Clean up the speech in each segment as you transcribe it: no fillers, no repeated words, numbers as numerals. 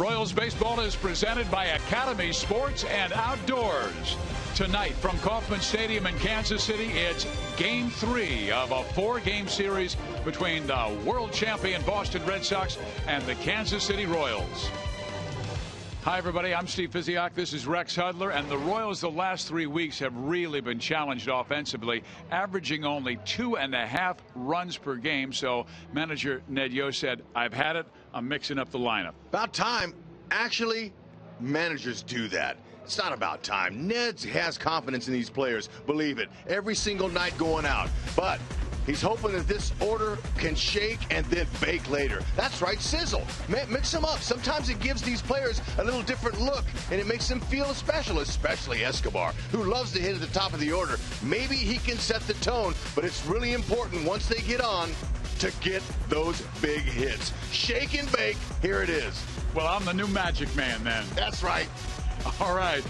Royals baseball is presented by Academy Sports and Outdoors. Tonight from Kauffman Stadium in Kansas City, it's Game 3 of a 4-game series between the world champion Boston Red Sox and the Kansas City Royals. Hi, everybody. I'm Steve Physiak. This is Rex Hudler. And the Royals the last 3 weeks have really been challenged offensively, averaging only 2.5 runs per game. So manager Ned Yost said, I've had it. I'm mixing up the lineup. About time. Actually, managers do that. It's not about time. Ned has confidence in these players. Believe it. Every single night going out. But he's hoping that this order can shake and then bake later. That's right, sizzle. Mix them up. Sometimes it gives these players a little different look, and it makes them feel special, especially Escobar, who loves to hit at the top of the order. Maybe he can set the tone, but it's really important once they get on to get those big hits. Shake and bake. Here it is. Well, I'm the new magic man then. That's right. All right,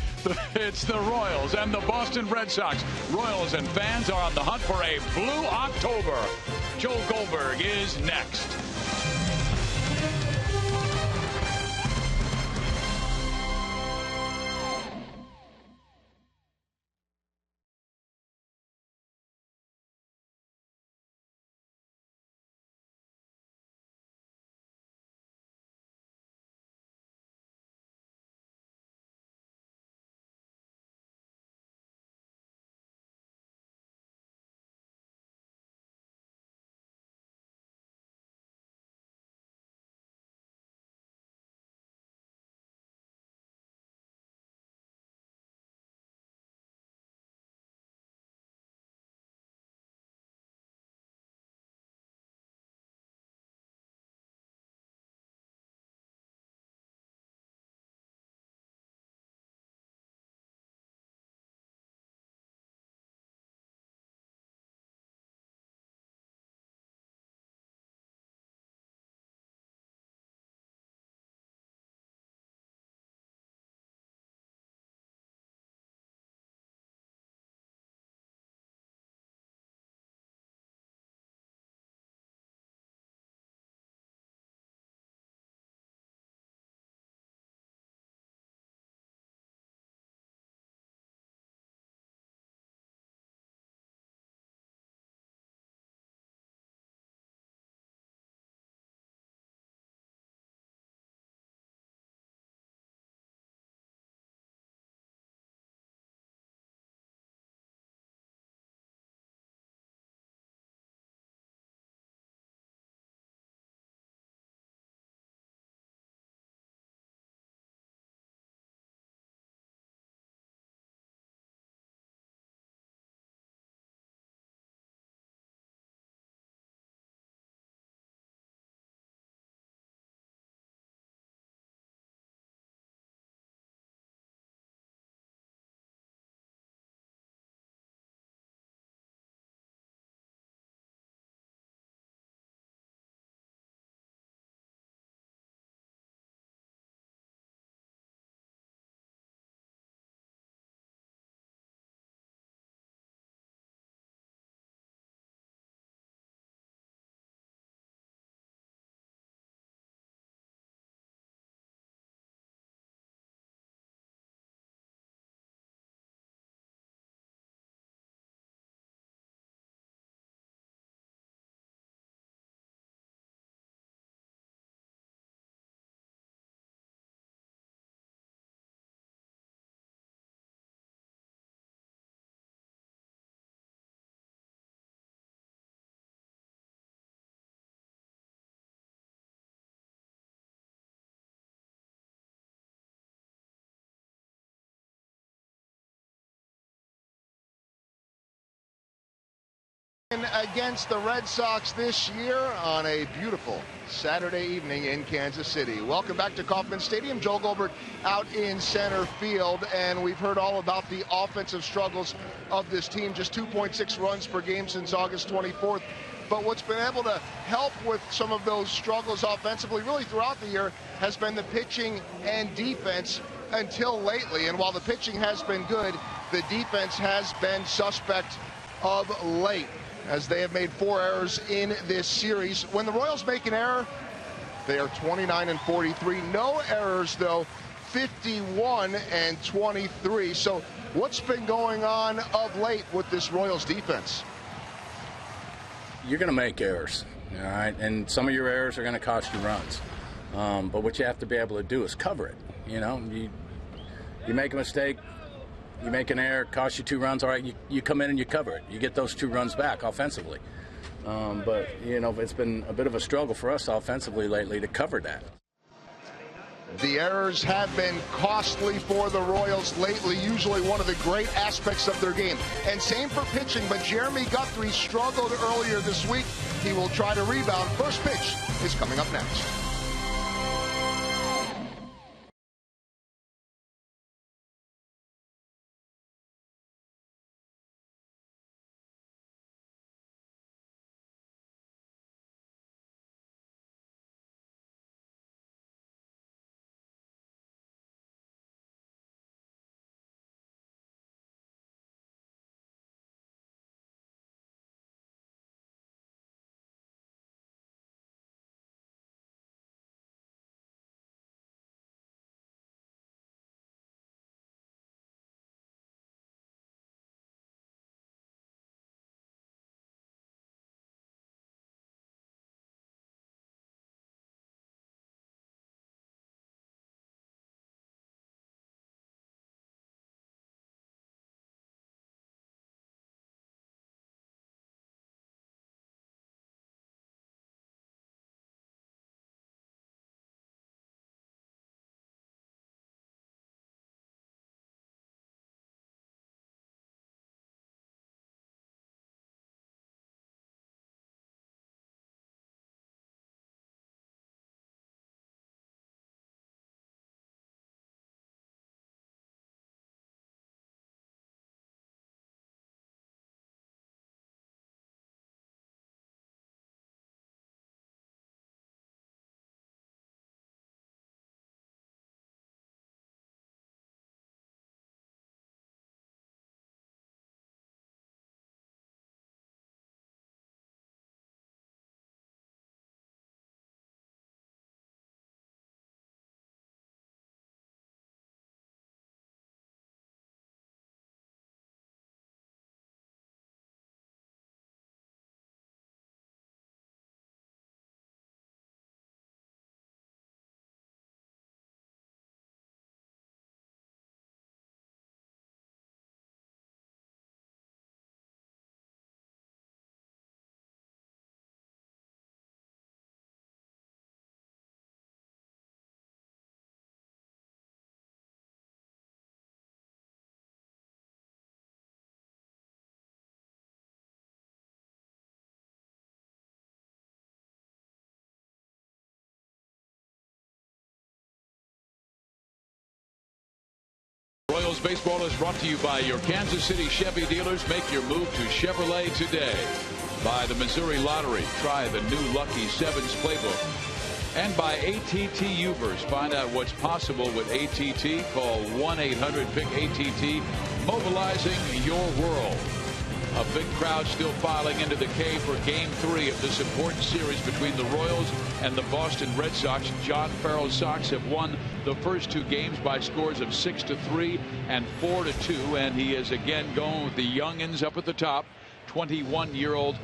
it's the Royals and the Boston Red Sox. Royals and fans are on the hunt for a blue October. Joel Goldberg is next. Against the Red Sox this year on a beautiful Saturday evening in Kansas City. Welcome back to Kauffman Stadium. Joel Goldberg out in center field, and we've heard all about the offensive struggles of this team. Just 2.6 runs per game since August 24th. But what's been able to help with some of those struggles offensively really throughout the year has been the pitching and defense until lately. And while the pitching has been good, the defense has been suspect of late, as they have made 4 errors in this series. When the Royals make an error, They are 29-43. No errors, though, 51-23. So what's been going on of late with this Royals defense? You're going to make errors, all right? And some of your errors are going to cost you runs. But what you have to be able to do is cover it. You make a mistake, you make an error, costs you 2 runs, all right, you come in and you cover it. You get those 2 runs back offensively. But, it's been a bit of a struggle for us offensively lately to cover that. The errors have been costly for the Royals lately, usually one of the great aspects of their game. And same for pitching, but Jeremy Guthrie struggled earlier this week. He will try to rebound. First pitch is coming up next. Royals baseball is brought to you by your Kansas City Chevy dealers. Make your move to Chevrolet today. By the Missouri Lottery. Try the new Lucky Sevens playbook. And by ATT Uverse. Find out what's possible with ATT. Call 1-800-PIC-ATT. Mobilizing your world. A big crowd still filing into the K for Game 3 of this important series between the Royals and the Boston Red Sox. John Farrell's Sox have won the first 2 games by scores of 6-3 and 4-2, and he is again going with the youngins up at the top. 21-year-old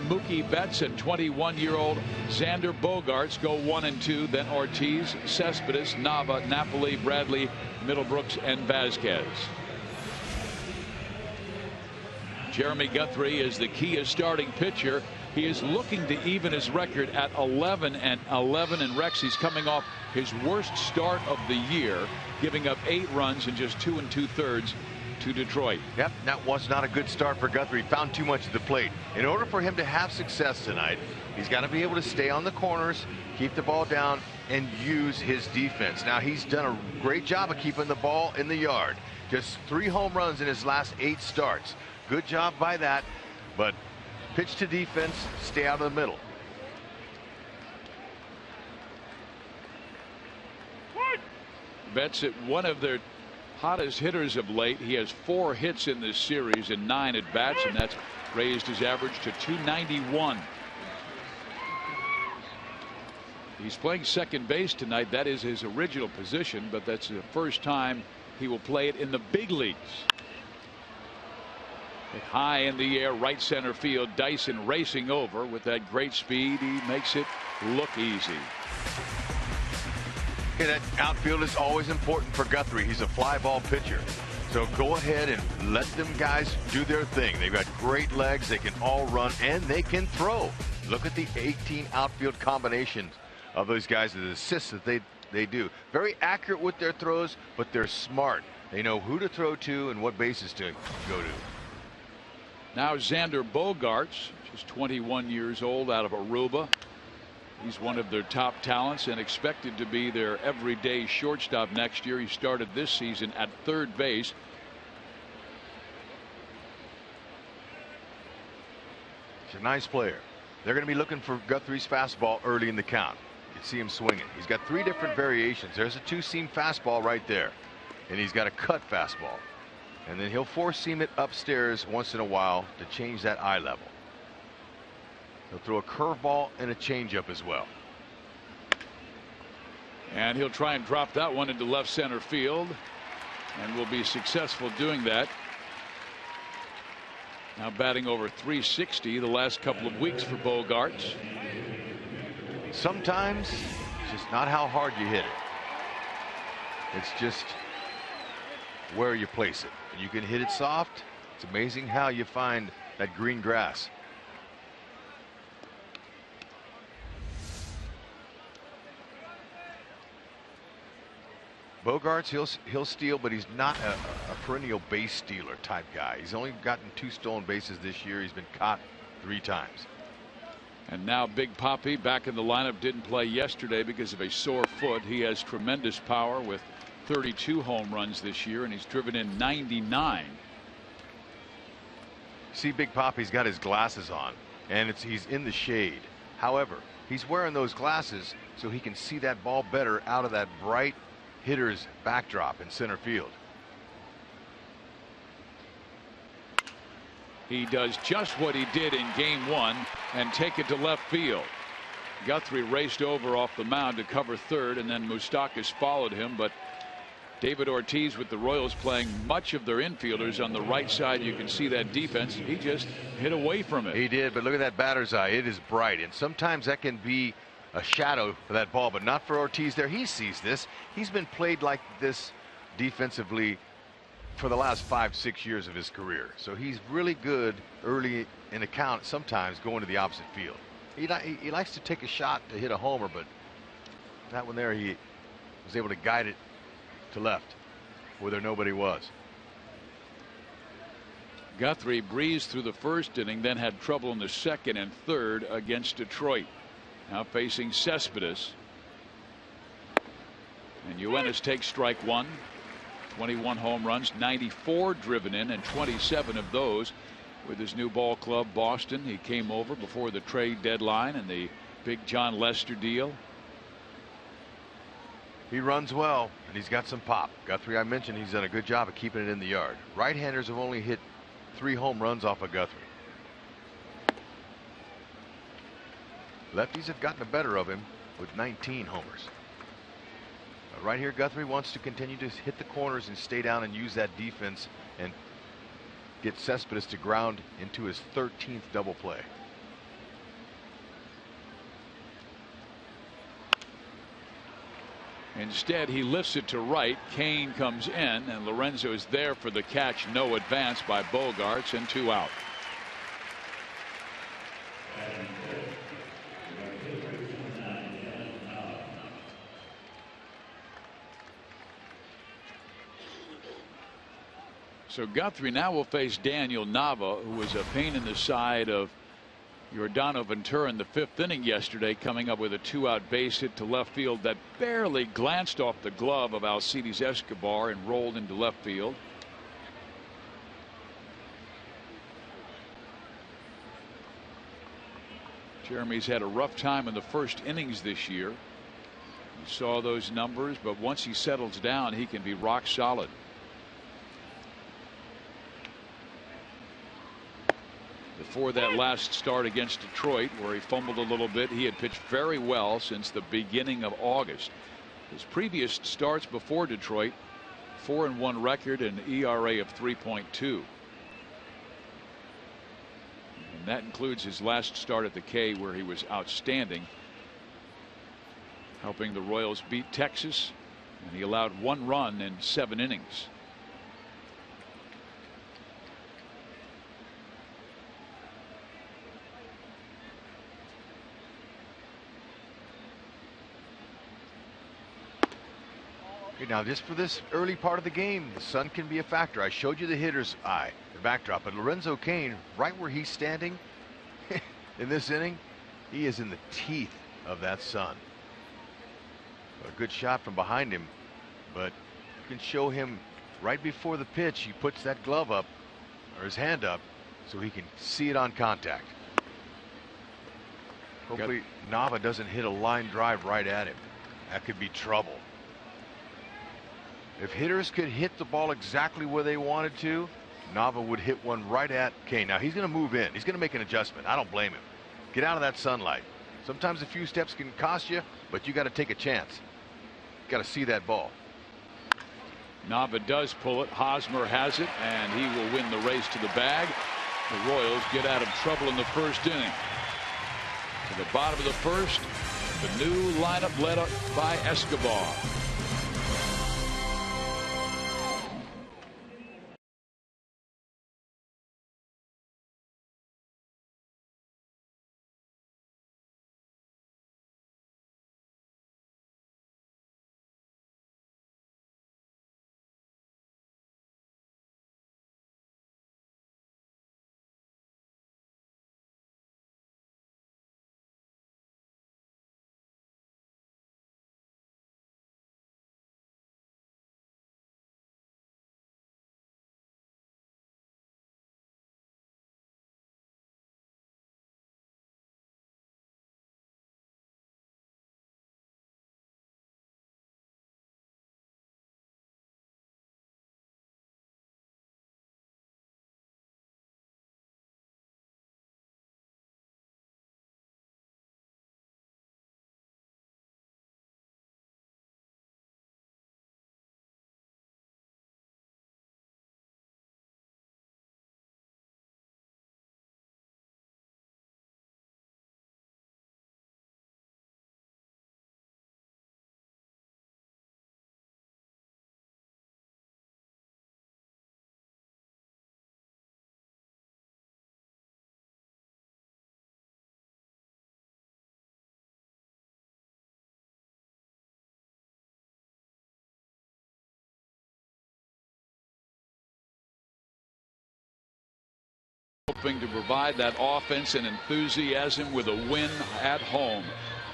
Mookie Betts and 21-year-old Xander Bogaerts go 1 and 2. Then Ortiz, Cespedes, Nava, Napoli, Bradley, Middlebrooks, and Vasquez. Jeremy Guthrie is the key starting pitcher. He is looking to even his record at 11-11 in Rex. He's coming off his worst start of the year, giving up 8 runs in just 2 2/3 to Detroit. Yep, that was not a good start for Guthrie. Found too much at the plate. In order for him to have success tonight, he's got to be able to stay on the corners, keep the ball down, and use his defense. Now, he's done a great job of keeping the ball in the yard. Just 3 home runs in his last 8 starts. Good job by that, but pitch to defense, stay out of the middle. Betts at one of their hottest hitters of late. He has 4 hits in this series and 9 at bats, and that's raised his average to 291. He's playing second base tonight. That is his original position, but that's the first time he will play it in the big leagues. High in the air, right center field. Dyson racing over with that great speed. He makes it look easy. Okay, that outfield is always important for Guthrie. He's a fly ball pitcher. So go ahead and let them guys do their thing. They've got great legs. They can all run and they can throw. Look at the 18 outfield combinations of those guys, the assists that they do. Very accurate with their throws, but they're smart. They know who to throw to and what bases to go to. Now Xander Bogaerts, just 21 years old, out of Aruba. He's one of their top talents and expected to be their everyday shortstop next year. He started this season at third base. He's a nice player. They're going to be looking for Guthrie's fastball early in the count. You can see him swinging. He's got 3 different variations. There's a 2-seam fastball right there, and he's got a cut fastball. And then he'll 4-seam it upstairs once in a while to change that eye level. He'll throw a curveball and a changeup as well. And he'll try and drop that one into left center field, and will be successful doing that. Now batting over .360 the last couple of weeks for Bogaerts. Sometimes it's just not how hard you hit it. It's just where you place it. You can hit it soft. It's amazing how you find that green grass. Bogaerts, he'll steal, but he's not a perennial base stealer type guy. He's only gotten 2 stolen bases this year. He's been caught 3 times. And now Big Papi back in the lineup. Didn't play yesterday because of a sore foot. He has tremendous power with 32 home runs this year, and he's driven in 99. See, Big Papi's got his glasses on, and he's in the shade. However, he's wearing those glasses so he can see that ball better out of that bright hitter's backdrop in center field. He does just what he did in game 1 and take it to left field. Guthrie raced over off the mound to cover third, and then Moustakas followed him, but David Ortiz with the Royals playing much of their infielders on the right side. You can see that defense. He just hit away from it. He did, but look at that batter's eye. It is bright, and sometimes that can be a shadow for that ball, but not for Ortiz there. He sees this. He's been played like this defensively for the last 5-6 years of his career. So he's really good early in the count, sometimes going to the opposite field. He likes to take a shot to hit a homer, but that one there, he was able to guide it to left where there nobody was. Guthrie breezed through the first inning, then had trouble in the second and third against Detroit. Now facing Cespedes. And Youenis takes strike 1. 21 home runs, 94 driven in, and 27 of those with his new ball club, Boston. He came over before the trade deadline and the big John Lester deal. He runs well, and he's got some pop. Guthrie, I mentioned, he's done a good job of keeping it in the yard. Right-handers have only hit 3 home runs off of Guthrie. Lefties have gotten the better of him with 19 homers. But right here, Guthrie wants to continue to hit the corners and stay down and use that defense and get Cespedes to ground into his 13th double play. Instead, he lifts it to right. Kane comes in, and Lorenzo is there for the catch. No advance by Bogaerts, and 2 out. So Guthrie now will face Daniel Nava, who was a pain in the side of Yordano Ventura in the 5th inning yesterday, coming up with a 2-out base hit to left field that barely glanced off the glove of Alcides Escobar and rolled into left field. Jeremy's had a rough time in the first innings this year. You saw those numbers, but once he settles down, he can be rock solid. Before that last start against Detroit, where he fumbled a little bit, he had pitched very well since the beginning of August. His previous starts before Detroit, 4-1 record and ERA of 3.2. And that includes his last start at the K, where he was outstanding, helping the Royals beat Texas, and he allowed 1 run in 7 innings. Okay, now just for this early part of the game, the sun can be a factor. I showed you the hitter's eye, the backdrop, but Lorenzo Cain, right where he's standing in this inning, he is in the teeth of that sun. A good shot from behind him, but you can show him right before the pitch, he puts that glove up or his hand up so he can see it on contact. Hopefully Nava doesn't hit a line drive right at him. That could be trouble. If hitters could hit the ball exactly where they wanted to, Nava would hit one right at Cain. Now he's going to move in. He's going to make an adjustment. I don't blame him. Get out of that sunlight. Sometimes a few steps can cost you, but you got to take a chance. Got to see that ball. Nava does pull it. Hosmer has it, and he will win the race to the bag. The Royals get out of trouble in the first inning. To the bottom of the first, the new lineup led up by Escobar. Hoping to provide that offense and enthusiasm with a win at home.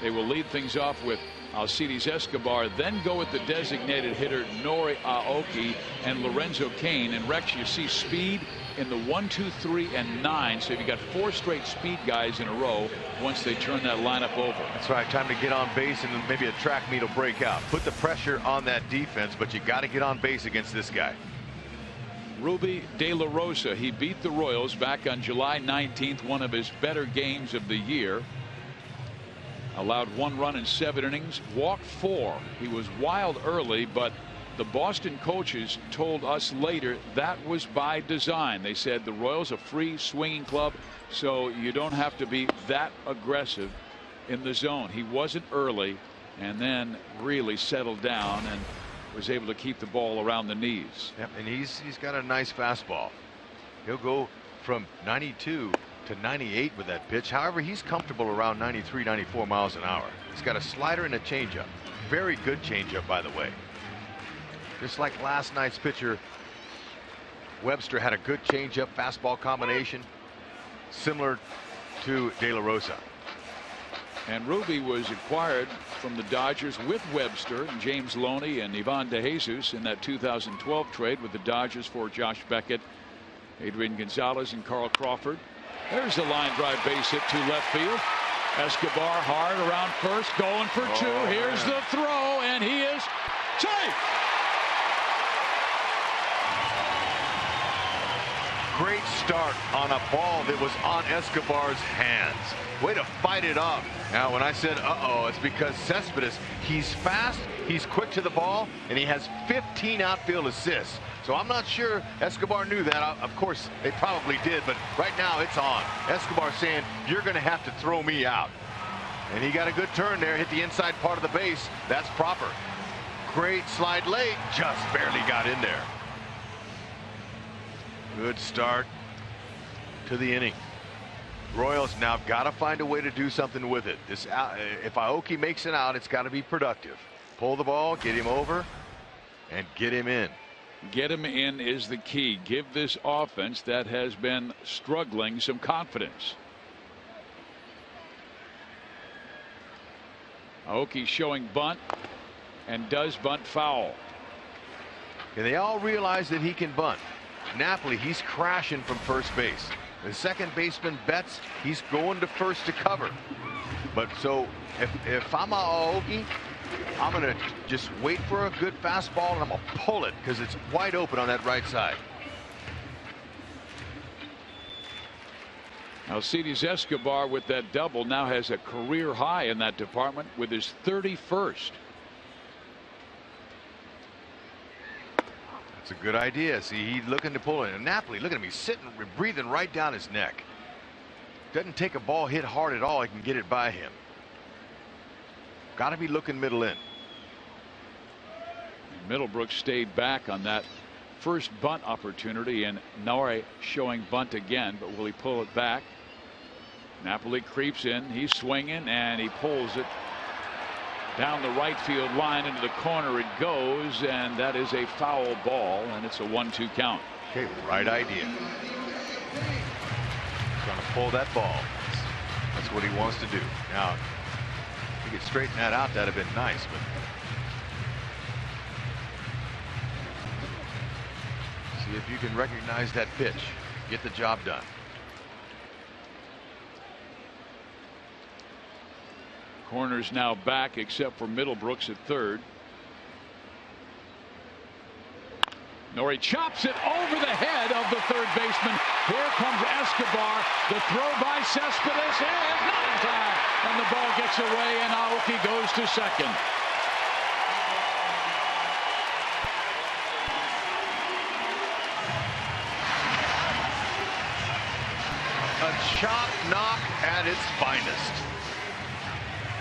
They will lead things off with Alcides Escobar, then go with the designated hitter Nori Aoki and Lorenzo Cain. And Rex, you see speed in the 1, 2, 3, and 9. So you got 4 straight speed guys in a row once they turn that lineup over. That's right. Time to get on base, and maybe a track meet will break out. Put the pressure on that defense, but you got to get on base against this guy. Ruby De La Rosa, he beat the Royals back on July 19th, one of his better games of the year. Allowed 1 run in 7 innings, walked 4. He was wild early, but the Boston coaches told us later that was by design. They said the Royals a free swinging club, so you don't have to be that aggressive in the zone. He wasn't early, and then really settled down and was able to keep the ball around the knees. Yep, and he's got a nice fastball. He'll go from 92 to 98 with that pitch. However, he's comfortable around 93, 94 miles an hour. He's got a slider and a changeup. Very good changeup, by the way. Just like last night's pitcher, Webster had a good changeup fastball combination, similar to De La Rosa. And Ruby was acquired from the Dodgers with Webster and James Loney and Ivan De Jesus in that 2012 trade with the Dodgers for Josh Beckett, Adrian Gonzalez, and Carl Crawford. There's a line drive base hit to left field. Escobar hard around first, going for 2. Here's the throw, and he is safe. great start on a ball that was on Escobar's hands. Way to fight it off. Now, when I said uh-oh, it's because Cespedes, he's fast, he's quick to the ball, and he has 15 outfield assists. So I'm not sure Escobar knew that. Of course, they probably did, but right now it's on. Escobar saying, you're going to have to throw me out. And he got a good turn there, hit the inside part of the base. That's proper. Great slide late, just barely got in there. Good start to the inning. Royals now got to find a way to do something with it. This if Aoki makes it out, it's got to be productive. Pull the ball, get him over, and get him in. Get him in is the key. Give this offense that has been struggling some confidence. Aoki showing bunt, and does bunt foul. And they all realize that he can bunt. Napoli, he's crashing from first base. The second baseman bets, he's going to first to cover. But so if I'm Aoki, I'm going to just wait for a good fastball and I'm going to pull it because it's wide open on that right side. Alcides Escobar with that double now has a career high in that department with his 31st. That's a good idea. See, he's looking to pull it. And Napoli, look at him. He's sitting, breathing right down his neck. Doesn't take a ball hit hard at all. He can get it by him. Got to be looking middle in. Middlebrook stayed back on that first bunt opportunity, and Norrie showing bunt again, but will he pull it back? Napoli creeps in, he's swinging, and he pulls it down the right field line into the corner. It goes, and that is a foul ball, and it's a 1-2 count. Okay, right idea. He's going to pull that ball. That's what he wants to do. Now, if he could straighten that out, that'd have been nice, but see if you can recognize that pitch. Get the job done. Corners now back except for Middlebrooks at third. Norrie chops it over the head of the third baseman. Here comes Escobar. The throw by Cespedes is not in time, and the ball gets away, and Aoki goes to second. A chop knock at its finest.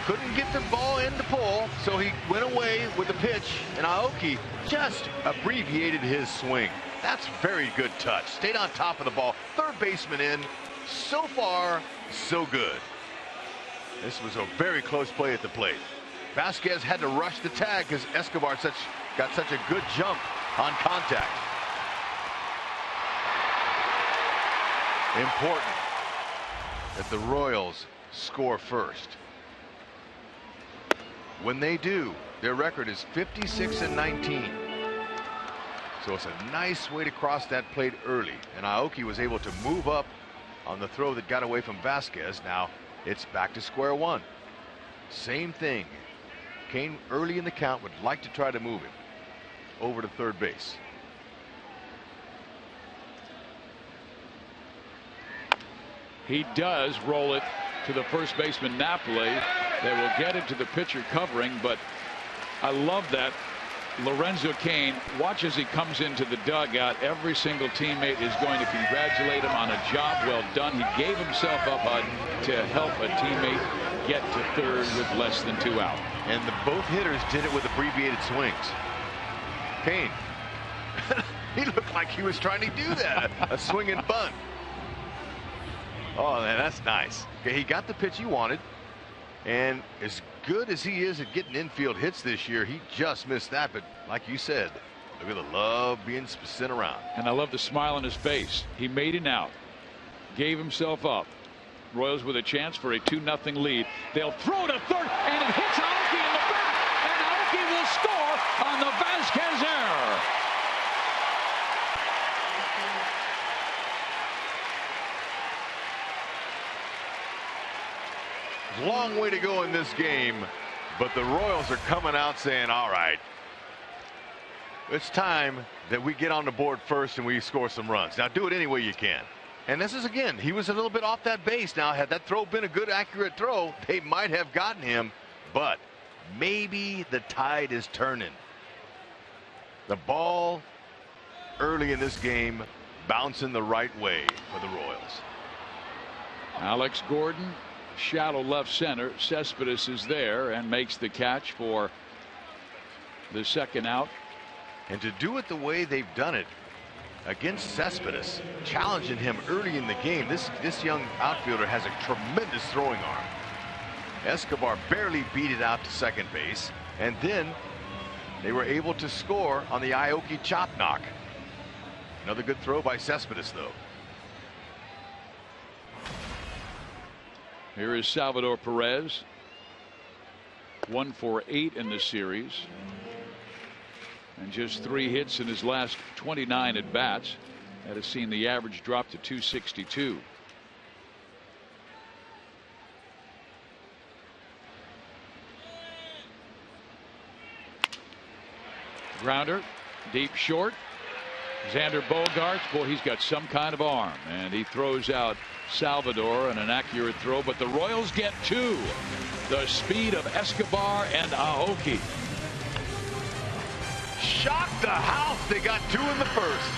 Couldn't get the ball in to pull, so he went away with the pitch, and Aoki just abbreviated his swing. That's very good touch. Stayed on top of the ball. Third baseman in. So far, so good. This was a very close play at the plate. Vasquez had to rush the tag because Escobar got such a good jump on contact. Important that the Royals score first. When they do, their record is 56-19. So it's a nice way to cross that plate early. And Aoki was able to move up on the throw that got away from Vasquez. Now it's back to square one. Same thing. Kane early in the count would like to try to move him over to third base. He does roll it to the first baseman Napoli. They will get it to the pitcher covering, but I love that Lorenzo Cain, watch as he comes into the dugout. Every single teammate is going to congratulate him on a job well done. He gave himself up to help a teammate get to third with less than 2 out. And both hitters did it with abbreviated swings. Cain, he looked like he was trying to do that, a swing and bunt. Oh, man, that's nice. Okay, he got the pitch he wanted, and as good as he is at getting infield hits this year, he just missed that. But like you said, look at the love being sent around. And I love the smile on his face. He made it out, gave himself up. Royals with a chance for a 2-0 lead. They'll throw to third, and it hits Aoki in the back, and Aoki will score on the Vasquez error. Long way to go in this game, but the Royals are coming out saying, all right, it's time that we get on the board first and we score some runs. Now do it any way you can. And this is, again, he was a little bit off that base. Now, had that throw been a good, accurate throw, they might have gotten him. But maybe the tide is turning. The ball early in this game bouncing the right way for the Royals. Alex Gordon, shallow left center. Cespedes is there and makes the catch for the second out. And to do it the way they've done it against Cespedes, challenging him early in the game, this young outfielder has a tremendous throwing arm. Escobar barely beat it out to second base, and then they were able to score on the Aoki chop knock. Another good throw by Cespedes, though. Here is Salvador Perez, 1 for 8 in the series, and just 3 hits in his last 29 at bats. That has seen the average drop to 262. Grounder, deep short. Xander Bogaerts, boy, he's got some kind of arm, and he throws out Salvador in an accurate throw, but the Royals get 2. The speed of Escobar and Aoki. Shocked the house. They got 2 in the first.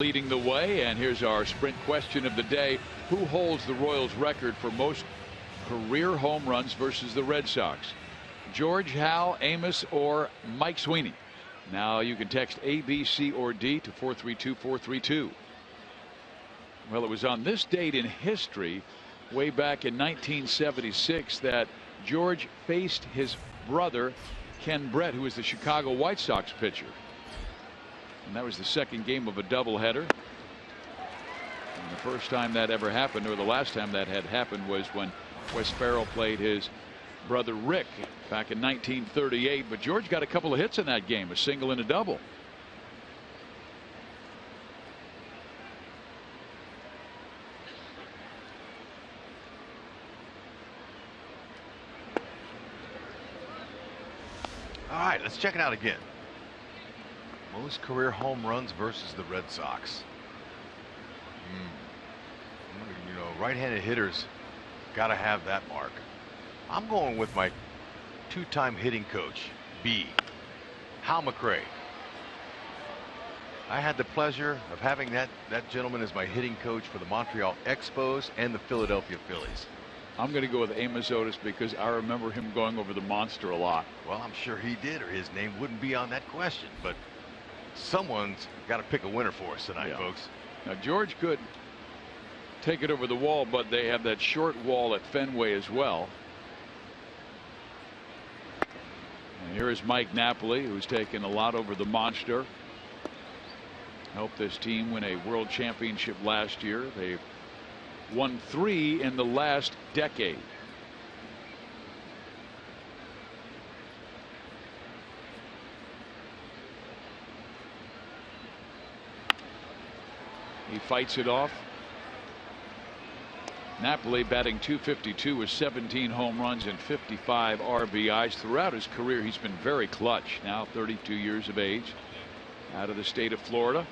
Leading the way, and here's our sprint question of the day. Who holds the Royals record for most career home runs versus the Red Sox? George, Hal, Amos, or Mike Sweeney? Now you can text A, B, C, or D to 432-432. Well, it was on this date in history, way back in 1976, that George faced his brother Ken Brett, who was the Chicago White Sox pitcher. And that was the second game of a doubleheader. And the first time that ever happened, or the last time that had happened, was when Wes Farrell played his brother Rick back in 1938. But George got a couple of hits in that game, a single and a double. All right, let's check it out again. Most career home runs versus the Red Sox. You know, right-handed hitters got to have that mark. I'm going with my 2-time hitting coach, B, Hal McRae. I had the pleasure of having that gentleman as my hitting coach for the Montreal Expos and the Philadelphia Phillies. I'm going to go with Amos Otis because I remember him going over the monster a lot. Well, I'm sure he did, or his name wouldn't be on that question. But someone's got to pick a winner for us tonight, folks. Now, George could take it over the wall, but they have that short wall at Fenway as well. And here is Mike Napoli, who's taken a lot over the monster. Helped this team win a world championship last year. They've won 3 in the last decade. He fights it off. Napoli batting .252 with 17 home runs and 55 RBIs. Throughout his career, he's been very clutch. Now 32 years of age, out of the state of Florida.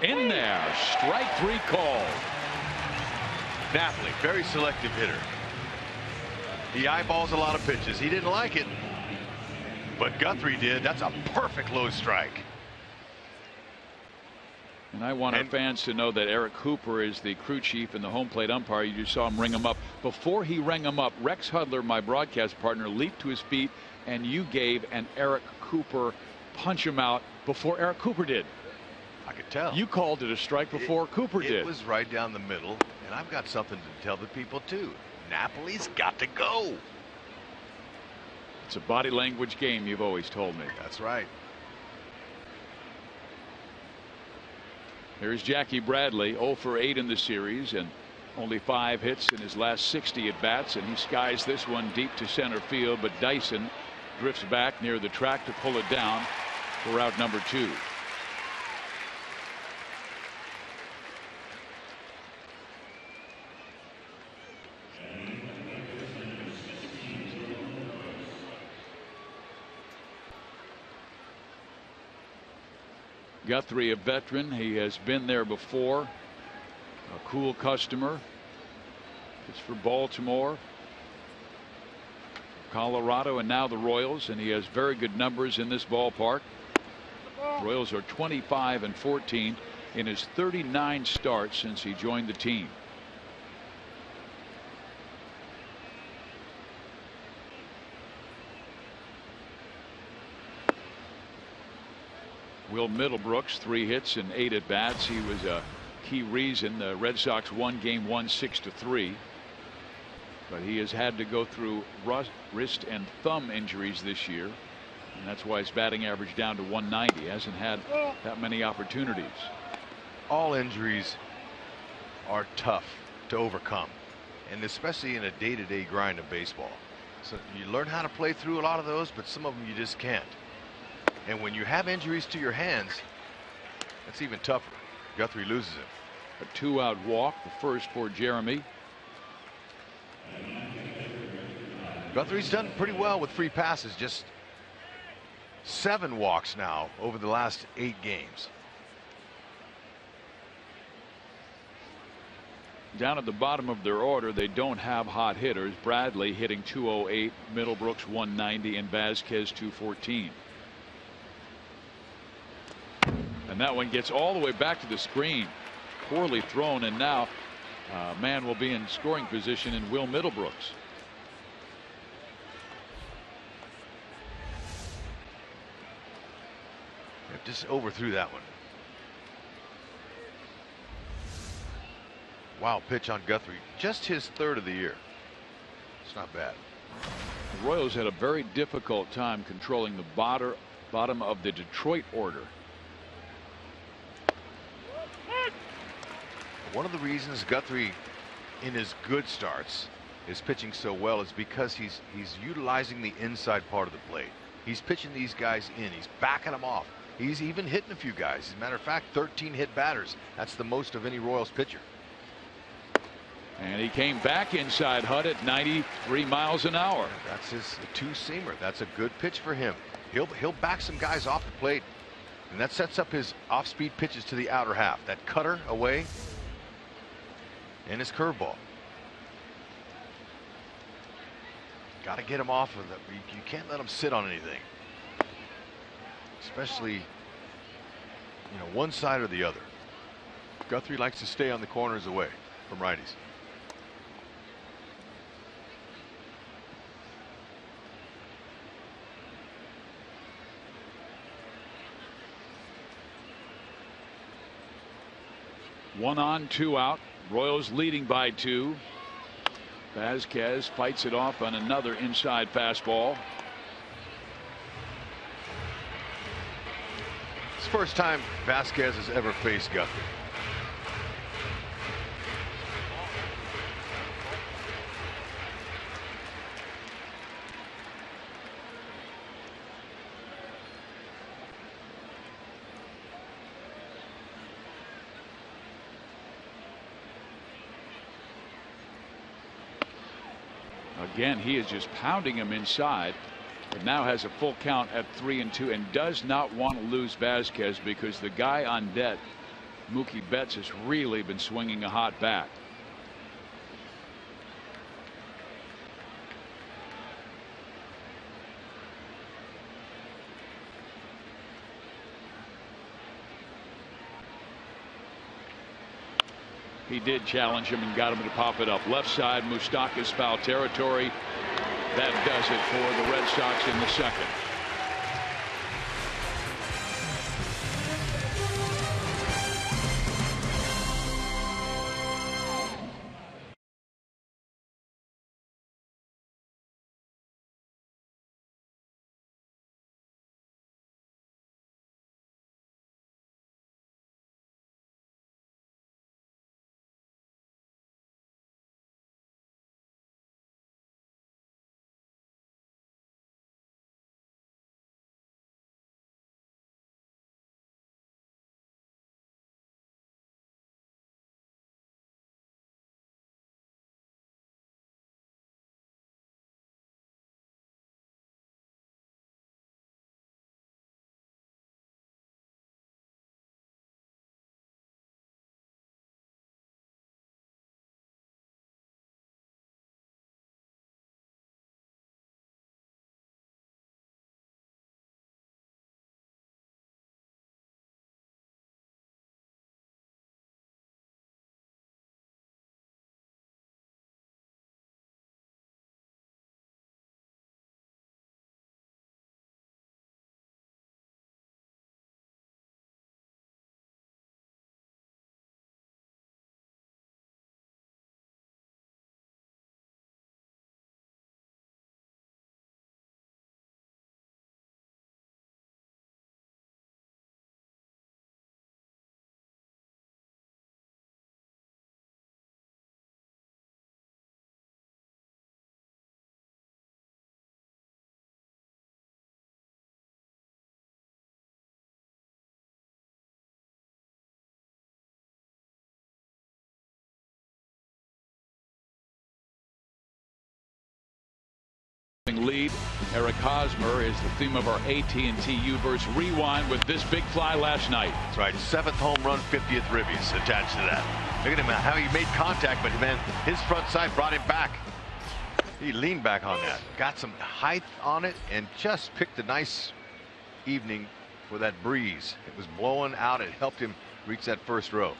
In there, strike 3 called. Napoli, very selective hitter. He eyeballs a lot of pitches. He didn't like it, but Guthrie did. That's a perfect low strike. And I want our fans to know that Eric Cooper is the crew chief and the home plate umpire. You just saw him ring him up. Before he rang him up, Rex Hudler, my broadcast partner, leaped to his feet, and you gave an Eric Cooper punch him out before Eric Cooper did. I could tell. You called it a strike before Cooper did. It was right down the middle, and I've got something to tell the people too. Napoli's got to go. It's a body language game, you've always told me. That's right. Here's Jackie Bradley, 0 for 8 in the series and only 5 hits in his last 60 at bats, and he skies this one deep to center field, but Dyson drifts back near the track to pull it down for out number 2. Guthrie, a veteran, he has been there before, a cool customer. It's for Baltimore, Colorado, and now the Royals, and he has very good numbers in this ballpark. Royals are 25-14 in his 39 starts since he joined the team. Will Middlebrooks, 3 hits and 8 at bats. He was a key reason the Red Sox won Game 1 6-3. But he has had to go through wrist and thumb injuries this year, and that's why his batting average down to 190. He hasn't had that many opportunities. All injuries are tough to overcome, and especially in a day-to-day grind of baseball. So you learn how to play through a lot of those, but some of them you just can't. And when you have injuries to your hands, that's even tougher. Guthrie loses it. A 2-out walk, the first for Jeremy. Guthrie's done pretty well with free passes, just 7 walks now over the last 8 games. Down at the bottom of their order, they don't have hot hitters. Bradley hitting .208, Middlebrooks 190, and Vasquez 214. And that one gets all the way back to the screen. Poorly thrown, and now man will be in scoring position in Will Middlebrooks. Just overthrew that one. Wow, pitch on Guthrie. Just his 3rd of the year. It's not bad. The Royals had a very difficult time controlling the bottom of the Detroit order. One of the reasons Guthrie in his good starts is pitching so well is because he's utilizing the inside part of the plate. He's pitching these guys in. He's backing them off. He's even hitting a few guys. As a matter of fact, 13 hit batters. That's the most of any Royals pitcher. And he came back inside Hud at 93 miles an hour. That's his 2-seamer. That's a good pitch for him. He'll back some guys off the plate, and that sets up his off-speed pitches to the outer half. That cutter away, and his curveball. Got to get him off of it. You can't let him sit on anything, especially one side or the other. Guthrie likes to stay on the corners away from righties. 1 on, 2 out. Royals leading by 2. Vasquez fights it off on another inside fastball. It's the first time Vasquez has ever faced Guthrie. Again, he is just pounding him inside, but now has a full count at 3-2 and does not want to lose Vasquez because the guy on deck, Mookie Betts, has really been swinging a hot bat. He did challenge him and got him to pop it up. Left side, Moustakas, foul territory. That does it for the Red Sox in the second. Lead. Eric Hosmer is the theme of our AT&T U-verse rewind with this big fly last night. That's right. 7th home run, 50th ribbies attached to that. Look at him, how he made contact, but man, his front side brought him back. He leaned back on that, got some height on it, and just picked a nice evening for that breeze. It was blowing out. It helped him reach that first row.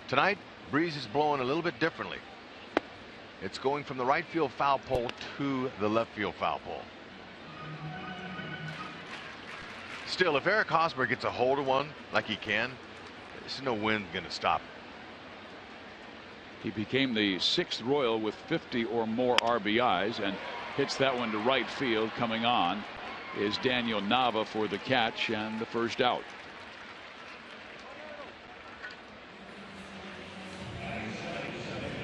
Tonight, breeze is blowing a little bit differently. It's going from the right field foul pole to the left field foul pole. Still, if Eric Hosmer gets a hold of one like he can, there's no wind going to stop him. He became the 6th Royal with 50 or more RBIs and hits that one to right field. Coming on is Daniel Nava for the catch and the first out.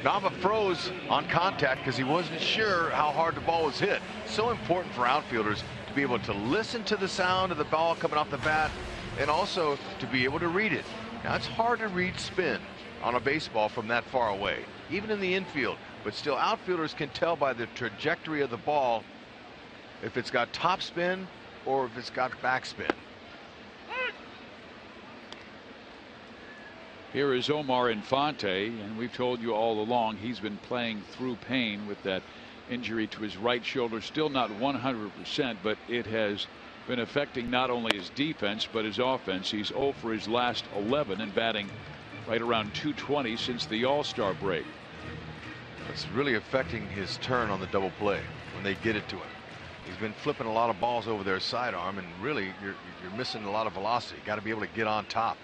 Nava froze on contact because he wasn't sure how hard the ball was hit. So important for outfielders to be able to listen to the sound of the ball coming off the bat and also to be able to read it. Now, it's hard to read spin on a baseball from that far away, even in the infield, but still outfielders can tell by the trajectory of the ball if it's got top spin or if it's got backspin. Here is Omar Infante, and we've told you all along he's been playing through pain with that injury to his right shoulder. Still not 100%, but it has been affecting not only his defense but his offense. He's 0 for his last 11 and batting right around .220 since the All-Star break. It's really affecting his turn on the double play when they get it to him. He's been flipping a lot of balls over their sidearm, and really you're missing a lot of velocity. Got to be able to get on top.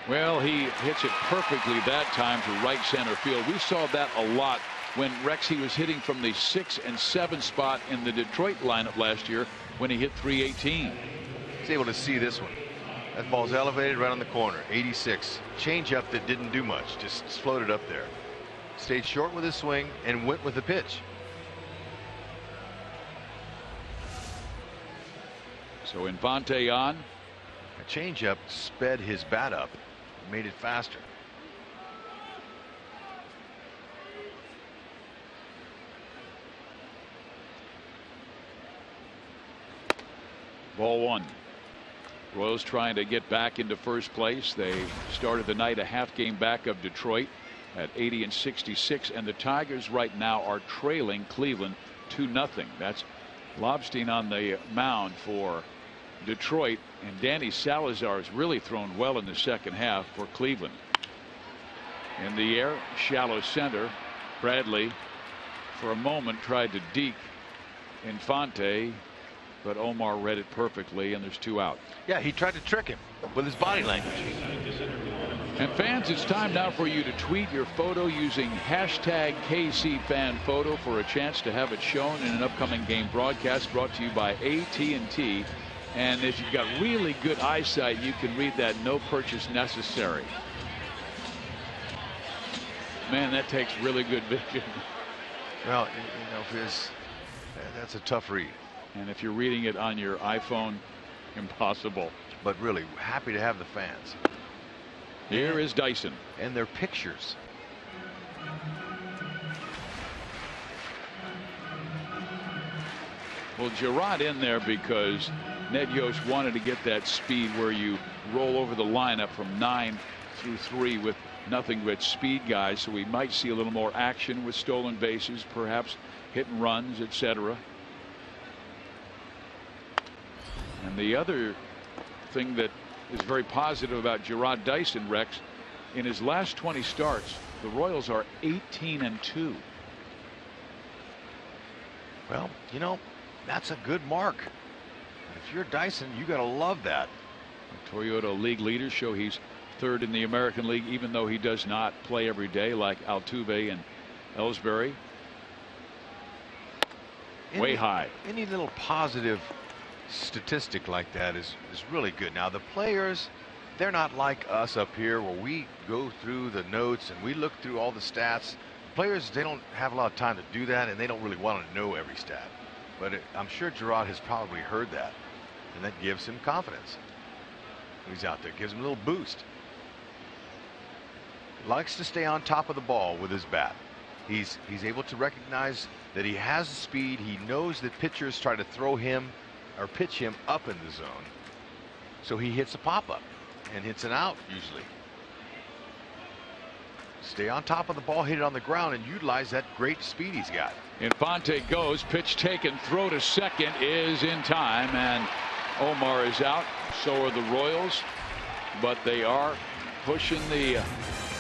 Well, he hits it perfectly that time to right center field. We saw that a lot when Rexy was hitting from the 6 and 7 spot in the Detroit lineup last year when he hit 318. He's able to see this one. That ball's elevated right on the corner. 86. Changeup that didn't do much, just floated up there. Stayed short with his swing and went with the pitch. So Infante on. A changeup sped his bat up, made it faster. Ball one. Royals trying to get back into first place. They started the night a half game back of Detroit at 80 and 66, and the Tigers right now are trailing Cleveland 2-0. That's Lobstein on the mound for Detroit, and Danny Salazar has really thrown well in the second half for Cleveland. In the air, shallow center. Bradley for a moment tried to deke Infante, but Omar read it perfectly, and there's 2 out. Yeah, he tried to trick him with his body language. And fans, it's time now for you to tweet your photo using hashtag KCFanPhoto for a chance to have it shown in an upcoming game broadcast brought to you by AT&T. And if you've got really good eyesight, you can read that no purchase necessary. Man, that takes really good vision. Well, you know, that's a tough read. And if you're reading it on your iPhone, impossible. But really happy to have the fans. Here is Dyson. And their pictures. Well, Gerard in there because Ned Yost wanted to get that speed where you roll over the lineup from 9 through 3 with nothing but speed guys. So we might see a little more action with stolen bases, perhaps hit and runs, etc. And the other thing that is very positive about Gerard Dyson, Rex, in his last 20 starts, the Royals are 18 and 2. Well, you know, that's a good mark. If you're Dyson, you got to love that. Toyota league leaders show he's 3rd in the American League, even though he does not play every day like Altuve and Ellsbury. Way high. Any little positive statistic like that is really good. Now the players, they're not like us up here where we go through the notes and we look through all the stats. Players, they don't have a lot of time to do that, and they don't really want to know every stat. But I'm sure Gerard has probably heard that, and that gives him confidence. He's out there, gives him a little boost. Likes to stay on top of the ball with his bat. He's able to recognize that he has the speed. He knows that pitchers try to throw him or pitch him up in the zone. So he hits a pop-up and hits an out usually. Stay on top of the ball, hit it on the ground, and utilize that great speed he's got. Infante goes, pitch taken, throw to second is in time, and Omar is out. So are the Royals, but they are pushing the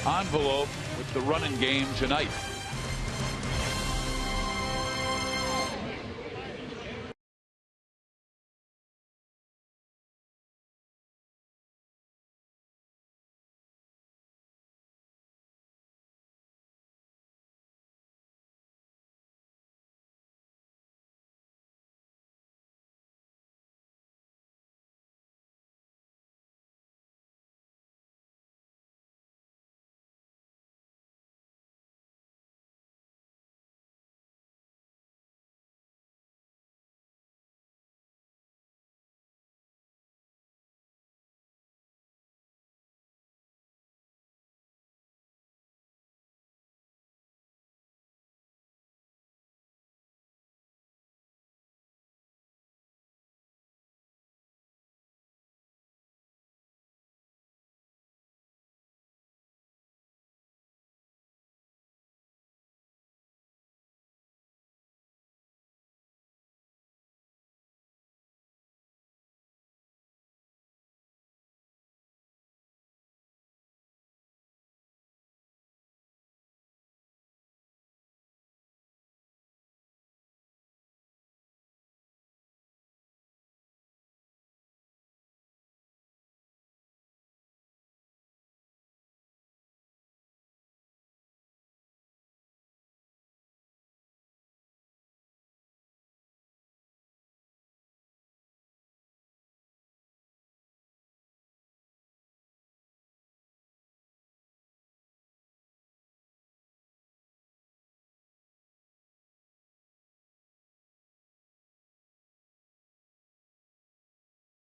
envelope with the running game tonight.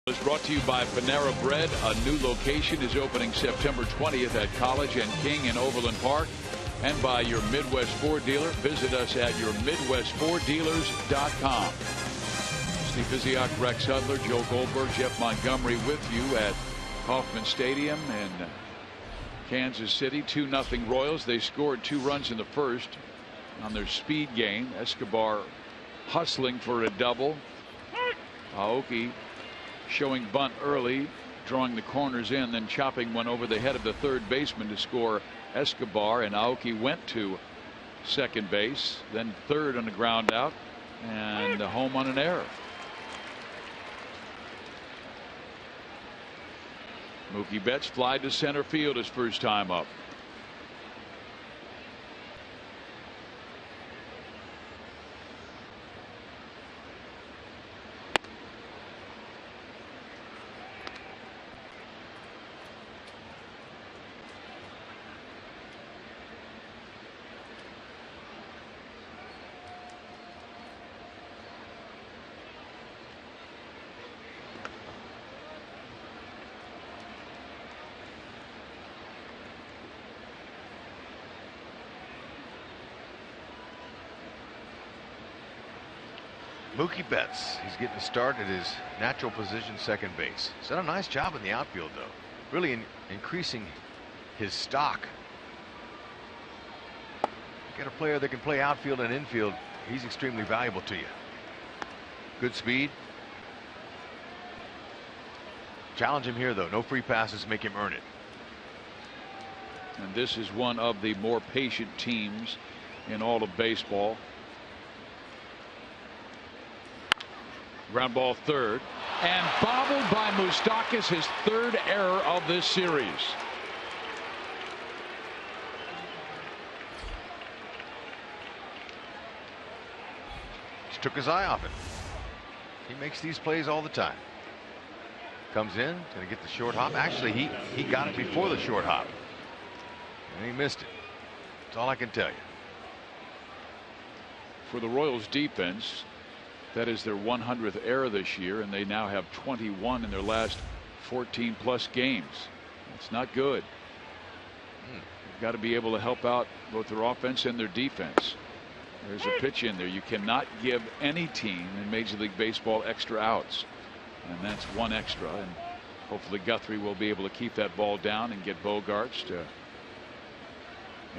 Is brought to you by Panera Bread. A new location is opening September 20th at College and King in Overland Park. And by your Midwest Ford dealer. Visit us at yourmidwestforddealers.com. Steve Physiak, Rex Hudler, Joe Goldberg, Jeff Montgomery with you at Kauffman Stadium in Kansas City. 2-0 Royals. They scored 2 runs in the first on their speed game. Escobar hustling for a double. Aoki showing bunt early, drawing the corners in, then chopping one over the head of the third baseman to score Escobar. And Aoki went to second base, then third on the ground out, and home on an error. Mookie Betts flied to center field his first time up. Mookie Betts, he's getting a start at his natural position, second base. He's done a nice job in the outfield, though. Really increasing his stock. You get a player that can play outfield and infield, he's extremely valuable to you. Good speed. Challenge him here, though. No free passes, make him earn it. And this is one of the more patient teams in all of baseball. Ground ball third, and bobbled by Moustakas, his third error of this series. Just took his eye off it. He makes these plays all the time. Comes in, gonna get the short hop. Actually, he got it before the short hop, and he missed it. That's all I can tell you. For the Royals defense, that is their 100th error this year, and they now have 21 in their last 14 plus games. It's not good. You've got to be able to help out both their offense and their defense. There's a pitch in there. You cannot give any team in Major League Baseball extra outs, and that's one extra. And hopefully Guthrie will be able to keep that ball down and get Bogarts to.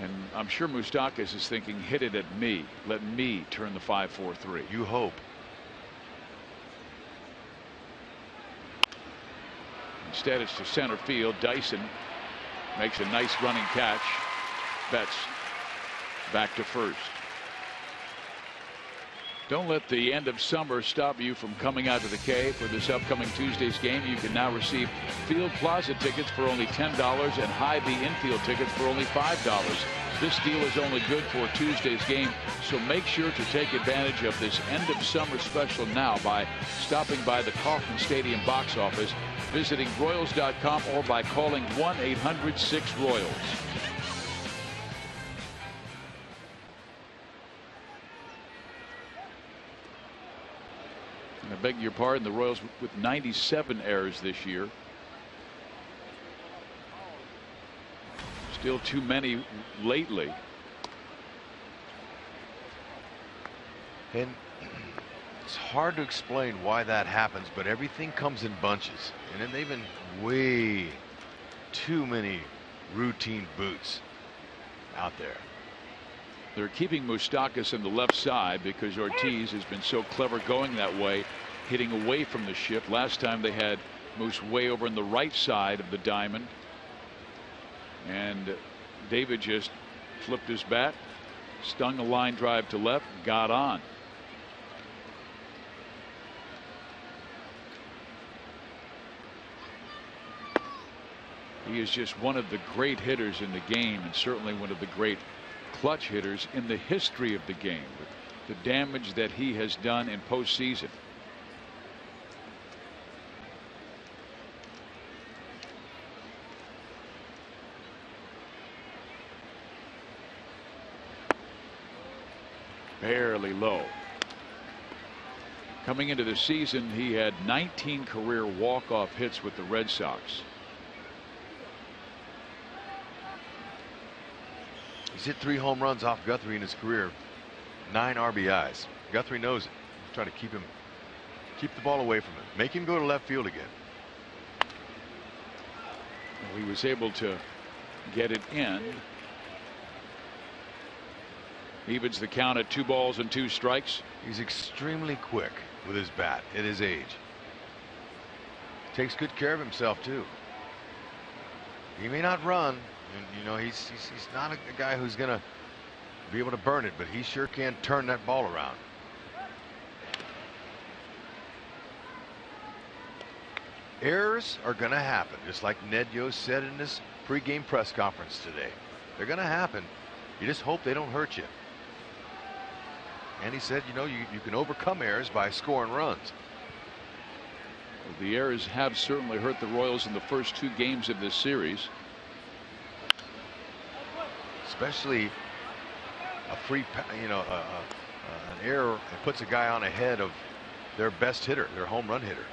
And I'm sure Moustakas is thinking, hit it at me. Let me turn the 5-4-3. You hope. Instead, it's to center field. Dyson makes a nice running catch. Betts back to first. Don't let the end of summer stop you from coming out to the K for this upcoming Tuesday's game. You can now receive Field Plaza tickets for only $10 and High B infield tickets for only $5. This deal is only good for Tuesday's game, so make sure to take advantage of this end of summer special now by stopping by the Kauffman Stadium box office, visiting Royals.com, or by calling 1-800-6-ROYALS. And I beg your pardon, the Royals with 97 errors this year. Still too many lately. And it's hard to explain why that happens, but everything comes in bunches. And then they've been way too many routine boots out there. They're keeping Moustakas in the left side because Ortiz has been so clever going that way, hitting away from the shift. Last time they had Moose way over on the right side of the diamond. And David just flipped his bat, stung a line drive to left, got on. He is just one of the great hitters in the game, and certainly one of the great clutch hitters in the history of the game, with the damage that he has done in postseason. Barely low. Coming into the season, he had 19 career walk-off hits with the Red Sox. He's hit 3 home runs off Guthrie in his career, 9 RBIs. Guthrie knows it. He's trying to keep the ball away from him, make him go to left field again. He was able to get it in. Evens the count at 2 balls and 2 strikes. He's extremely quick with his bat at his age. Takes good care of himself too. He may not run, and you know he's not a guy who's gonna be able to burn it, but he sure can turn that ball around. Errors are gonna happen, just like Ned Yost said in his pregame press conference today. They're gonna happen. You just hope they don't hurt you. And he said, you know, you can overcome errors by scoring runs. Well, the errors have certainly hurt the Royals in the first 2 games of this series. Especially a an error that puts a guy on ahead of their best hitter, their home run hitter.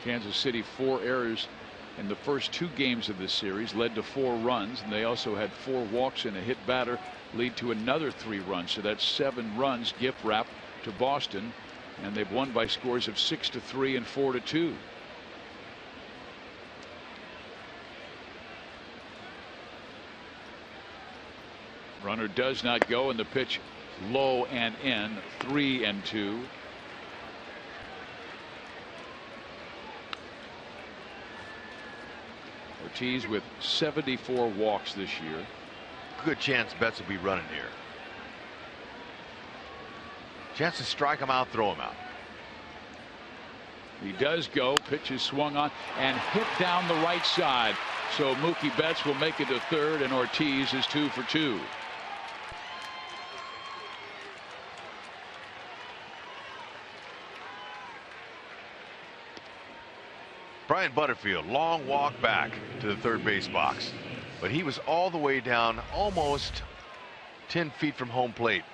Kansas City 4 errors in the first 2 games of this series, led to 4 runs, and they also had 4 walks and a hit batter lead to another 3 runs. So that's 7 runs gift wrap to Boston, and they've won by scores of 6-3 and 4-2. Runner does not go, and the pitch low and in, 3-2. Ortiz with 74 walks this year. Good chance Betts will be running here. Chance to strike him out, throw him out. He does go. Pitch is swung on and hit down the right side. So Mookie Betts will make it to third, and Ortiz is 2 for 2. Brian Butterfield, long walk back to the third base box, but he was all the way down, almost 10 feet from home plate.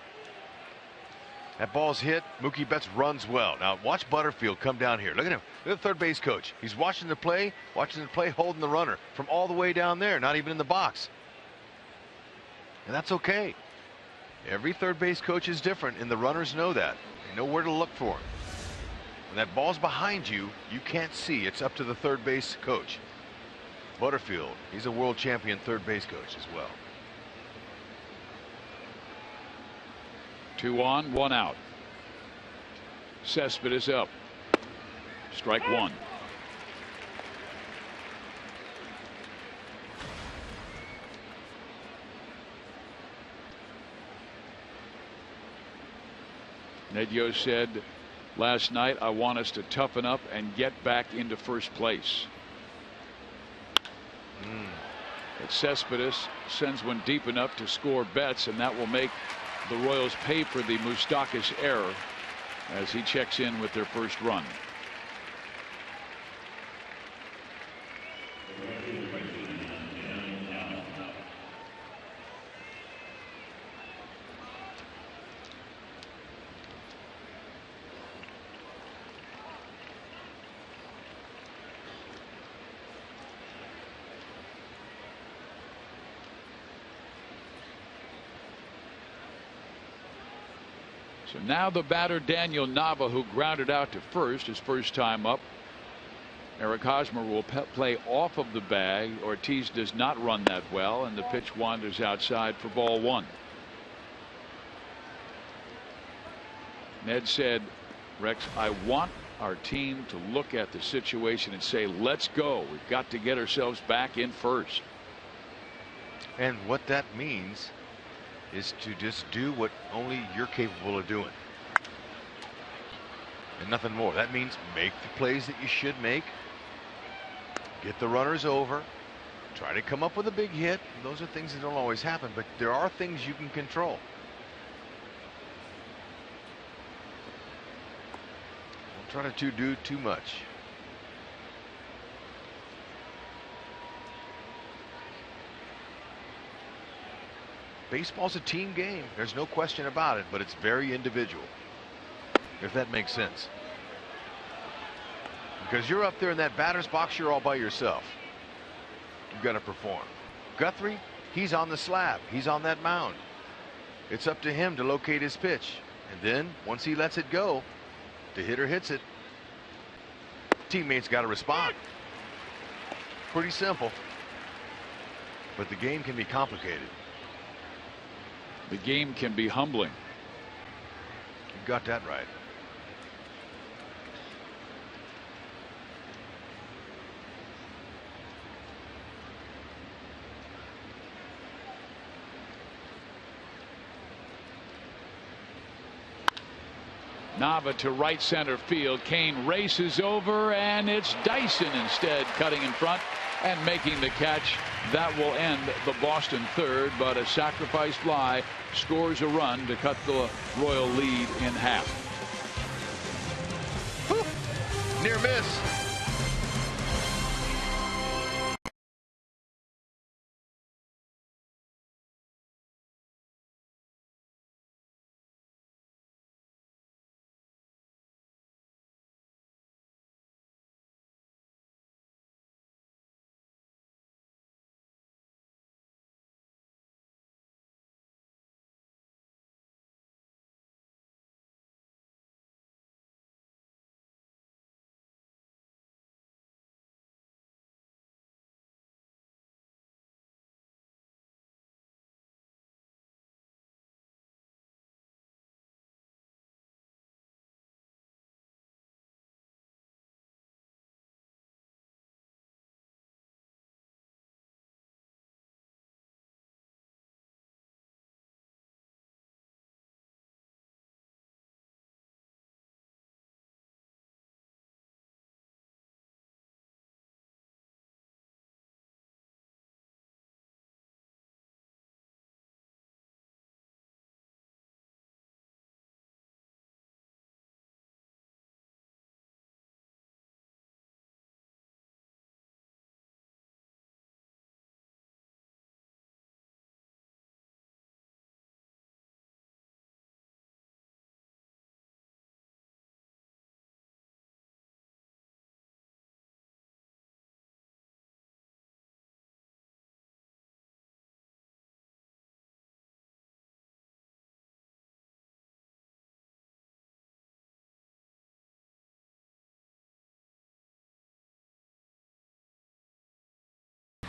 That ball's hit. Mookie Betts runs well. Now watch Butterfield come down here. Look at him. Look at the third base coach. He's watching the play, holding the runner from all the way down there, not even in the box. And that's okay. Every third base coach is different, and the runners know that. They know where to look for him. When that ball's behind you, you can't see. It's up to the third base coach. Butterfield, he's a world champion third base coach as well. 2 on, 1 out. Cespedes up. Strike 1. Ned Yost said last night, I want us to toughen up and get back into first place. But Cespedes sends one deep enough to score Betts, and that will make the Royals pay for the Moustakas error as he checks in with their first run. So now the batter Daniel Nava, who grounded out to first his first time up. Eric Hosmer will play off of the bag. Ortiz does not run that well, and the pitch wanders outside for ball 1. Ned said, Rex, I want our team to look at the situation and say, let's go. We've got to get ourselves back in first. And what that means is to just do what only you're capable of doing, and nothing more. That means make the plays that you should make, get the runners over, try to come up with a big hit. Those are things that don't always happen, but there are things you can control. Don't try to do too much. Baseball's a team game. There's no question about it, but it's very individual. if that makes sense. Because you're up there in that batter's box, you're all by yourself. You've got to perform. Guthrie, he's on the slab. He's on that mound. It's up to him to locate his pitch. And then, once he lets it go, the hitter hits it. Teammates got to respond. Pretty simple. But the game can be complicated. The game can be humbling. You got that right. Nava to right center field. Kane races over, and it's Dyson instead cutting in front and making the catch. That will end the Boston third, but a sacrifice fly scores a run to cut the Royal lead in half. Whew. Near miss.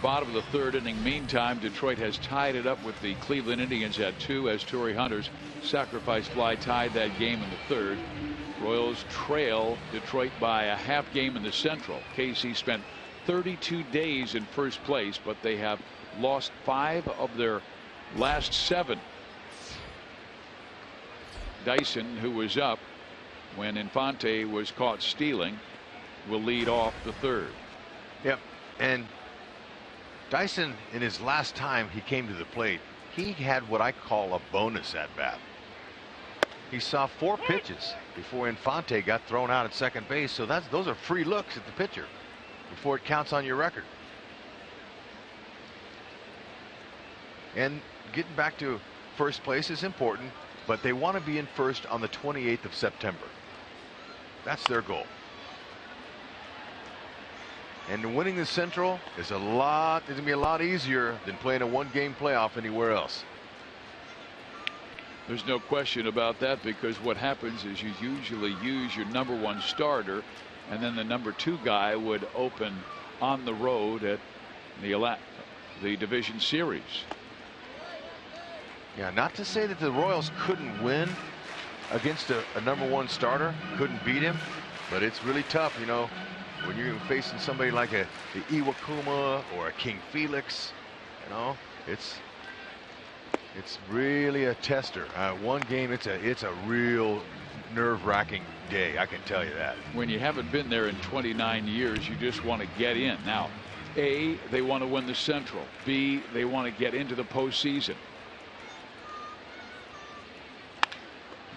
Bottom of the third inning. Meantime, Detroit has tied it up with the Cleveland Indians at 2 as Torrey Hunter's sacrifice fly tied that game in the third. Royals trail Detroit by a half game in the Central. KC spent 32 days in first place, but they have lost 5 of their last 7. Dyson, who was up when Infante was caught stealing, will lead off the third. Yep. And Dyson, in his last time he came to the plate, he had what I call a bonus at bat. He saw 4 pitches before Infante got thrown out at second base, so those are free looks at the pitcher before it counts on your record. And getting back to first place is important, but they want to be in first on the 28th of September. That's their goal. And winning the Central is it's going to be a lot easier than playing a 1-game playoff anywhere else. There's no question about that, because what happens is you usually use your number 1 starter, and then the number 2 guy would open on the road at the division series. Yeah, not to say that the Royals couldn't win against a number 1 starter, couldn't beat him, but it's really tough, you know, when you're facing somebody like the Iwakuma or a King Felix. You know, it's really a tester. 1 game, it's a real nerve-wracking day, I can tell you that. When you haven't been there in 29 years, you just want to get in. Now, A, they want to win the Central. B, they want to get into the postseason.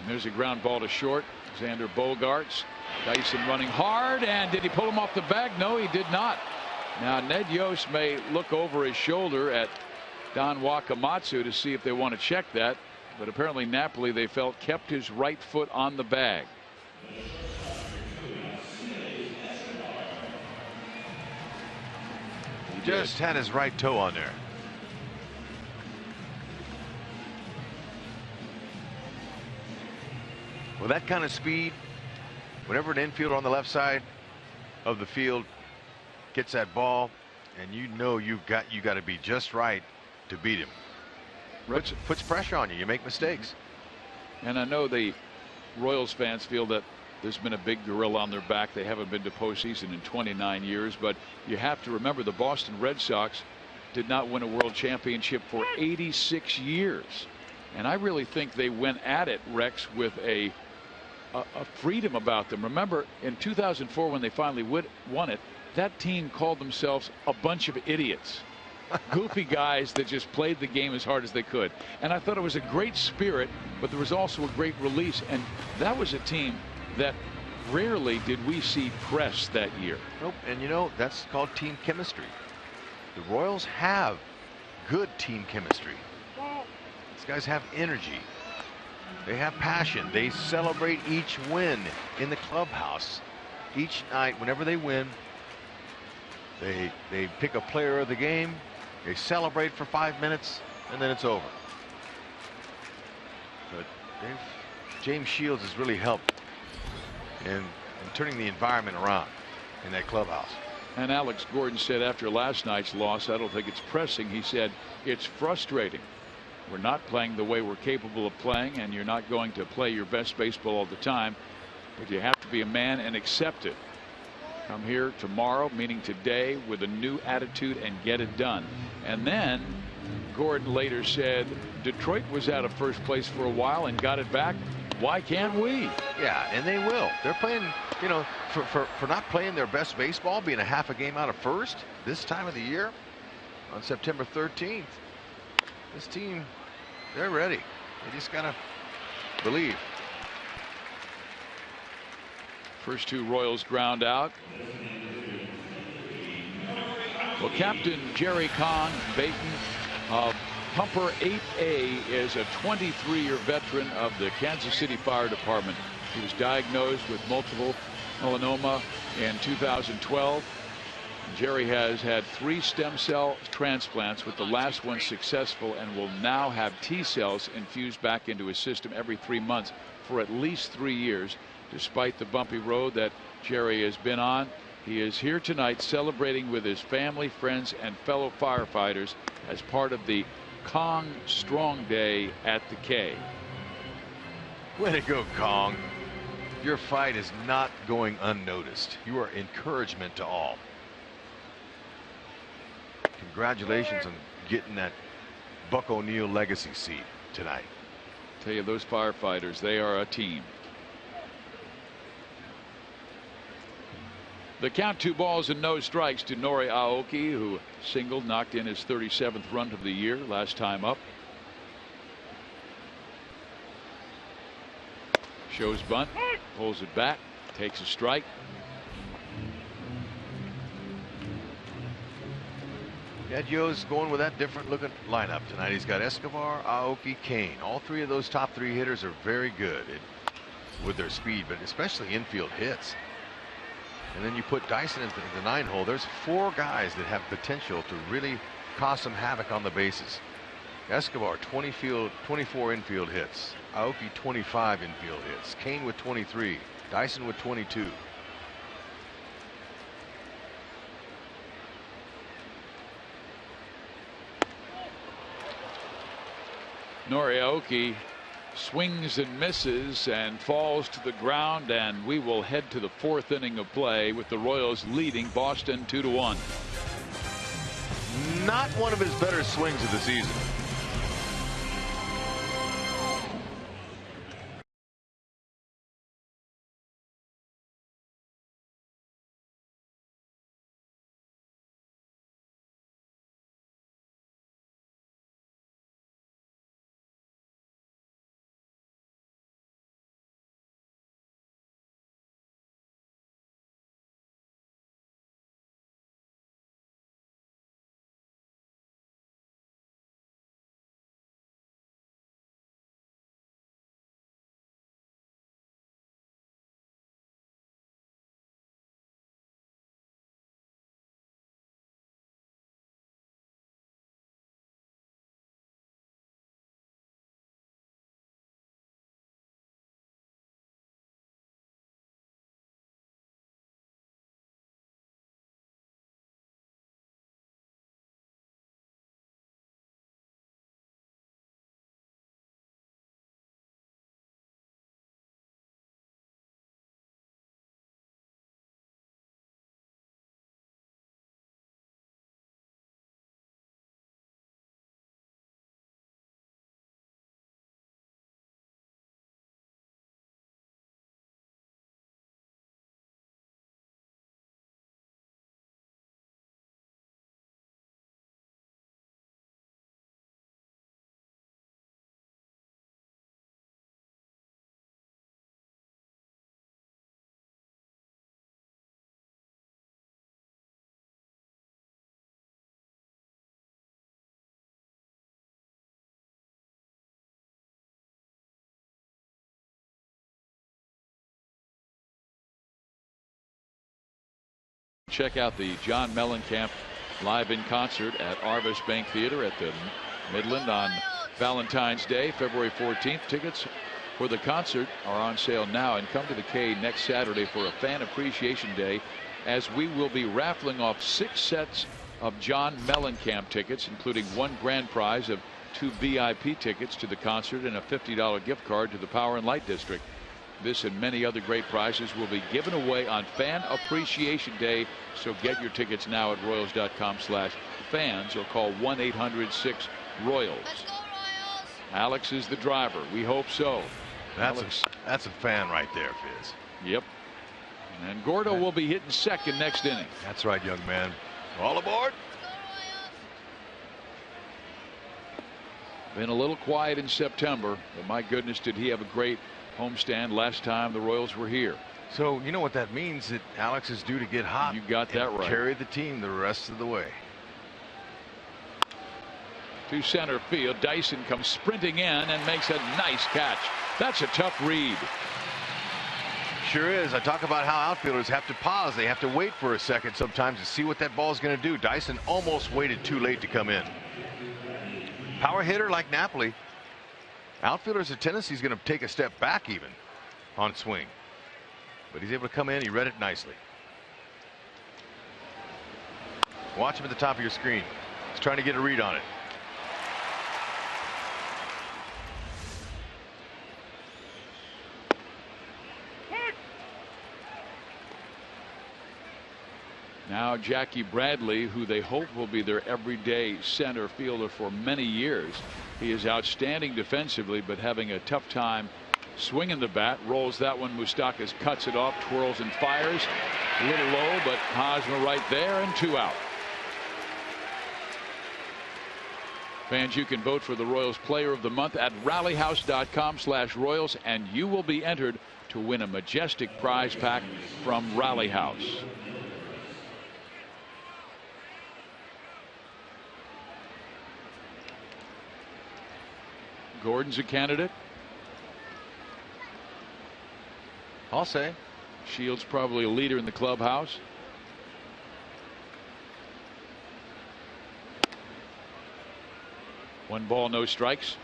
And there's a ground ball to short. Xander Bogaerts. Dyson running hard, and did he pull him off the bag? No, he did not. Now Ned Yost may look over his shoulder at Don Wakamatsu to see if they want to check that, but apparently Napoli, they felt, kept his right foot on the bag. He just had his right toe on there. With that kind of speed, whenever an infielder on the left side of the field gets that ball, and you know you got to be just right to beat him. Puts pressure on you. You make mistakes. And I know the Royals fans feel that there's been a big gorilla on their back. They haven't been to postseason in 29 years, but you have to remember the Boston Red Sox did not win a world championship for 86 years. And I really think they went at it, Rex, with a freedom about them. Remember in 2004 when they finally won it, that team called themselves a bunch of idiots. Goofy guys that just played the game as hard as they could. And I thought it was a great spirit, but there was also a great release. And that was a team that rarely did we see press that year. Nope. And you know, that's called team chemistry. The Royals have good team chemistry. These guys have energy. They have passion. They celebrate each win in the clubhouse. Each night, whenever they win, they pick a player of the game, they celebrate for 5 minutes, and then it's over. But James Shields has really helped in turning the environment around in that clubhouse. And Alex Gordon said after last night's loss, I don't think it's pressing. He said it's frustrating. We're not playing the way we're capable of playing, and you're not going to play your best baseball all the time, but you have to be a man and accept it. Come here tomorrow, meaning today, with a new attitude and get it done. And then Gordon later said Detroit was out of first place for a while and got it back. Why can't we? Yeah, and they will. They're playing, you know, for not playing their best baseball, being a half a game out of first this time of the year on September 13th. This team, they're ready. They just gotta believe. First two Royals ground out. Well, Captain Jerry Kahn Baton of Pumper 8A is a 23-year veteran of the Kansas City Fire Department. He was diagnosed with multiple melanoma in 2012. Jerry has had 3 stem cell transplants, with the last one successful, and will now have T cells infused back into his system every 3 months for at least 3 years. Despite the bumpy road that Jerry has been on, he is here tonight celebrating with his family, friends, and fellow firefighters as part of the Kong Strong Day at the K. Way to go, Kong. Your fight is not going unnoticed. You are encouragement to all. Congratulations on getting that Buck O'Neil legacy seat tonight. Tell you, those firefighters, they are a team. The count, 2 balls and no strikes to Nori Aoki, who singled, knocked in his 37th run of the year last time up. Shows bunt, pulls it back, takes a strike. Yeah, Joe's going with that different looking lineup tonight. He's got Escobar, Aoki, Kane. All 3 of those top 3 hitters are very good with their speed, but especially infield hits. And then you put Dyson into the 9 hole. There's 4 guys that have potential to really cause some havoc on the bases. Escobar 24 infield hits. Aoki 25 infield hits. Kane with 23. Dyson with 22. Nori Aoki swings and misses and falls to the ground, and we will head to the 4th inning of play with the Royals leading Boston 2-1. Not one of his better swings of the season. check out the John Mellencamp live in concert at Arvis Bank Theater at the Midland on Valentine's Day, February 14th. Tickets for the concert are on sale now, and come to the K next Saturday for a fan appreciation day, as we will be raffling off 6 sets of John Mellencamp tickets, including 1 grand prize of 2 VIP tickets to the concert and a $50 gift card to the Power and Light District. This and many other great prizes will be given away on Fan Appreciation Day, so get your tickets now at Royals.com/fans or call 1-800-6-ROYALS. Alex is the driver. We hope so. That's a fan right there, Fizz. Yep. And Gordo will be hitting second next inning. That's right, young man. All aboard. Been a little quiet in September, but my goodness, did he have a great homestand last time the Royals were here. So you know what that means, that Alex is due to get hot. You got that right. Carry the team the rest of the way. To center field, Dyson comes sprinting in and makes a nice catch. That's a tough read. Sure is. I talk about how outfielders have to pause. They have to wait for a second sometimes to see what that ball is going to do. Dyson almost waited too late to come in. Power hitter like Napoli. Outfielders a tendency is going to take a step back even on swing, but he's able to come in. He read it nicely. Watch him at the top of your screen. He's trying to get a read on it. Now Jackie Bradley, who they hope will be their everyday center fielder for many years. He is outstanding defensively, but having a tough time swinging the bat. Rolls that one. Moustakas cuts it off, twirls and fires. A little low, but Hosmer right there, and 2 out. Fans, you can vote for the Royals Player of the Month at rallyhouse.com/Royals, and you will be entered to win a majestic prize pack from Rally House. Gordon's a candidate. I'll say. Shields probably a leader in the clubhouse. One ball, no strikes.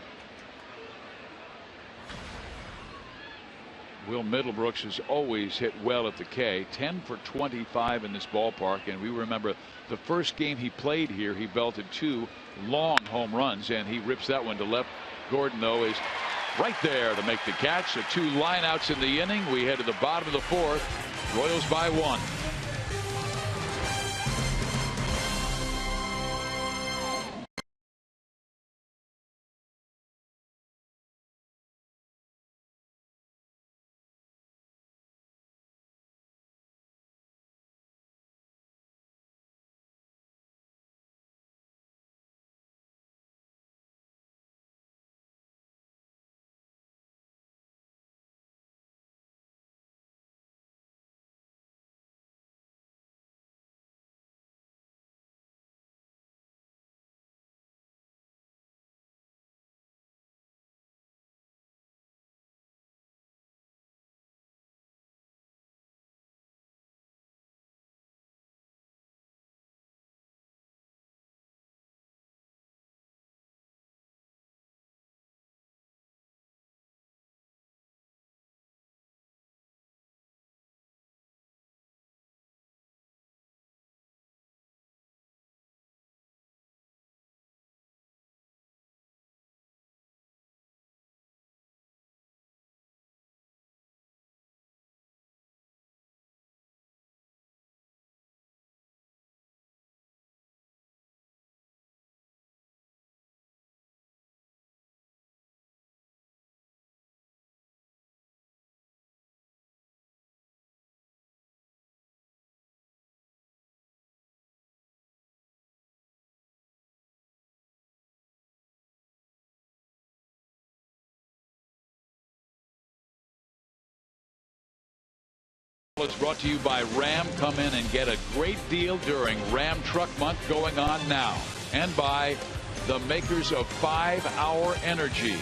Will Middlebrooks has always hit well at the K. 10 for 25 in this ballpark, and we remember the first game he played here, he belted 2 long home runs, and he rips that one to left. Gordon, though, is right there to make the catch. So 2 lineouts in the inning. We head to the bottom of the 4th. Royals by 1. It's brought to you by Ram. Come in and get a great deal during Ram Truck Month going on now. And by the makers of 5-Hour Energy.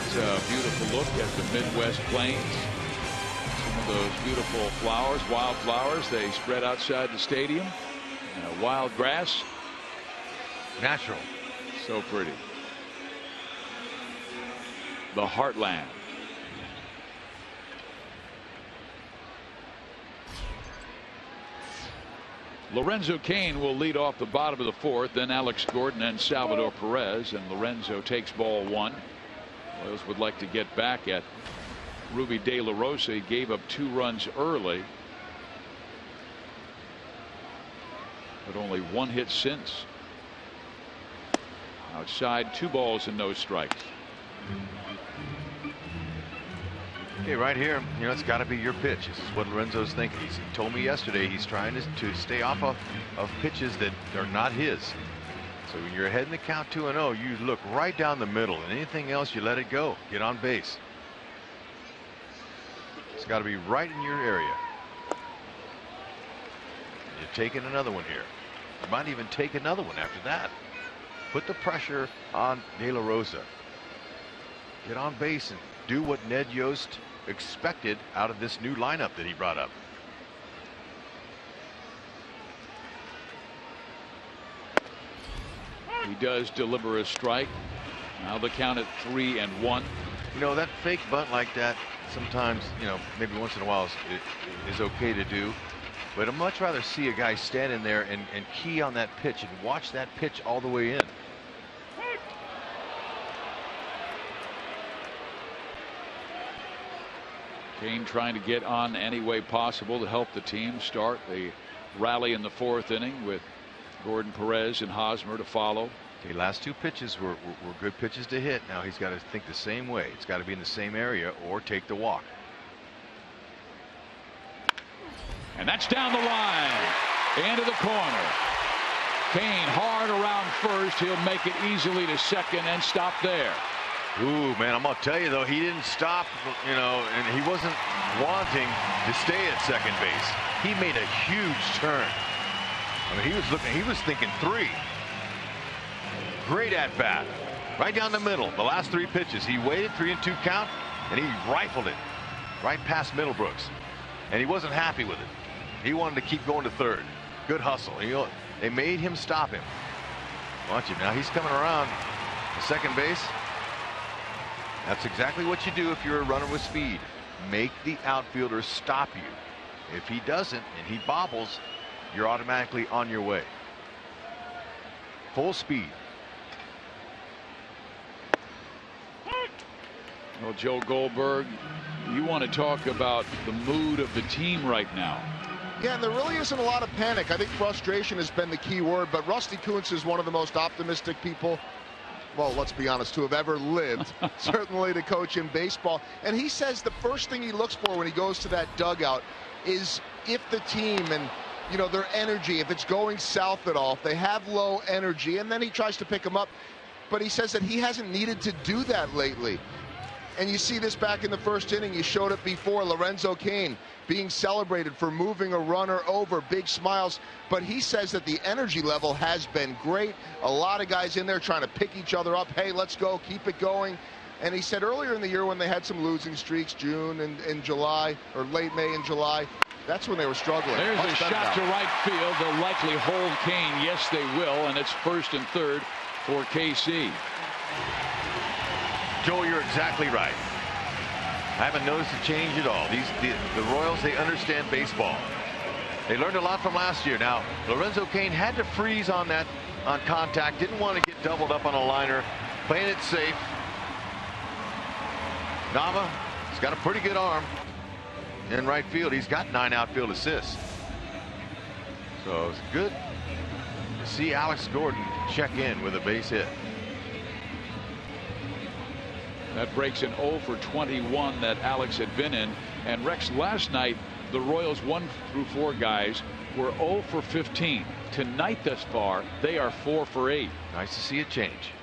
It's a beautiful look at the Midwest Plains. Some of those beautiful flowers, wildflowers. They spread outside the stadium. Wild grass. Natural. So pretty. The heartland. Lorenzo Cain will lead off the bottom of the fourth, then Alex Gordon and Salvador Perez, and Lorenzo takes ball one. Royals would like to get back at Ruby De La Rosa. He gave up 2 runs early, but only 1 hit since. Outside, 2 balls and no strikes. Okay, right here, it's got to be your pitch. This is what Lorenzo's thinking. He told me yesterday he's trying to stay off of pitches that are not his. So when you're ahead in the count 2-0, you look right down the middle, and anything else, you let it go. Get on base. It's got to be right in your area. You're taking another one here. You might even take another one after that. Put the pressure on De La Rosa. Get on base and do what Ned Yost expected out of this new lineup that he brought up. He does deliver a strike. Now the count at 3-1. That fake bunt like that sometimes, maybe once in a while is okay to do. But I'd much rather see a guy stand in there and key on that pitch and watch that pitch all the way in. Cain trying to get on any way possible to help the team start the rally in the 4th inning with Gordon, Perez, and Hosmer to follow. Okay, last 2 pitches were good pitches to hit. Now he's got to think the same way. It's got to be in the same area or take the walk. And that's down the line into the corner. Cain hard around first. He'll make it easily to second and stop there. Ooh, man, I'm gonna tell you though, he didn't stop, and he wasn't wanting to stay at second base. He made a huge turn. I mean, he was thinking 3. Great at bat, right down the middle. The last 3 pitches, he waited, 3-2 count, and he rifled it right past Middlebrooks, and he wasn't happy with it. He wanted to keep going to third. Good hustle. They made him stop him. Watch it now. He's coming around to second base. That's exactly what you do if you're a runner with speed. Make the outfielder stop you. If he doesn't and he bobbles, you're automatically on your way. Full speed. Well, Joe Goldberg, you want to talk about the mood of the team right now. Yeah, and there really isn't a lot of panic. I think frustration has been the key word, but Rusty Kuntz is one of the most optimistic people, well, let's be honest, to have ever lived, certainly to coach in baseball. And he says the first thing he looks for when he goes to that dugout is if the team and, their energy, if it's going south at all, if they have low energy, and then he tries to pick them up. But he says that he hasn't needed to do that lately. And you see this back in the 1st inning. You showed it before. Lorenzo Cain being celebrated for moving a runner over. Big smiles. But he says that the energy level has been great. A lot of guys in there trying to pick each other up. Hey, let's go. Keep it going. And he said earlier in the year when they had some losing streaks, June and July, or late May and July, that's when they were struggling. There's a shot to right field. They'll likely hold Cain. Yes, they will. And it's 1st and 3rd for KC. Joel, you're exactly right. I haven't noticed a change at all. The Royals, they understand baseball. They learned a lot from last year. Now, Lorenzo Cain had to freeze on contact. Didn't want to get doubled up on a liner. Playing it safe. Nava, he's got a pretty good arm in right field. He's got 9 outfield assists. So it's good to see Alex Gordon check in with a base hit. That breaks an 0 for 21 that Alex had been in. And Rex, last night the Royals 1 through 4 guys were 0 for 15. Tonight thus far they are 4 for 8. Nice to see a change.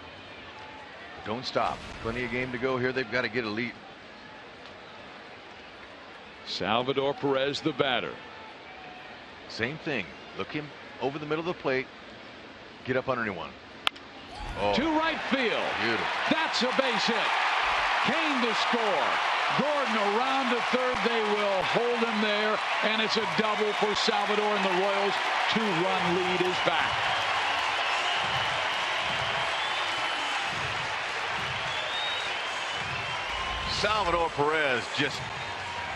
Don't stop. Plenty of game to go here. They've got to get a lead. Salvador Perez, the batter. Same thing. Look him over the middle of the plate. Get up underneath one. To right field. Beautiful. That's a base hit. Cain to score. Gordon around to third. They will hold him there, and it's a double for Salvador, and the Royals' 2-run lead is back. Salvador Perez just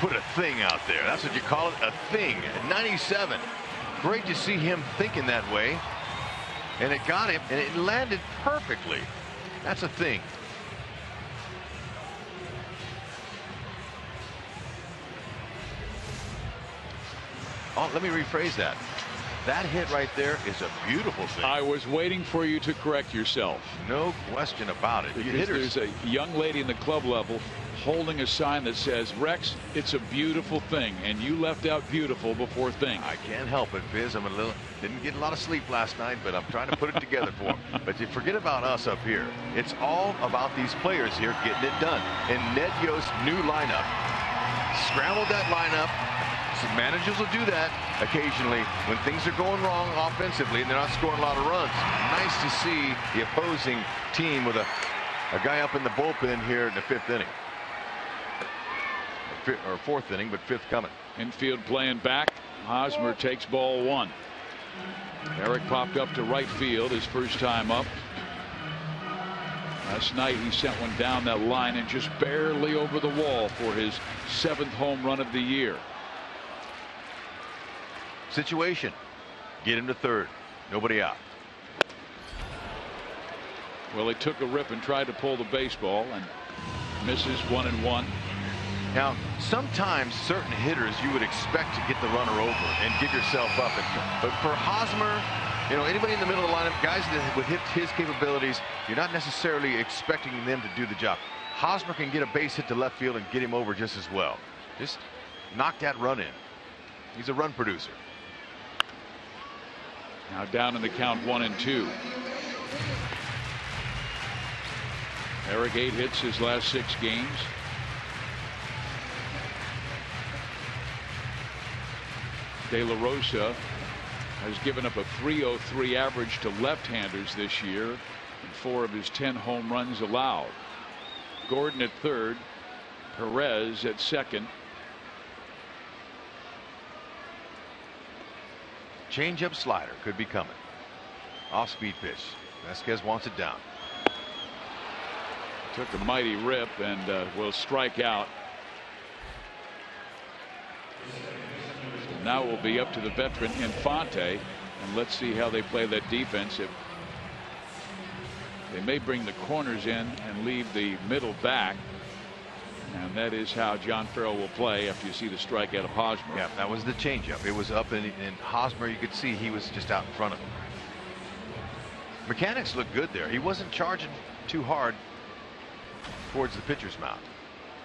put a thing out there. That's what you call it, a thing. 97. Great to see him thinking that way. And it got him, and it landed perfectly. That's a thing. Oh, let me rephrase that. That hit right there is a beautiful thing. I was waiting for you to correct yourself. No question about it. Because there's a young lady in the club level holding a sign that says, Rex, it's a beautiful thing, and you left out beautiful before thing. I can't help it, Biz. Didn't get a lot of sleep last night, but I'm trying to put it together for him. But you forget about us up here. It's all about these players here getting it done. And Ned Yost's new lineup scrambled that lineup. Some managers will do that occasionally when things are going wrong offensively and they're not scoring a lot of runs. Nice to see the opposing team with a guy up in the bullpen here in the 5th inning. Or 4th inning, but 5th coming. Infield playing back. Hosmer takes ball 1. Eric popped up to right field his first time up. Last night he sent one down that line and just barely over the wall for his 7th home run of the year. Situation. Get him to third. Nobody out. Well, he took a rip and tried to pull the baseball and misses 1-1. Now, sometimes certain hitters you would expect to get the runner over and give yourself up. But for Hosmer, you know, anybody in the middle of the lineup, guys that with his capabilities, you're not necessarily expecting them to do the job. Hosmer can get a base hit to left field and get him over just as well. Just knock that run in. He's a run producer. Now down in the count 1-2. Eric 8 hits his last 6 games. De La Rosa has given up a .303 average to left-handers this year in 4 of his 10 home runs allowed. Gordon at third, Perez at second. Change-up slider could be coming. Off-speed pitch. Vasquez wants it down. Took a mighty rip and will strike out. So now will be up to the veteran Infante, and let's see how they play that defense. If they may bring the corners in and leave the middle back, and that is how John Farrell will play after you see the strikeout of Hosmer. Yeah, that was the changeup. It was up in Hosmer. You could see he was just out in front of him. Mechanics looked good there. He wasn't charging too hard towards the pitcher's mound.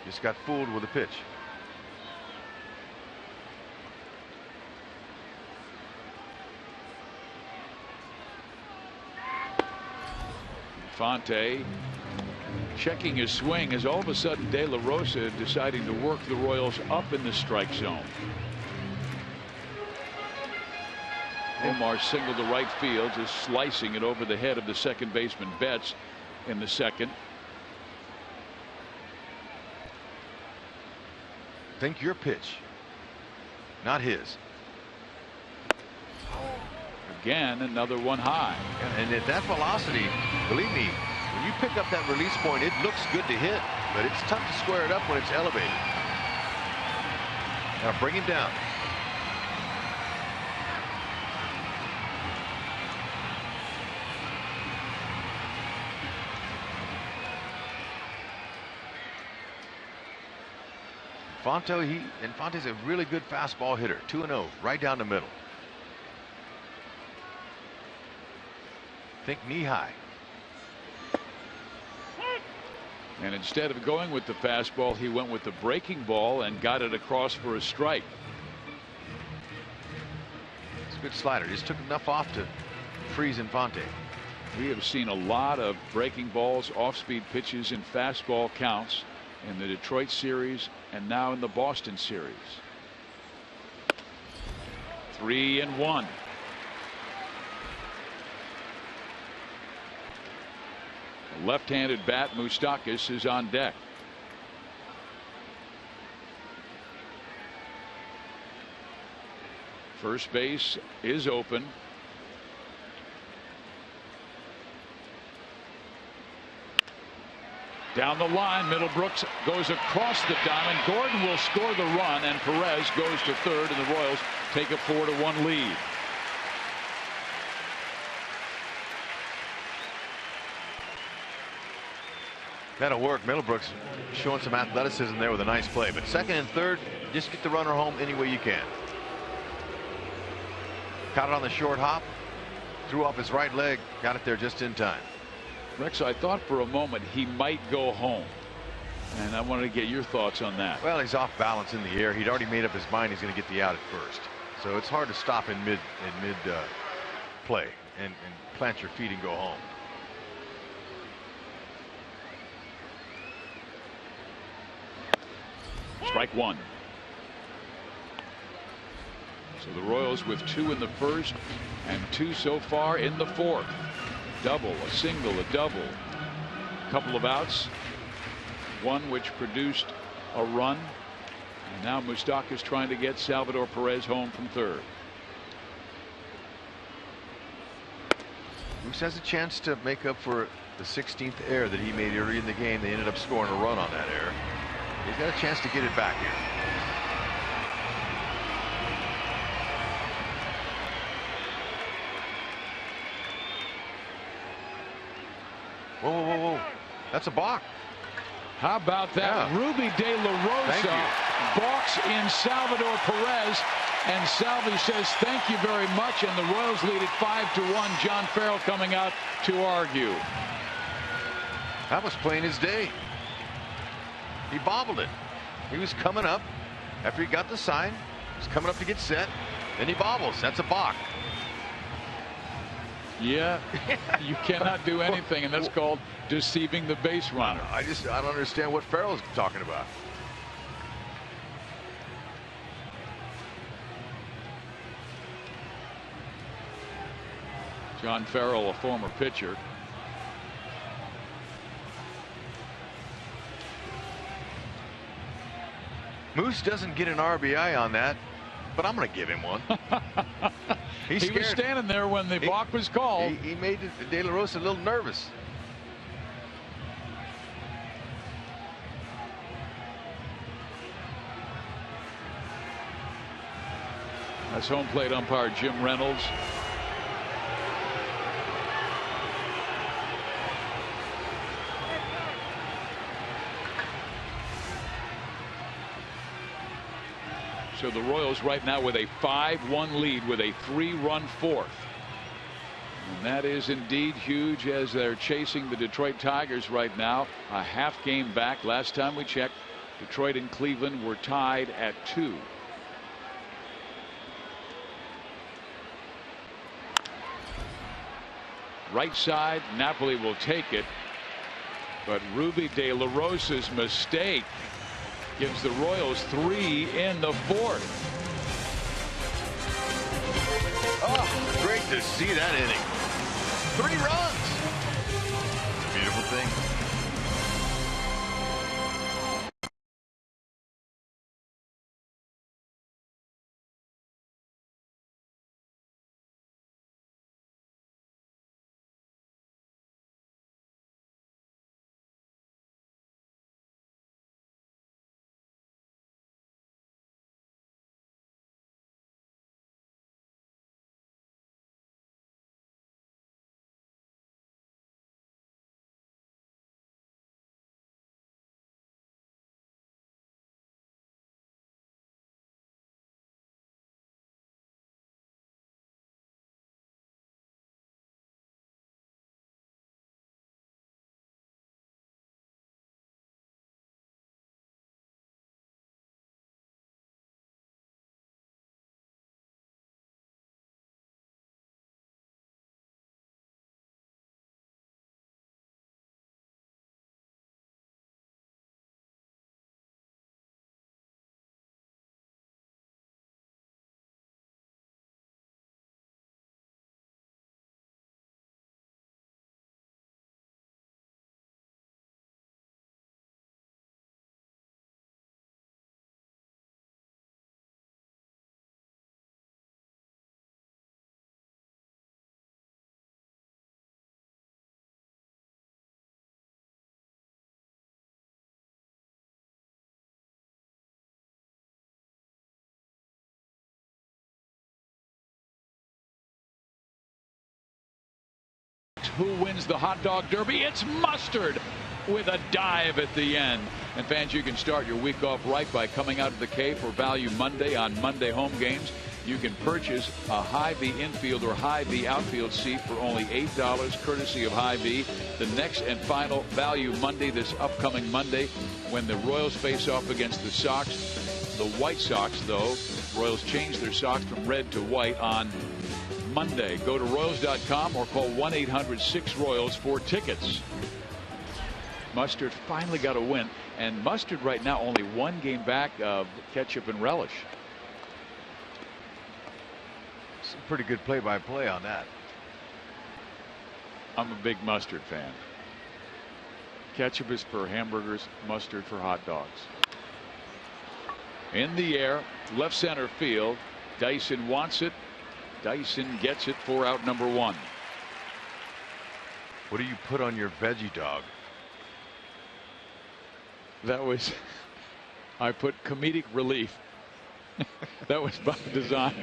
Just got fooled with a pitch. Infante checking his swing as all of a sudden De La Rosa deciding to work the Royals up in the strike zone. Omar singled to right field, just slicing it over the head of the second baseman Betts in the second. Think your pitch, not his. Again, another one high. And at that velocity, believe me, when you pick up that release point, it looks good to hit, but it's tough to square it up when it's elevated. Now bring him down. Infante's a really good fastball hitter. 2-0, right down the middle. Think knee high. And instead of going with the fastball, he went with the breaking ball and got it across for a strike. It's a good slider. Just took enough off to freeze Infante. We have seen a lot of breaking balls, off-speed pitches, and fastball counts in the Detroit series and now in the Boston series. 3-1. Left-handed bat Moustakas is on deck. First base is open. Down the line, Middlebrooks goes across the diamond. Gordon will score the run, and Perez goes to third, and the Royals take a 4-1 lead. That'll work. Middlebrooks showing some athleticism there with a nice play. But second and third, just get the runner home any way you can. Caught it on the short hop. Threw off his right leg. Got it there just in time. Rex, I thought for a moment he might go home, and I wanted to get your thoughts on that. Well, he's off balance in the air. He'd already made up his mind he's going to get the out at first, so it's hard to stop in mid play and plant your feet and go home. Strike one. So the Royals with 2 in the first and 2 so far in the fourth. Double, a single, a double. A couple of outs. One which produced a run. And now Moustakas trying to get Salvador Perez home from third. Moose has a chance to make up for the 16th error that he made early in the game. They ended up scoring a run on that error. He's got a chance to get it back here. Whoa, whoa, whoa, whoa. That's a balk. How about that? Yeah. Ruby De La Rosa balks in Salvador Perez, and Salvi says thank you very much, and the Royals lead it 5-1. John Farrell coming out to argue. That was plain as day. He bobbled it. He was coming up after he got the sign. He was coming up to get set. Then he bobbles. That's a balk. Yeah, you cannot do anything, and that's called deceiving the base runner. I don't understand what Farrell's talking about. John Farrell, a former pitcher. Moose doesn't get an RBI on that, but I'm going to give him one. He was standing there when the balk was called. He made De La Rosa a little nervous. That's home plate umpire Jim Reynolds. So the Royals right now with a 5-1 lead with a 3-run fourth. And that is indeed huge as they're chasing the Detroit Tigers right now. A half game back. Last time we checked, Detroit and Cleveland were tied at 2. Right side, Napoli will take it. But Ruby De La Rosa's mistake gives the Royals 3 in the fourth. Oh, great to see that inning. 3 runs. It's a beautiful thing. who wins the hot dog derby? It's Mustard with a dive at the end. And fans, you can start your week off right by coming out to the K for Value Monday on Monday home games. You can purchase a Hy-Vee infield or Hy-Vee outfield seat for only $8 courtesy of Hy-Vee. The next and final Value Monday this upcoming Monday when the Royals face off against the Sox. The White Sox, though, Royals changed their socks from red to white on Monday. Go to Royals.com or call 1-800-6-ROYALS for tickets. Mustard finally got a win, and Mustard right now only one game back of Ketchup and Relish. Some pretty good play-by-play on that. I'm a big Mustard fan. Ketchup is for hamburgers, Mustard for hot dogs. In the air, left center field. Dyson wants it. Dyson gets it for out number 1. What do you put on your veggie dog? That was, I put comedic relief. That was by design.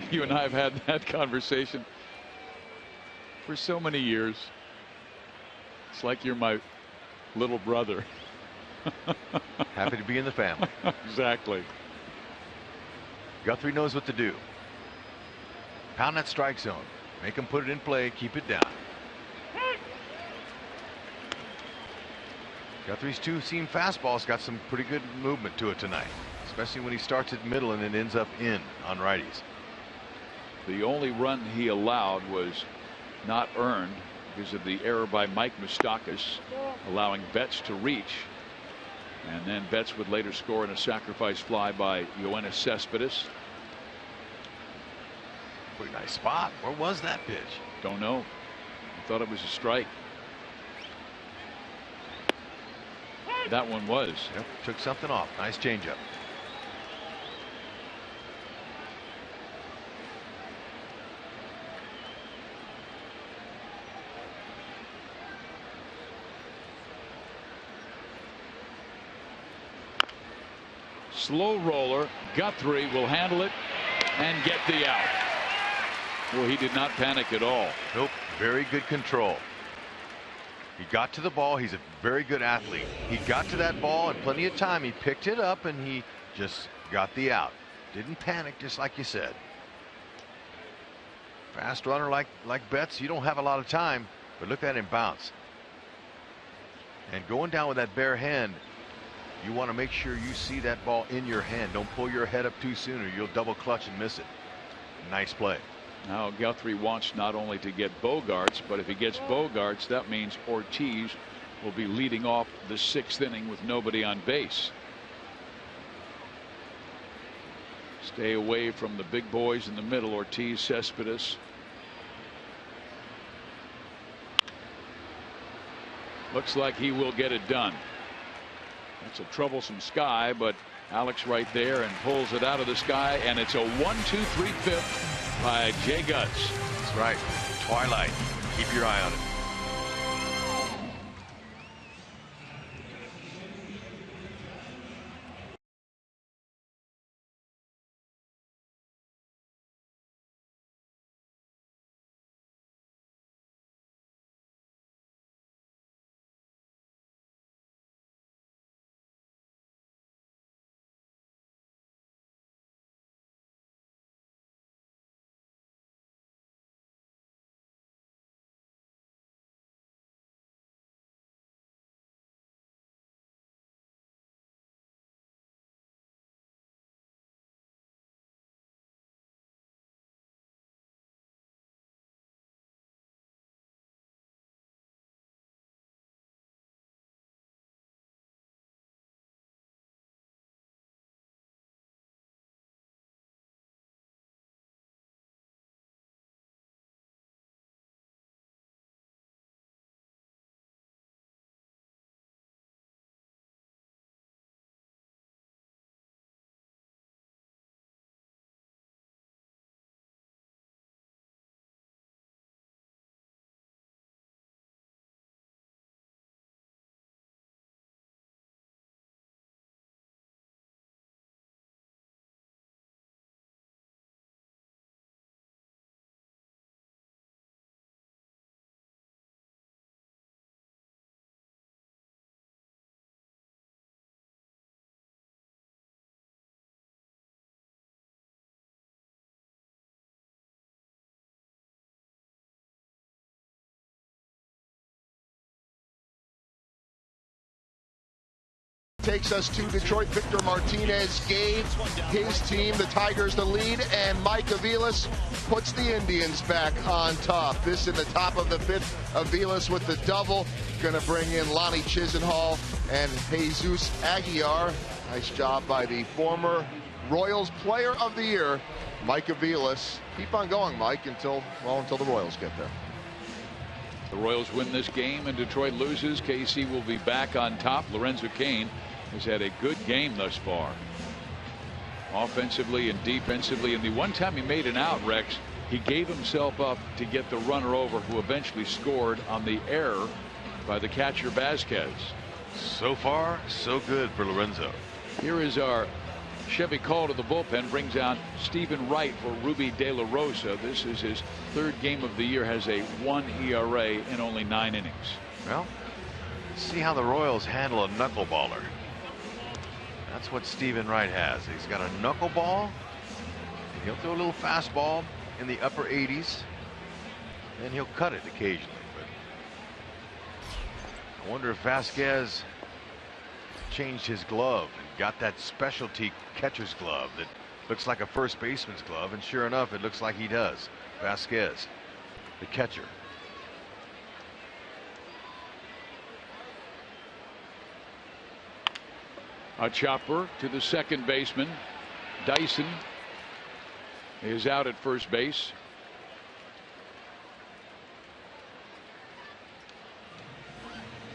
You and I have had that conversation for so many years. It's like you're my little brother. Happy to be in the family. Exactly. Guthrie knows what to do. Pound that strike zone. Make him put it in play. Keep it down. Guthrie's two-seam fastball's got some pretty good movement to it tonight, especially when he starts at middle and then ends up in on righties. The only run he allowed was not earned because of the error by Mike Moustakas, allowing Betts to reach. And then Betts would later score in a sacrifice fly by Yoenis Cespedes. Pretty nice spot. Where was that pitch? Don't know. I thought it was a strike. That one was. Yep, took something off. Nice changeup. Slow roller. Guthrie will handle it and get the out. Well, he did not panic at all. Nope. Very good control. He got to the ball. He's a very good athlete. He got to that ball in plenty of time. He picked it up and he just got the out. Didn't panic, just like you said. Fast runner like Betts, you don't have a lot of time, but look at him bounce. And going down with that bare hand, you want to make sure you see that ball in your hand. Don't pull your head up too soon or you'll double clutch and miss it. Nice play. Now Guthrie wants not only to get Bogarts, but if he gets Bogarts, that means Ortiz will be leading off the 6th inning with nobody on base. Stay away from the big boys in the middle. Ortiz, Cespedes. Looks like he will get it done. That's a troublesome sky, but Alex right there and pulls it out of the sky, and it's a 1-2-3-5 by Jay Gutz. That's right. Twilight. Keep your eye on it. takes us to Detroit. Victor Martinez gave his team, the Tigers, the lead, and Mike Aviles puts the Indians back on top. This in the top of the 5th. Aviles with the double. Going to bring in Lonnie Chisenhall and Jesus Aguilar. Nice job by the former Royals Player of the Year, Mike Aviles. Keep on going, Mike, until the Royals get there. The Royals win this game and Detroit loses. KC will be back on top. Lorenzo Cain has had a good game thus far, offensively and defensively. And the one time he made an out, Rex, he gave himself up to get the runner over, who eventually scored on the error by the catcher Vasquez. So far, so good for Lorenzo. Here is our Chevy call to the bullpen, brings out Stephen Wright for Ruby De La Rosa. This is his 3rd game of the year, has a 1 ERA in only 9 innings. Well, see how the Royals handle a knuckleballer. That's what Stephen Wright has. He's got a knuckleball. He'll throw a little fastball in the upper 80s, and he'll cut it occasionally. But I wonder if Vasquez changed his glove and got that specialty catcher's glove that looks like a first baseman's glove, and sure enough, it looks like he does. Vasquez, the catcher. A chopper to the second baseman. Dyson is out at first base.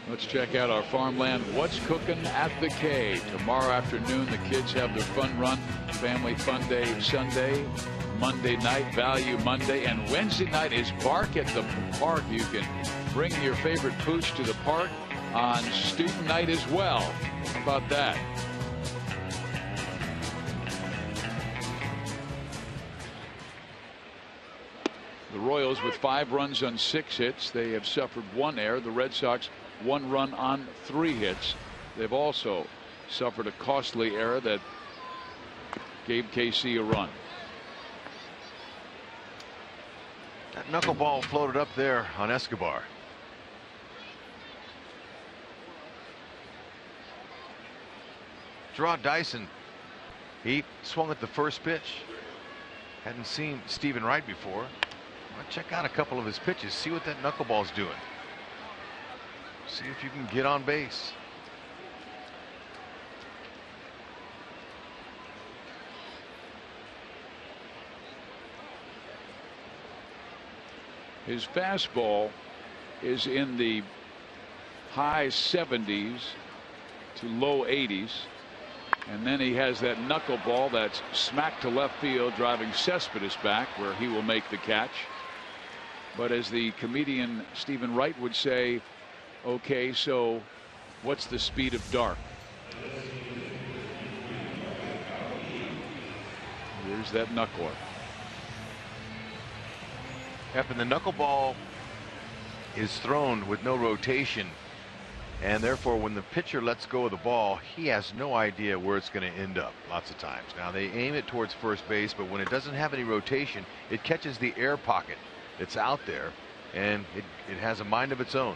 Let's check out our farmland. What's cooking at the K? Tomorrow afternoon, the kids have their fun run. Family Fun Day Sunday. Monday night, Value Monday. And Wednesday night is Bark at the Park. You can bring your favorite pooch to the park on student night as well. How about that? The Royals with 5 runs on 6 hits. They have suffered 1 error. The Red Sox 1 run on 3 hits. They've also suffered a costly error that gave KC a run. That knuckleball floated up there on Escobar. Gerard Dyson, he swung at the first pitch. Hadn't seen Stephen Wright before. Well, check out a couple of his pitches. See what that knuckleball's doing. See if you can get on base. His fastball is in the high 70s to low 80s. And then he has that knuckleball that's smack to left field, driving Cespedes back, where he will make the catch. But as the comedian Stephen Wright would say, okay, so what's the speed of dark? Here's that knuckler. Yep, and the knuckleball is thrown with no rotation, and therefore when the pitcher lets go of the ball, he has no idea where it's going to end up lots of times. Now they aim it towards first base, but when it doesn't have any rotation, it catches the air pocket that's out there, and it has a mind of its own.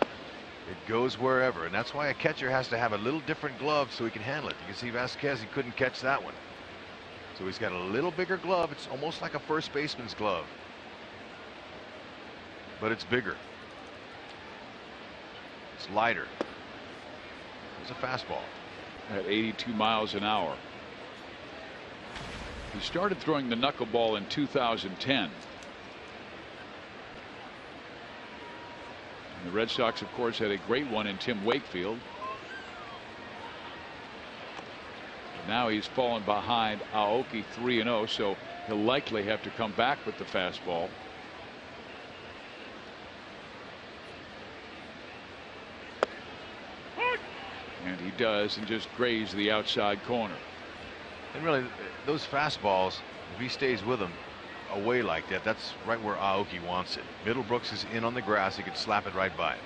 It goes wherever, and that's why a catcher has to have a little different glove so he can handle it. You can see Vasquez, he couldn't catch that one. So he's got a little bigger glove. It's almost like a first baseman's glove, but it's bigger. It's lighter. It's a fastball. At 82 miles an hour. He started throwing the knuckleball in 2010. And the Red Sox, of course, had a great one in Tim Wakefield. Now he's fallen behind Aoki 3-0, so he'll likely have to come back with the fastball. And he does, and just graze the outside corner. And really, those fastballs, if he stays with them away like that, that's right where Aoki wants it. Middlebrooks is in on the grass. He could slap it right by it.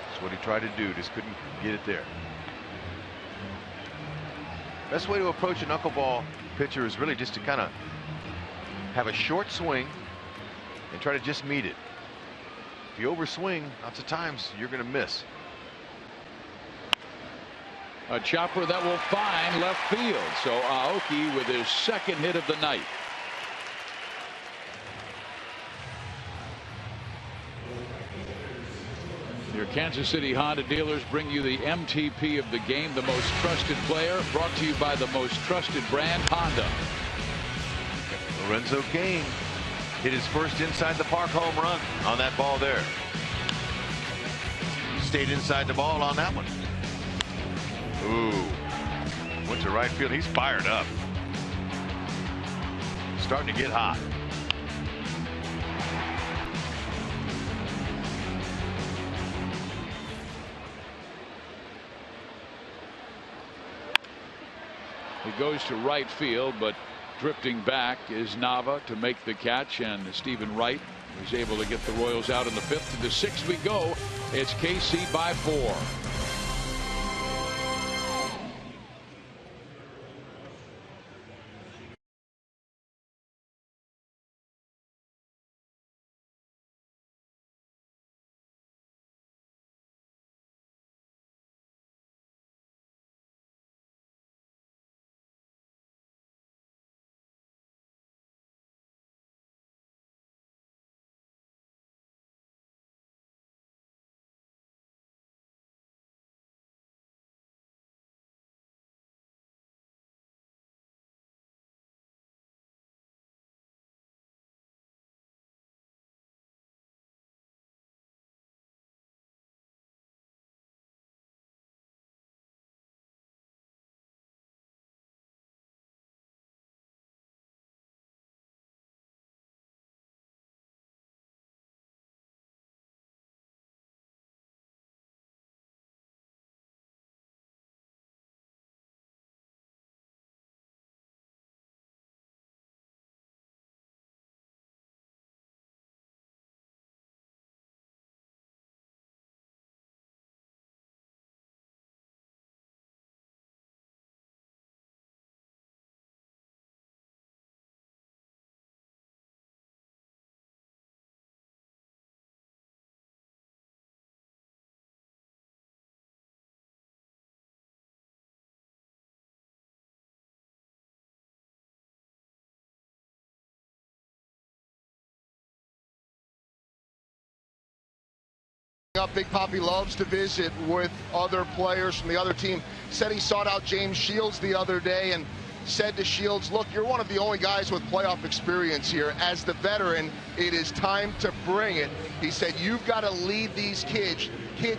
That's what he tried to do, just couldn't get it there. Best way to approach a knuckleball pitcher is really just to kind of have a short swing and try to just meet it. If you overswing, lots of times you're going to miss. A chopper that will find left field. So Aoki with his second hit of the night. Your Kansas City Honda dealers bring you the MTP of the game, the most trusted player, brought to you by the most trusted brand, Honda. Lorenzo Cain hit his first inside the park home run on that ball there. Stayed inside the ball on that one. Ooh, went to right field. He's fired up. Starting to get hot. He goes to right field, but drifting back is Nava to make the catch, and Stephen Wright was able to get the Royals out in the 5th. To the 6th we go. It's KC by 4. Big Papi loves to visit with other players from the other team. Said he sought out James Shields the other day and said to Shields, look, you're one of the only guys with playoff experience here. As the veteran, it is time to bring it. He said, you've got to lead these kids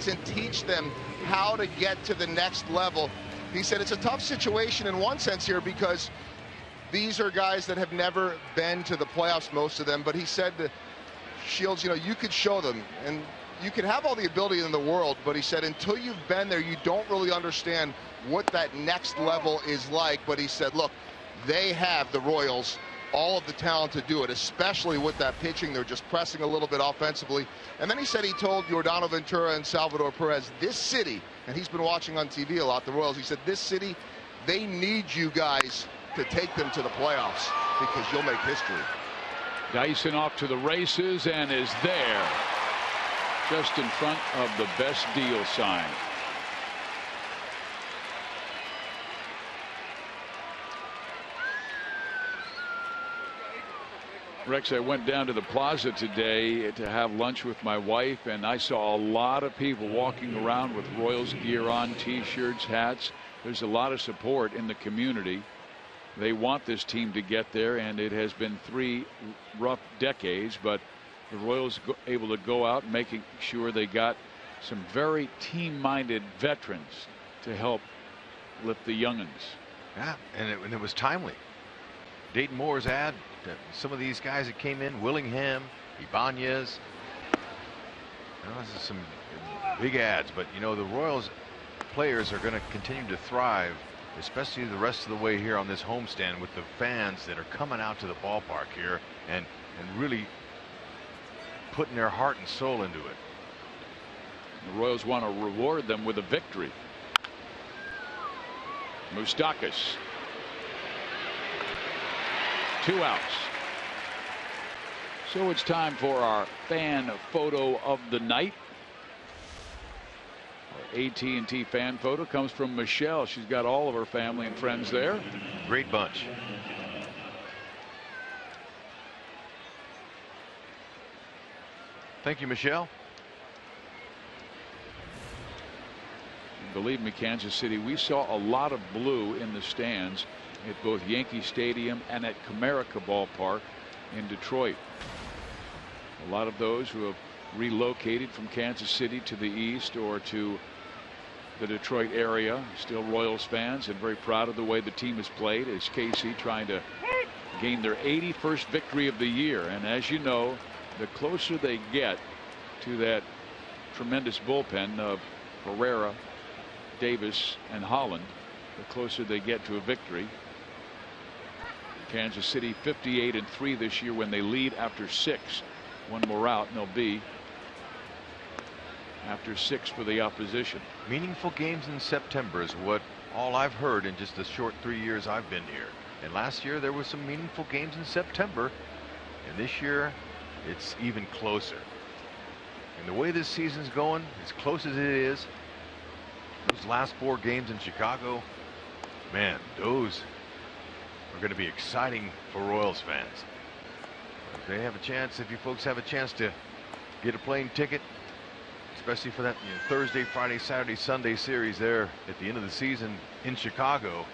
and teach them how to get to the next level. He said it's a tough situation in one sense here because these are guys that have never been to the playoffs, most of them. But he said to Shields, you know, you could show them, and you can have all the ability in the world, but he said until you've been there, you don't really understand what that next level is like. But he said, look, they have, the Royals, all of the talent to do it, especially with that pitching. They're just pressing a little bit offensively. And then he said he told Yordano Ventura and Salvador Perez, this city, and he's been watching on TV a lot, the Royals, he said, this city, they need you guys to take them to the playoffs because you'll make history. Dyson off to the races and is there. Just in front of the best deal sign. Rex, I went down to the plaza today to have lunch with my wife, and I saw a lot of people walking around with Royals gear on, T-shirts, hats. There's a lot of support in the community. They want this team to get there, and it has been 3 rough decades, but the Royals able to go out, making sure they got some very team-minded veterans to help lift the youngins. Yeah, and it was timely. Dayton Moore's ad, some of these guys that came in, Willingham, Ibanez. You know, this is some big ads, but you know the Royals players are going to continue to thrive, especially the rest of the way here on this homestand with the fans that are coming out to the ballpark here and really putting their heart and soul into it. The Royals want to reward them with a victory. Moustakas. 2 outs. So it's time for our fan photo of the night. Our AT&T fan photo comes from Michelle. She's got all of her family and friends there. Great bunch. Thank you, Michelle. Believe me, Kansas City, we saw a lot of blue in the stands at both Yankee Stadium and at Comerica Ballpark in Detroit. A lot of those who have relocated from Kansas City to the east or to the Detroit area, still Royals fans and very proud of the way the team has played, as KC trying to gain their 81st victory of the year. And as you know, the closer they get to that tremendous bullpen of Herrera, Davis, and Holland, the closer they get to a victory. Kansas City 58-3 this year when they lead after 6. One more out and they'll be after 6 for the opposition. Meaningful games in September is what all I've heard in just the short 3 years I've been here. And last year there were some meaningful games in September, and this year it's even closer. And the way this season's going, as close as it is, those last 4 games in Chicago, man, those are going to be exciting for Royals fans. If they have a chance, if you folks have a chance to get a plane ticket, especially for that Thursday, Friday, Saturday, Sunday series there at the end of the season in Chicago,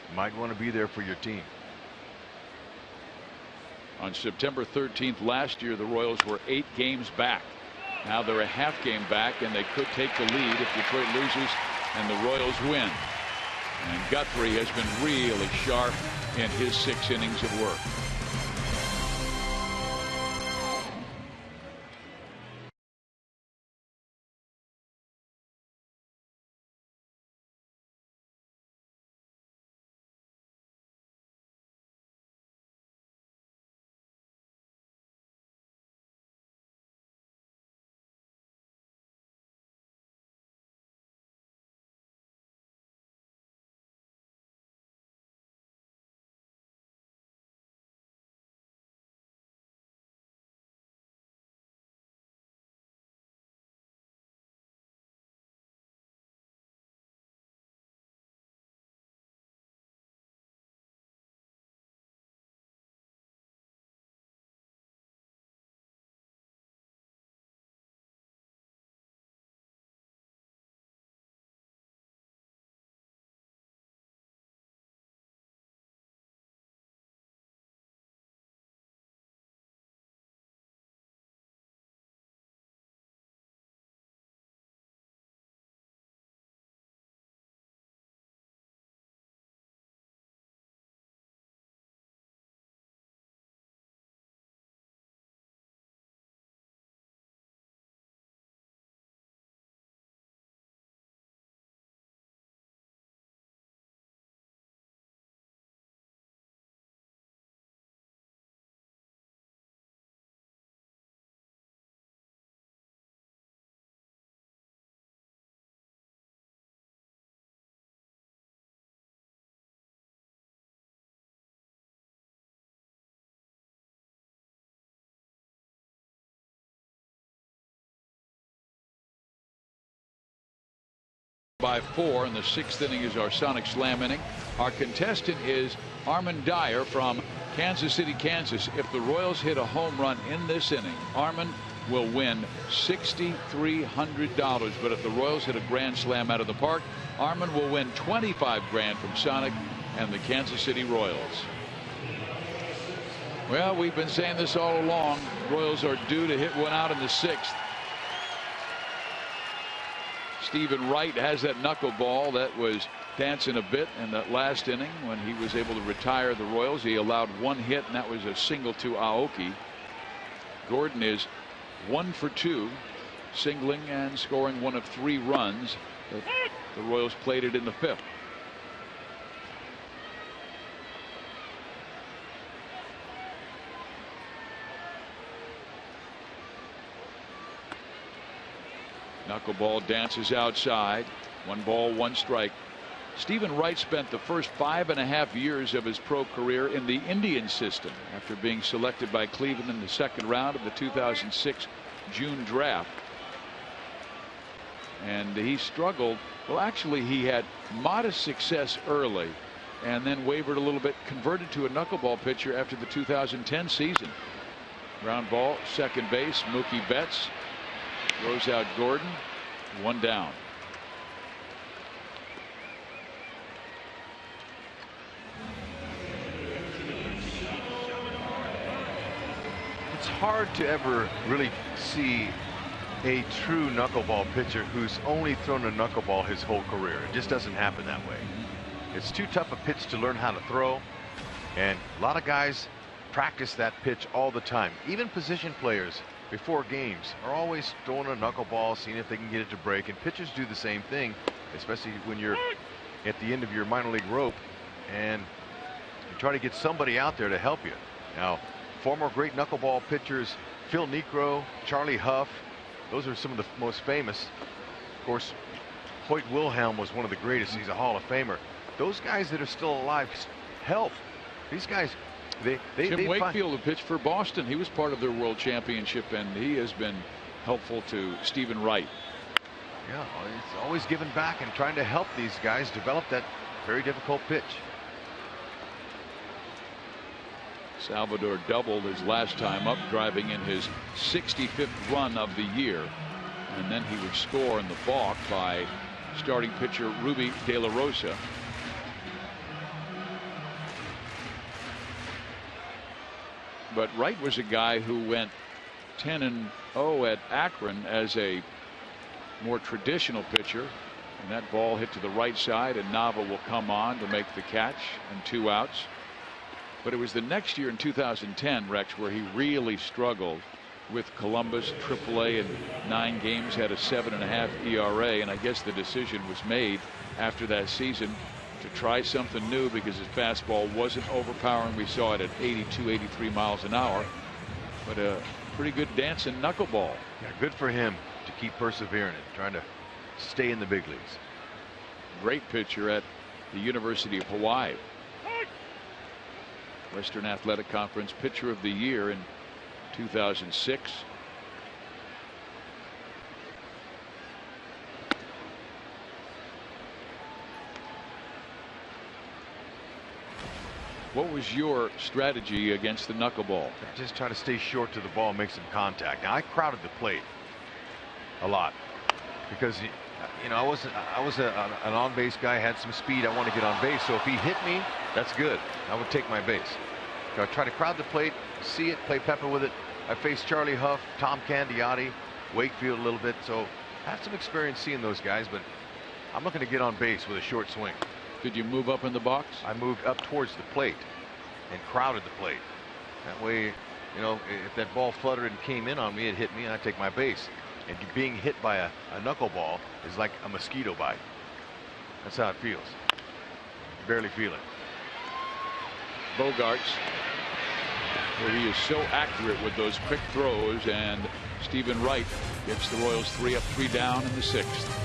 you might want to be there for your team. On September 13th last year, the Royals were 8 games back. Now they're a half game back, and they could take the lead if Detroit loses and the Royals win. And Guthrie has been really sharp in his 6 innings of work. By 4 in the 6th inning is our sonic slam inning. Our contestant is Armin Dyer from Kansas City, Kansas. If the Royals hit a home run in this inning, Armin will win $6,300. But if the Royals hit a grand slam out of the park, Armin will win $25 grand from Sonic and the Kansas City Royals. Well, we've been saying this all along. Royals are due to hit one out in the 6th. Stephen Wright has that knuckleball that was dancing a bit in that last inning when he was able to retire the Royals. He allowed 1 hit, and that was a single to Aoki. Gordon is 1 for 2, singling and scoring 1 of 3 runs. But the Royals played it in the 5th. Knuckleball dances outside. 1 ball, 1 strike. Stephen Wright spent the first 5.5 years of his pro career in the Indian system after being selected by Cleveland in the second round of the 2006 June draft. And he struggled. Well, actually, he had modest success early and then wavered a little bit, converted to a knuckleball pitcher after the 2010 season. Ground ball, second base, Mookie Betts throws out Gordon, one down. It's hard to ever really see a true knuckleball pitcher who's only thrown a knuckleball his whole career. It just doesn't happen that way. It's too tough a pitch to learn how to throw, and a lot of guys practice that pitch all the time. Even position players before games are always throwing a knuckleball, seeing if they can get it to break, and pitchers do the same thing, especially when you're at the end of your minor league rope and you try to get somebody out there to help you. Now, former great knuckleball pitchers, Phil Niekro, Charlie Huff, those are some of the most famous. Of course, Hoyt Wilhelm was one of the greatest. He's a Hall of Famer. Those guys that are still alive help. These guys, Tim Wakefield, who pitched for Boston, he was part of their world championship, and he has been helpful to Stephen Wright. Yeah, it's always giving back and trying to help these guys develop that very difficult pitch. Salvador doubled his last time up, driving in his 65th run of the year, and then he would score in the balk by starting pitcher Ruby De La Rosa. But Wright was a guy who went 10-0 at Akron as a more traditional pitcher, and that ball hit to the right side, and Nava will come on to make the catch, and 2 outs. But it was the next year in 2010, Rex, where he really struggled with Columbus. AAA in 9 games, had a 7.5 ERA, and I guess the decision was made after that season to try something new because his fastball wasn't overpowering. We saw it at 82, 83 miles an hour, but a pretty good dancing knuckleball. Yeah, good for him to keep persevering and trying to stay in the big leagues. Great pitcher at the University of Hawaii. Western Athletic Conference Pitcher of the Year in 2006. What was your strategy against the knuckleball? Just try to stay short to the ball and make some contact. Now, I crowded the plate a lot because, you know, I was an on-base guy, had some speed. I wanted to get on base, so if he hit me, that's good. I would take my base. So I try to crowd the plate, see it, play pepper with it. I faced Charlie Huff, Tom Candiotti, Wakefield a little bit, so I have some experience seeing those guys, but I'm looking to get on base with a short swing. Did you move up in the box? I moved up towards the plate and crowded the plate. That way, you know, if that ball fluttered and came in on me, it hit me, and I take my base. And being hit by a knuckleball is like a mosquito bite. That's how it feels. Barely feel it. Bogarts, where he is so accurate with those quick throws, and Stephen Wright gets the Royals 3 up, 3 down in the 6th.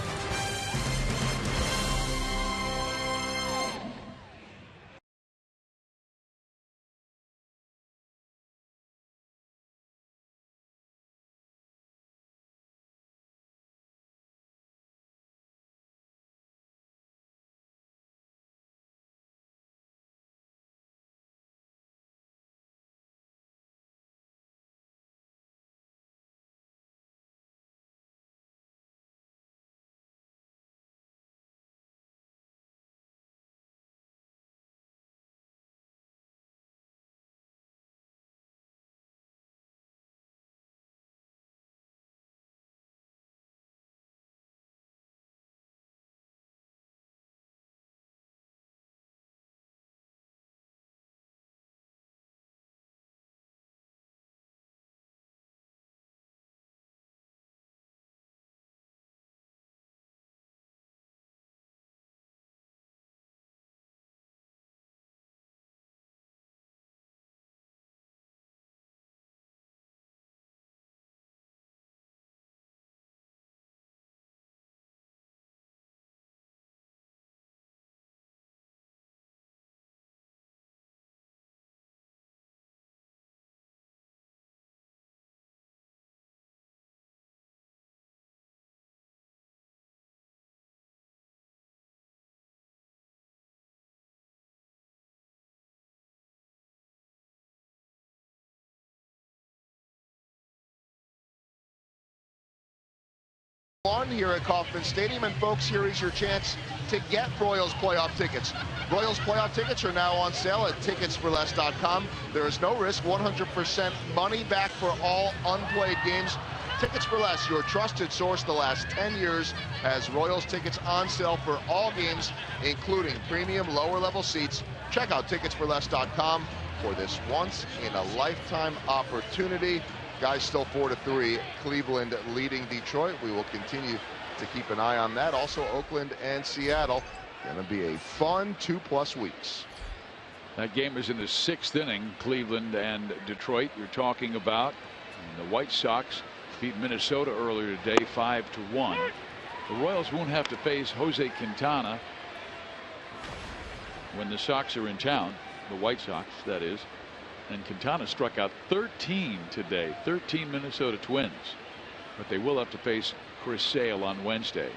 On here at Kauffman Stadium, and folks, here is your chance to get Royals playoff tickets. Royals playoff tickets are now on sale at ticketsforless.com. There is no risk, 100% money back for all unplayed games. Tickets for Less, your trusted source the last 10 years, has Royals tickets on sale for all games, including premium lower level seats. Check out ticketsforless.com for this once in a lifetime opportunity. Guys, still 4-3. Cleveland leading Detroit. We will continue to keep an eye on that. Also, Oakland and Seattle. Going to be a fun 2+ weeks. That game is in the 6th inning. Cleveland and Detroit. You're talking about. And the White Sox beat Minnesota earlier today, 5-1. The Royals won't have to face Jose Quintana when the Sox are in town. The White Sox, that is. And Quintana struck out 13 today, 13 Minnesota Twins. But they will have to face Chris Sale on Wednesday.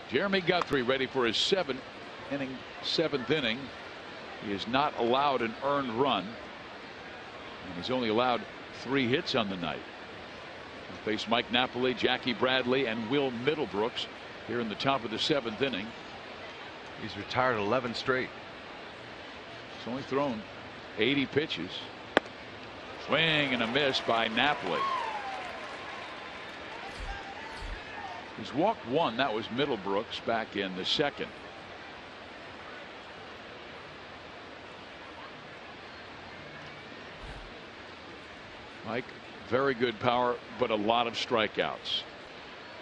Jeremy Guthrie ready for his 7th inning. He is not allowed an earned run. And he's only allowed 3 hits on the night. He'll face Mike Napoli, Jackie Bradley, and Will Middlebrooks here in the top of the 7th inning. He's retired 11 straight. He's only thrown 80 pitches. Swing and a miss by Napoli. He's walked 1. That was Middlebrooks back in the 2nd. Mike, very good power, but a lot of strikeouts.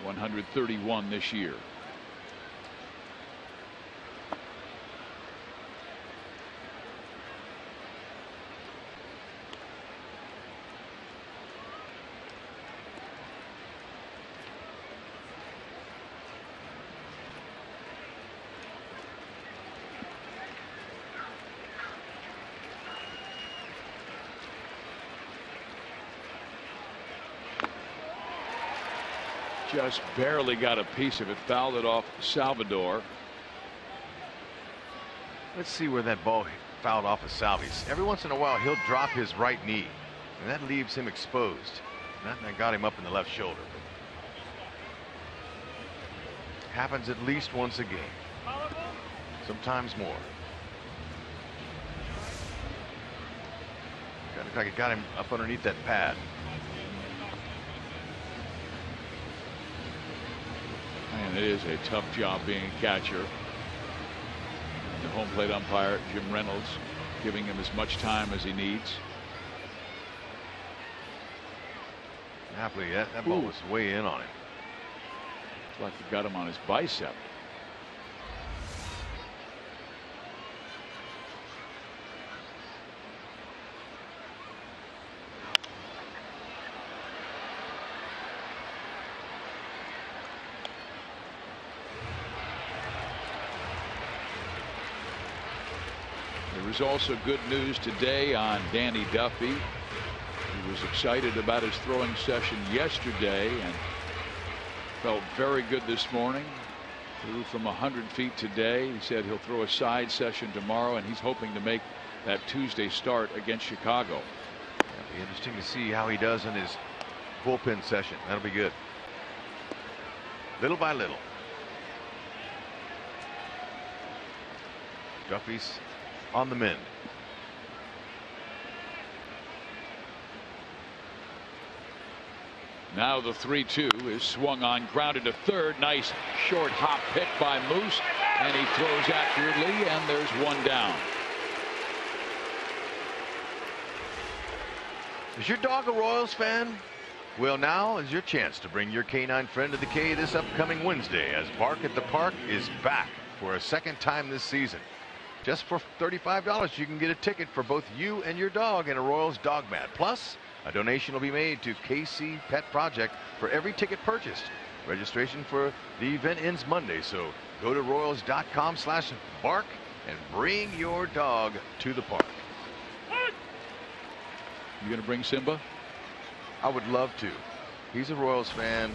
131 this year. Just barely got a piece of it, fouled it off Salvador. Let's see where that ball fouled off of Salvi's. Every once in a while he'll drop his right knee, and that leaves him exposed. And that got him up in the left shoulder. Happens at least once a game, sometimes more. Looked like it got him up underneath that pad. And it is a tough job being a catcher. The home plate umpire, Jim Reynolds, giving him as much time as he needs. Napoli, that ball was way in on him. It's like he got him on his bicep. There was also good news today on Danny Duffy. He was excited about his throwing session yesterday and felt very good this morning. Threw from 100 feet today. He said he'll throw a side session tomorrow, and he's hoping to make that Tuesday start against Chicago. It'll be interesting to see how he does in his bullpen session. That'll be good. Little by little. Duffy's on the mend. Now the 3-2 is swung on, grounded to third. Nice short hop pick by Moose, and he throws accurately, and there's one down. Is your dog a Royals fan? Well, now is your chance to bring your canine friend to the K this upcoming Wednesday, as Bark at the Park is back for a second time this season. Just for $35, you can get a ticket for both you and your dog in a Royals dog mat. Plus, a donation will be made to KC Pet Project for every ticket purchased. Registration for the event ends Monday, so go to royals.com/bark and bring your dog to the park. You gonna bring Simba? I would love to. He's a Royals fan,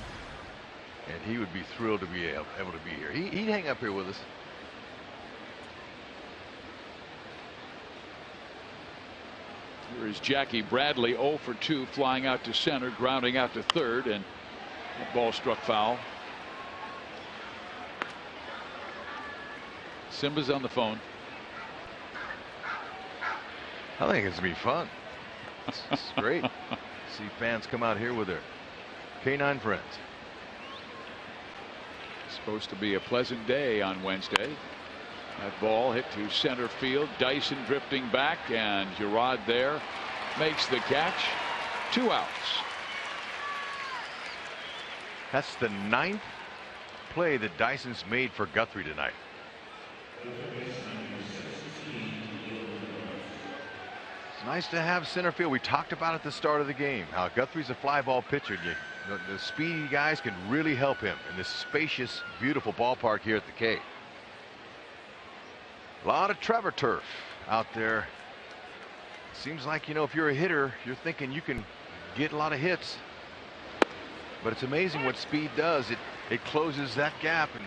and he would be thrilled to be able to be here. He'd hang up here with us. Here is Jackie Bradley, 0 for 2, flying out to center, grounding out to third, and that ball struck foul. Simba's on the phone. I think it's gonna be fun. It's great. See fans come out here with their canine friends. It's supposed to be a pleasant day on Wednesday. That ball hit to center field. Dyson drifting back, and Girard there makes the catch. 2 outs. That's the 9th play that Dyson's made for Guthrie tonight. It's nice to have center field. We talked about at the start of the game how Guthrie's a fly ball pitcher. The speedy guys can really help him in this spacious, beautiful ballpark here at the K. A lot of Trevor turf out there. Seems like, if you're a hitter, you're thinking you can get a lot of hits. But it's amazing what speed does. It closes that gap and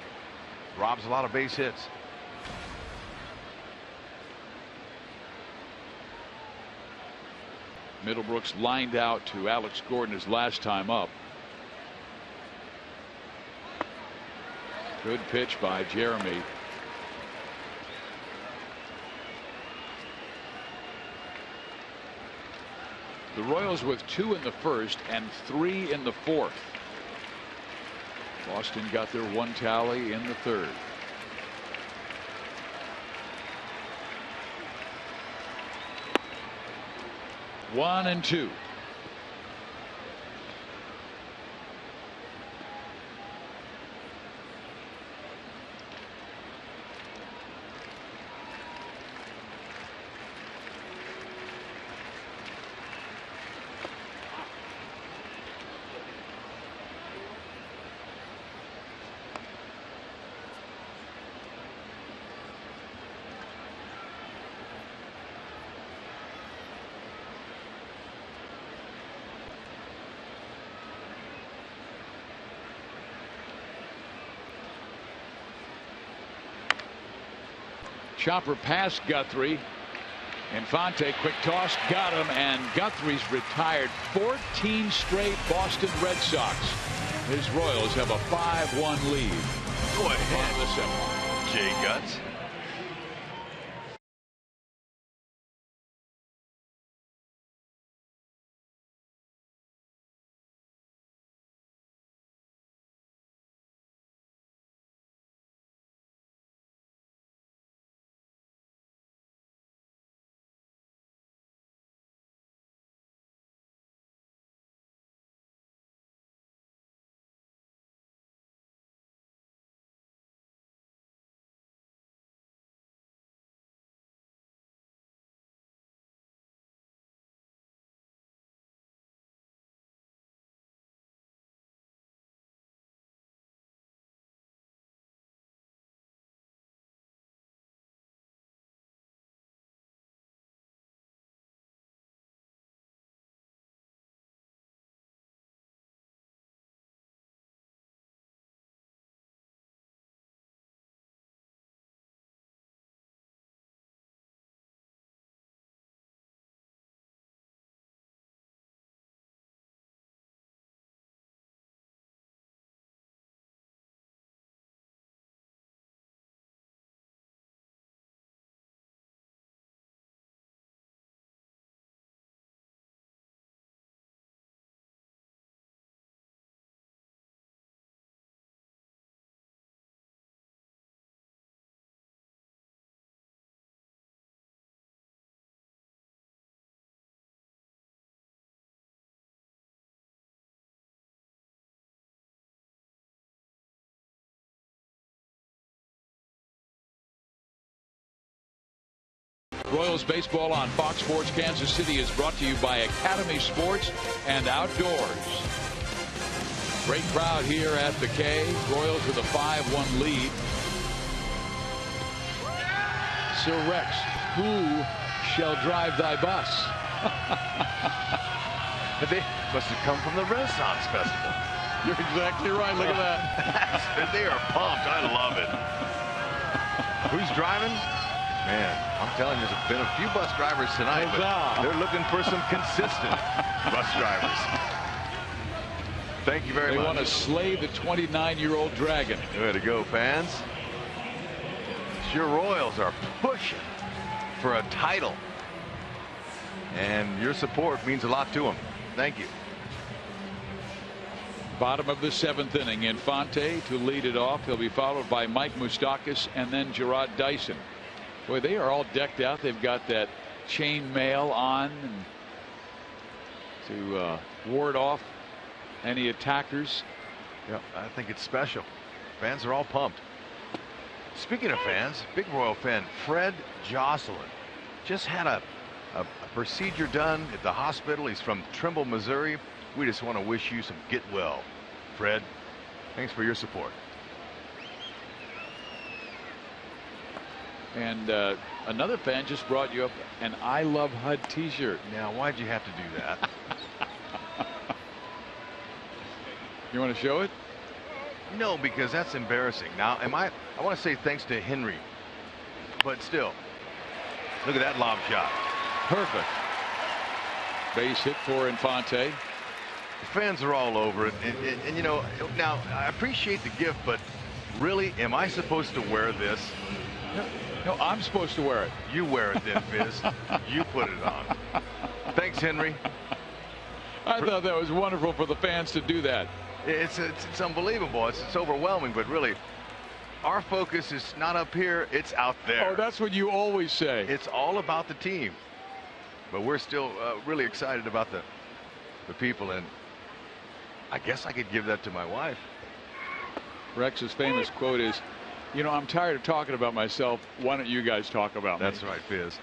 robs a lot of base hits. Middlebrooks lined out to Alex Gordon his last time up. Good pitch by Jeremy. The Royals with 2 in the first and 3 in the fourth. Boston got their 1 tally in the third. One and 2. Chopper past Guthrie. Infante, quick toss, got him, and Guthrie's retired 14 straight Boston Red Sox. His Royals have a 5-1 lead. Go ahead, Jay Guts. Royals baseball on Fox Sports Kansas City is brought to you by Academy Sports and Outdoors. Great crowd here at the K. Royals with a 5-1 lead. Sir Rex, who shall drive thy bus? They must have come from the Renaissance Festival. You're exactly right. Look at that. They are pumped. I love it. Who's driving? Man, I'm telling you, there's been a few bus drivers tonight, but they're looking for some consistent bus drivers. Thank you very much. They want to slay the 29-year-old dragon. Way to go, fans. Your Royals are pushing for a title, and your support means a lot to them. Thank you. Bottom of the 7th inning, Infante to lead it off. He'll be followed by Mike Moustakas and then Gerard Dyson. Boy, they are all decked out. They've got that chain mail on to ward off any attackers. Yeah, I think it's special. Fans are all pumped. Speaking of fans, big Royal fan Fred Jocelyn just had a procedure done at the hospital. He's from Trimble, Missouri. We just want to wish you some get well, Fred. Thanks for your support. And another fan just brought you up an I Love HUD t-shirt. Now, why'd you have to do that? You want to show it? No, because that's embarrassing. Now, I want to say thanks to Henry, but still, look at that lob shot. Perfect. Base hit for Infante. The fans are all over it, and you know, now I appreciate the gift, but really, am I supposed to wear this? No, I'm supposed to wear it. You wear it then, Fizz. You put it on. Thanks, Henry. I thought that was wonderful for the fans to do that. It's unbelievable. It's overwhelming, but really, our focus is not up here. It's out there. Oh, that's what you always say. It's all about the team, but we're still really excited about the people, and I guess I could give that to my wife. Rex's famous quote is, you know, I'm tired of talking about myself. Why don't you guys talk about me? That's right, Fizz.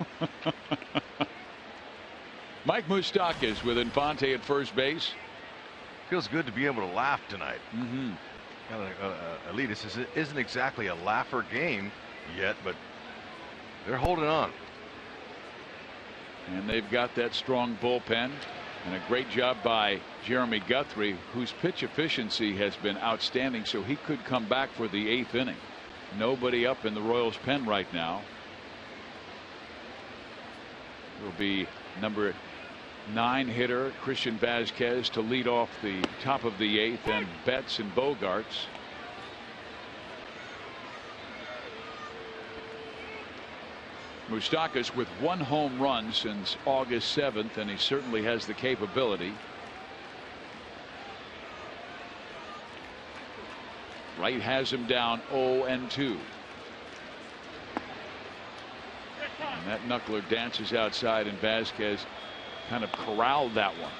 Mike Moustakas with Infante at first base. Feels good to be able to laugh tonight. Mm-hmm. Elite, this isn't exactly a laugher game yet, but they're holding on. And they've got that strong bullpen. And a great job by Jeremy Guthrie, whose pitch efficiency has been outstanding, so he could come back for the 8th inning. Nobody up in the Royals pen right now. Will be number 9 hitter Christian Vazquez to lead off the top of the 8th, and Betts and Bogarts. Moustakas with 1 home run since August 7th, and he certainly has the capability. Wright has him down 0-2. And that knuckler dances outside, and Vazquez kind of corralled that one.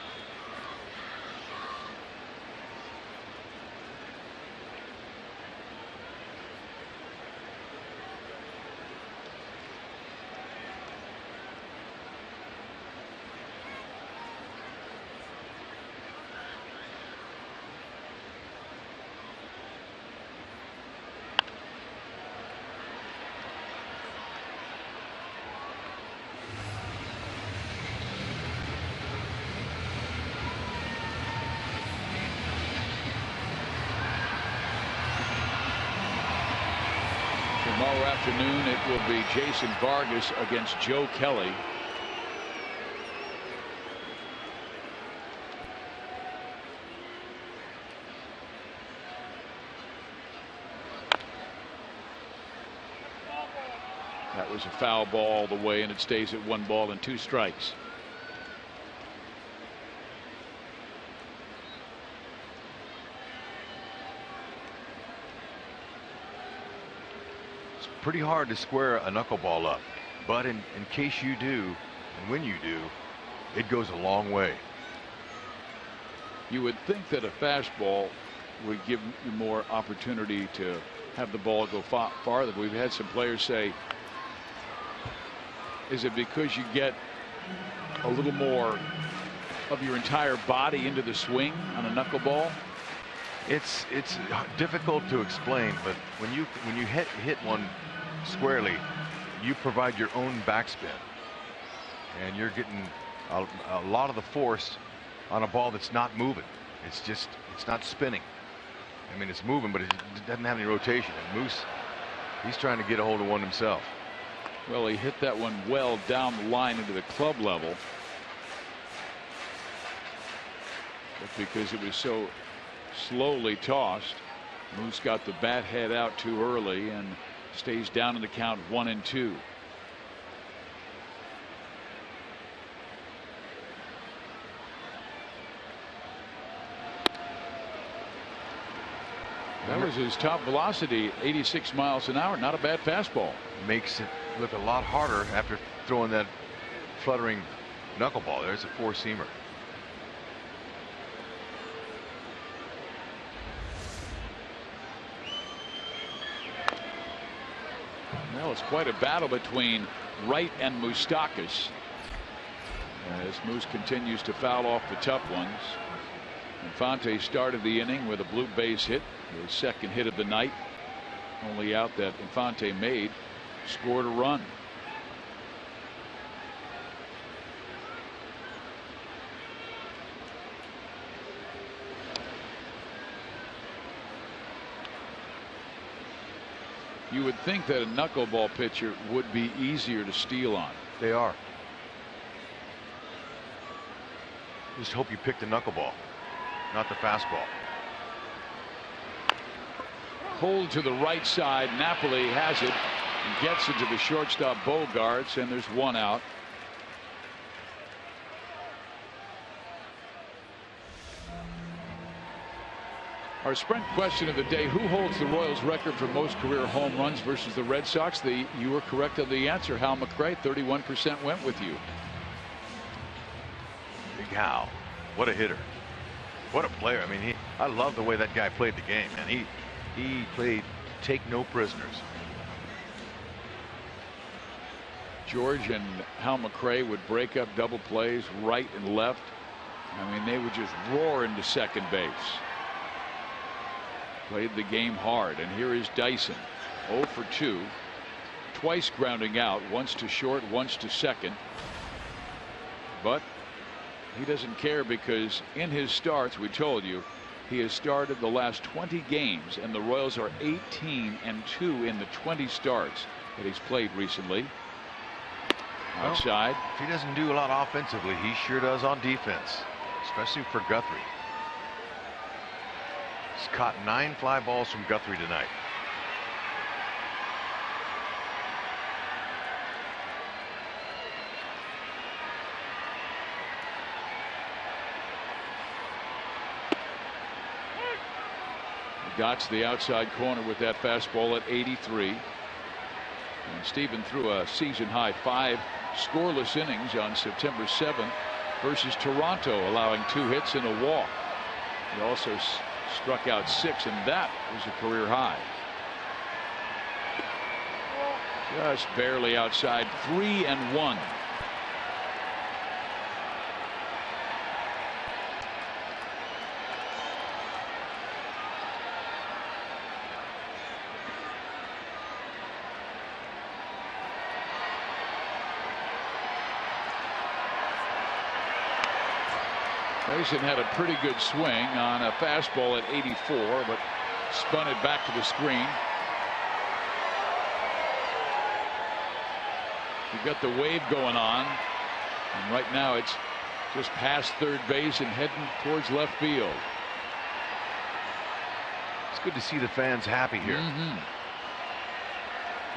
Tomorrow afternoon it will be Jason Vargas against Joe Kelly. That was a foul ball all the way, and it stays at 1 ball and 2 strikes. Pretty hard to square a knuckleball up, but in case you do, and when you do, it goes a long way. You would think that a fastball would give you more opportunity to have the ball go farther. We've had some players say, is it because you get a little more of your entire body into the swing on a knuckleball? It's difficult to explain, but when you hit one squarely, you provide your own backspin, and you're getting a lot of the force on a ball that's not moving. It's not spinning. I mean, it's moving, but it doesn't have any rotation. And Moose, he's trying to get a hold of one himself. Well, he hit that one well down the line into the club level. But because it was so slowly tossed, Moose got the bat head out too early and stays down in the count 1-2. That was his top velocity, 86 miles an hour. Not a bad fastball. Makes it look a lot harder after throwing that fluttering knuckleball. There's a four-seamer. Well, it's quite a battle between Wright and Moustakas as Moose continues to foul off the tough ones. Infante started the inning with a blue base hit, his second hit of the night. Only out that Infante made, scored a run. You would think that a knuckleball pitcher would be easier to steal on. They are. Just hope you pick the knuckleball, not the fastball. Hold to the right side. Napoli has it and gets it to the shortstop Bogarts, and there's one out. Our Sprint question of the day: who holds the Royals record for most career home runs versus the Red Sox? You were correct on the answer. Hal McRae, 31% went with you. Big Hal, what a hitter, what a player. I mean, I love the way that guy played the game, and he played take no prisoners. George and Hal McRae would break up double plays right and left. I mean, they would just roar into second base. Played the game hard, and here is Dyson, 0 for 2, twice grounding out, once to short, once to second. But he doesn't care, because in his starts, we told you, he has started the last 20 games, and the Royals are 18-2 in the 20 starts that he's played recently. Outside. Well, if he doesn't do a lot offensively, he sure does on defense, especially for Guthrie. He's caught 9 fly balls from Guthrie tonight. Got to the outside corner with that fastball at 83. And Stephen threw a season high 5 scoreless innings on September 7th versus Toronto, allowing 2 hits and a walk. He also struck out 6, and that was a career high. Just barely outside, 3-1. Mason had a pretty good swing on a fastball at 84, but spun it back to the screen. You've got the wave going on, and right now it's just past third base and heading towards left field. It's good to see the fans happy here.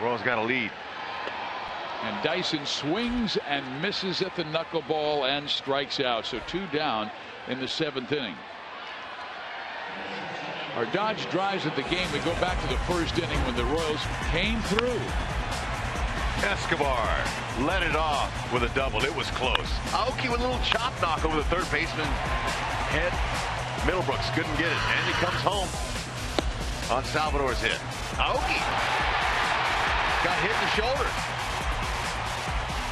Royals got a lead. And Dyson swings and misses at the knuckleball and strikes out. So 2 down in the 7th inning. Our Dodge drives at the game. We go back to the first inning when the Royals came through. Escobar let it off with a double. It was close. Aoki with a little chop knock over the third baseman head. Middlebrooks couldn't get it, and he comes home on Salvador's hit. Aoki got hit in the shoulder.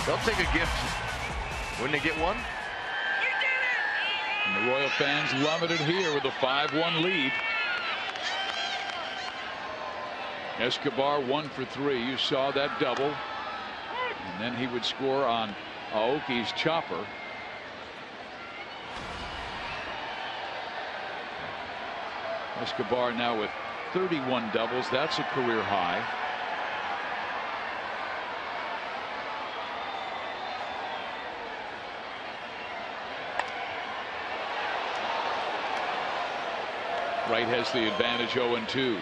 They'll take a gift. Wouldn't they get one? And the Royal fans loving it here with a 5-1 lead. Escobar 1 for 3. You saw that double. And then he would score on Aoki's chopper. Escobar now with 31 doubles. That's a career high. Wright has the advantage, 0-2.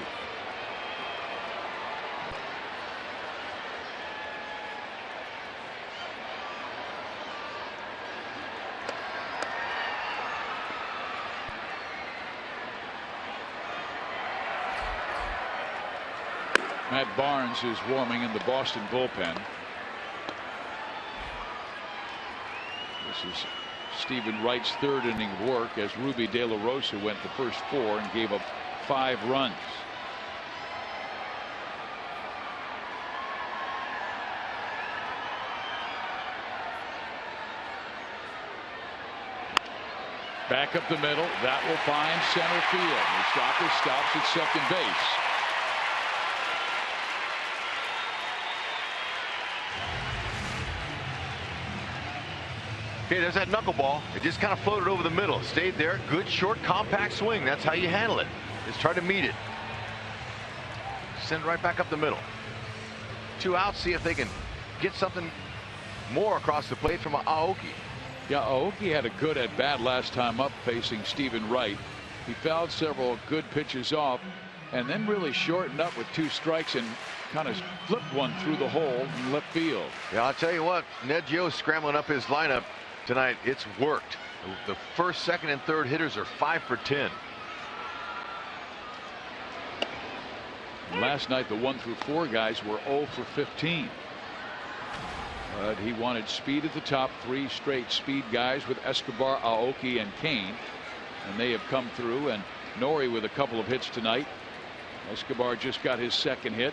Matt Barnes is warming in the Boston bullpen. This is Stephen Wright's third inning of work as Ruby De La Rosa went the first 4 and gave up 5 runs. Back up the middle. That will find center field. Moustakas stops at second base. Okay, there's that knuckleball. It just kind of floated over the middle. Stayed there. Good, short, compact swing. That's how you handle it. Just try to meet it. Send it right back up the middle. 2 outs. See if they can get something more across the plate from Aoki. Yeah, Aoki had a good at bat last time up facing Stephen Wright. He fouled several good pitches off and then really shortened up with 2 strikes and kind of flipped one through the hole in left field. Yeah, I'll tell you what, Ned Gio scrambling up his lineup tonight. It's worked. The first, second, and third hitters are 5 for 10. Last night, the 1 through 4 guys were 0 for 15. But he wanted speed at the top. 3 straight speed guys with Escobar, Aoki, and Kane. And they have come through. And Nori with a couple of hits tonight. Escobar just got his second hit.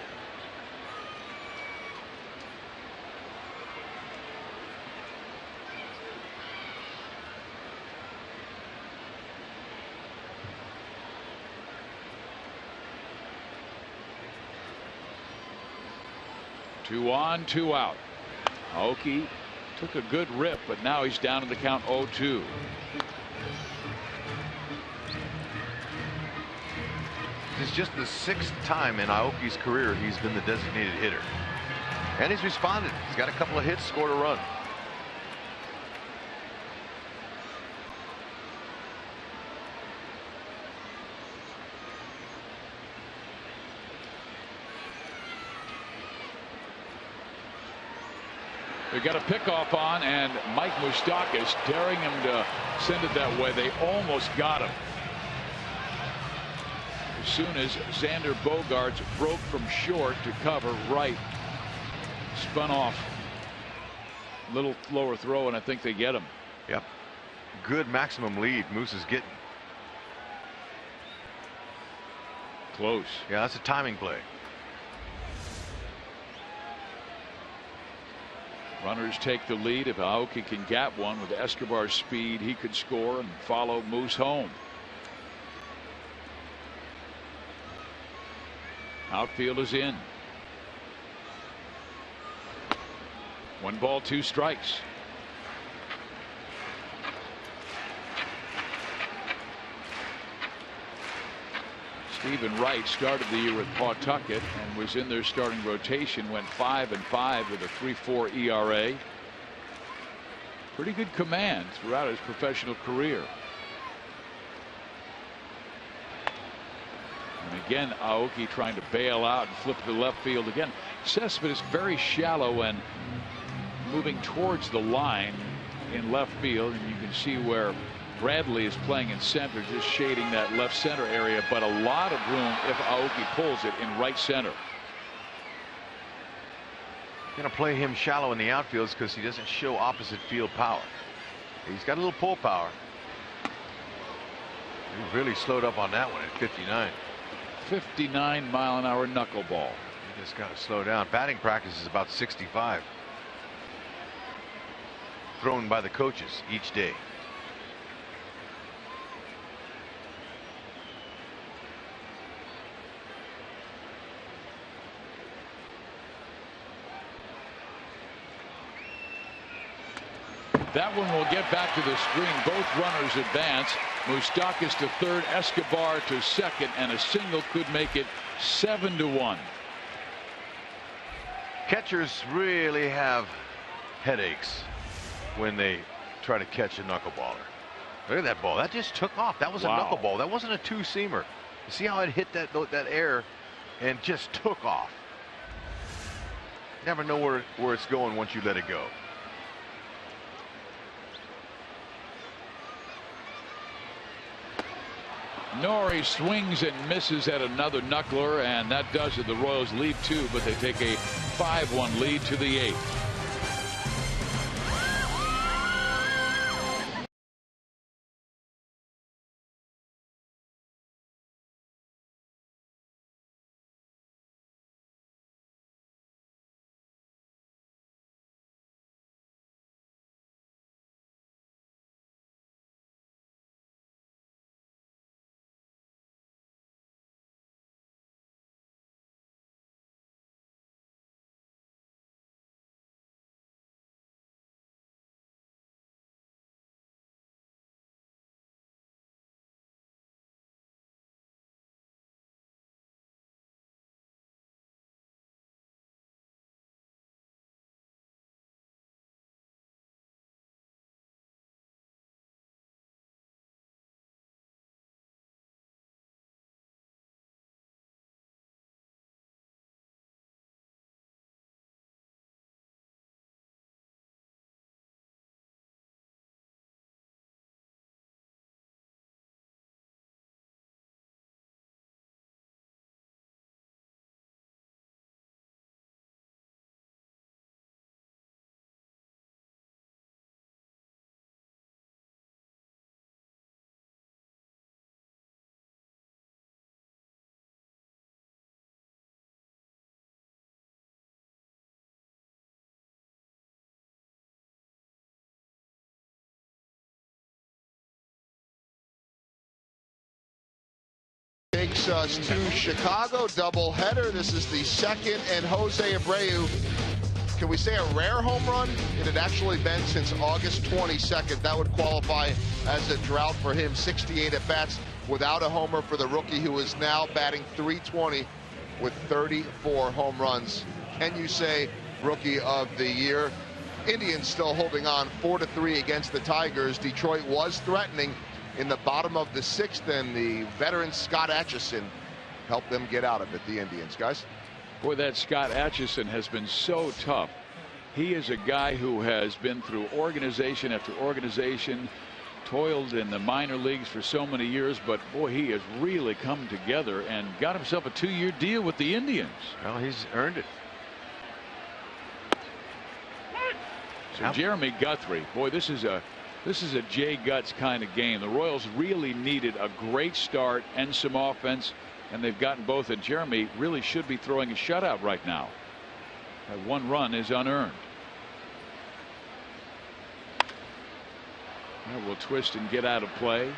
Two on, 2 out. Aoki took a good rip, but now he's down in the count 0-2. This is just the 6th time in Aoki's career he's been the designated hitter. And he's responded. He's got a couple of hits, scored a run. They got a pickoff on, and Mike Moustakas daring him to send it that way. They almost got him. As soon as Xander Bogaerts broke from short to cover, Wright spun off. Little lower throw, and I think they get him. Yep. Good maximum lead Moose is getting. Close. Yeah, that's a timing play. Runners take the lead. If Aoki can gap one with Escobar's speed, he could score and follow Moose home. Outfield is in. 1 ball, 2 strikes. Stephen Wright started the year with Pawtucket and was in their starting rotation, went 5-5 with a 3.4 ERA. Pretty good command throughout his professional career. And again, Aoki trying to bail out and flip to left field again. Cespedes is very shallow and moving towards the line in left field, and you can see where Bradley is playing in center, just shading that left center area, but a lot of room if Aoki pulls it in right center. Going to play him shallow in the outfields because he doesn't show opposite field power. He's got a little pull power. He really slowed up on that one at 59. 59-mile-an-hour knuckleball. You just got to slow down. Batting practice is about 65. Thrown by the coaches each day. That one will get back to the screen. Both runners advance. Moustakas to third, Escobar to second, and a single could make it 7-1. Catchers really have headaches when they try to catch a knuckleballer. Look at that ball. That just took off. That was a knuckleball. That wasn't a 2-seamer. See how it hit that air and just took off. Never know where it's going once you let it go. Norrie swings and misses at another knuckler, and that does it. The Royals lead 2, but they take a 5-1 lead to the 8th. Takes us to Chicago, doubleheader. This is the second, and Jose Abreu, can we say a rare home run? It had actually been since August 22nd. That would qualify as a drought for him. 68 at-bats without a homer for the rookie, who is now batting .320 with 34 home runs. Can you say rookie of the year? Indians still holding on 4-3 against the Tigers. Detroit was threatening in the bottom of the 6th, and the veteran Scott Atchison helped them get out of it, the Indians. Guys? Boy, that Scott Atchison has been so tough. He is a guy who has been through organization after organization, toiled in the minor leagues for so many years, but boy, he has really come together and got himself a 2-year deal with the Indians. Well, he's earned it. So Jeremy Guthrie, boy, this is a Jay Guts kind of game. The Royals really needed a great start and some offense, and they've gotten both. And Jeremy really should be throwing a shutout right now. That 1 run is unearned. That will twist and get out of play.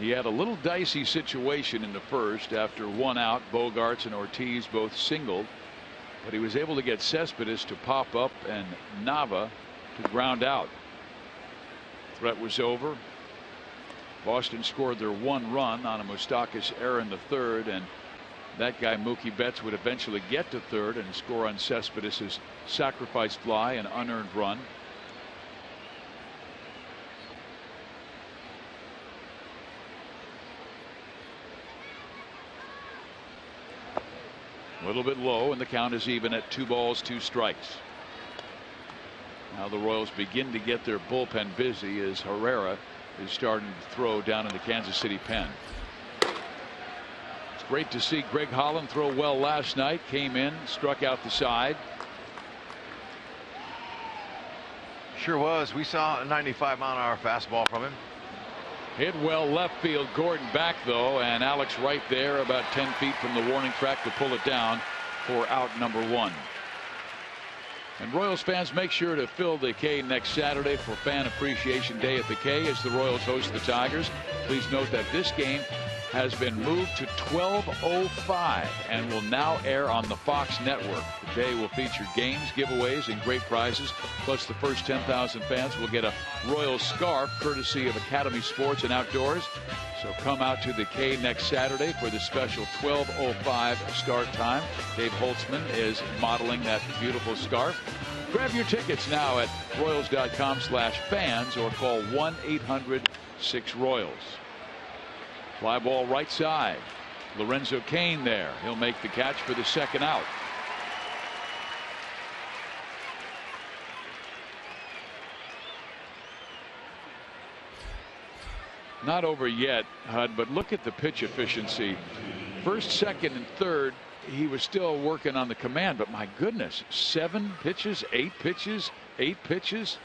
He had a little dicey situation in the first after 1 out. Bogarts and Ortiz both singled, but he was able to get Cespedes to pop up and Nava to ground out. Threat was over. Boston scored their 1 run on a Moustakas error in the 3rd, and that guy Mookie Betts would eventually get to 3rd and score on Cespedes' sacrifice fly, an unearned run. A little bit low, and the count is even at 2 balls, 2 strikes. Now the Royals begin to get their bullpen busy as Herrera is starting to throw down in the Kansas City pen. It's great to see Greg Holland throw well last night. Came in, struck out the side. Sure was. We saw a 95-mile-an-hour fastball from him. Hit well left field. Gordon back though, and Alex right there about 10 feet from the warning track to pull it down for out number 1. And Royals fans, make sure to fill the K next Saturday for Fan Appreciation Day at the K as the Royals host the Tigers. Please note that this game has been moved to 12:05 and will now air on the Fox network. The day will feature games, giveaways, and great prizes. Plus, the first 10,000 fans will get a Royals scarf courtesy of Academy Sports and Outdoors. So come out to the K next Saturday for the special 12:05 start time. Dave Holtzman is modeling that beautiful scarf. Grab your tickets now at Royals.com/fans or call 1-800-6-ROYALS. Fly ball right side. Lorenzo Cain there. He'll make the catch for the second out. Not over yet, Hud, but look at the pitch efficiency. First, second, and third, he was still working on the command, but my goodness, 7 pitches, 8 pitches, 8 pitches,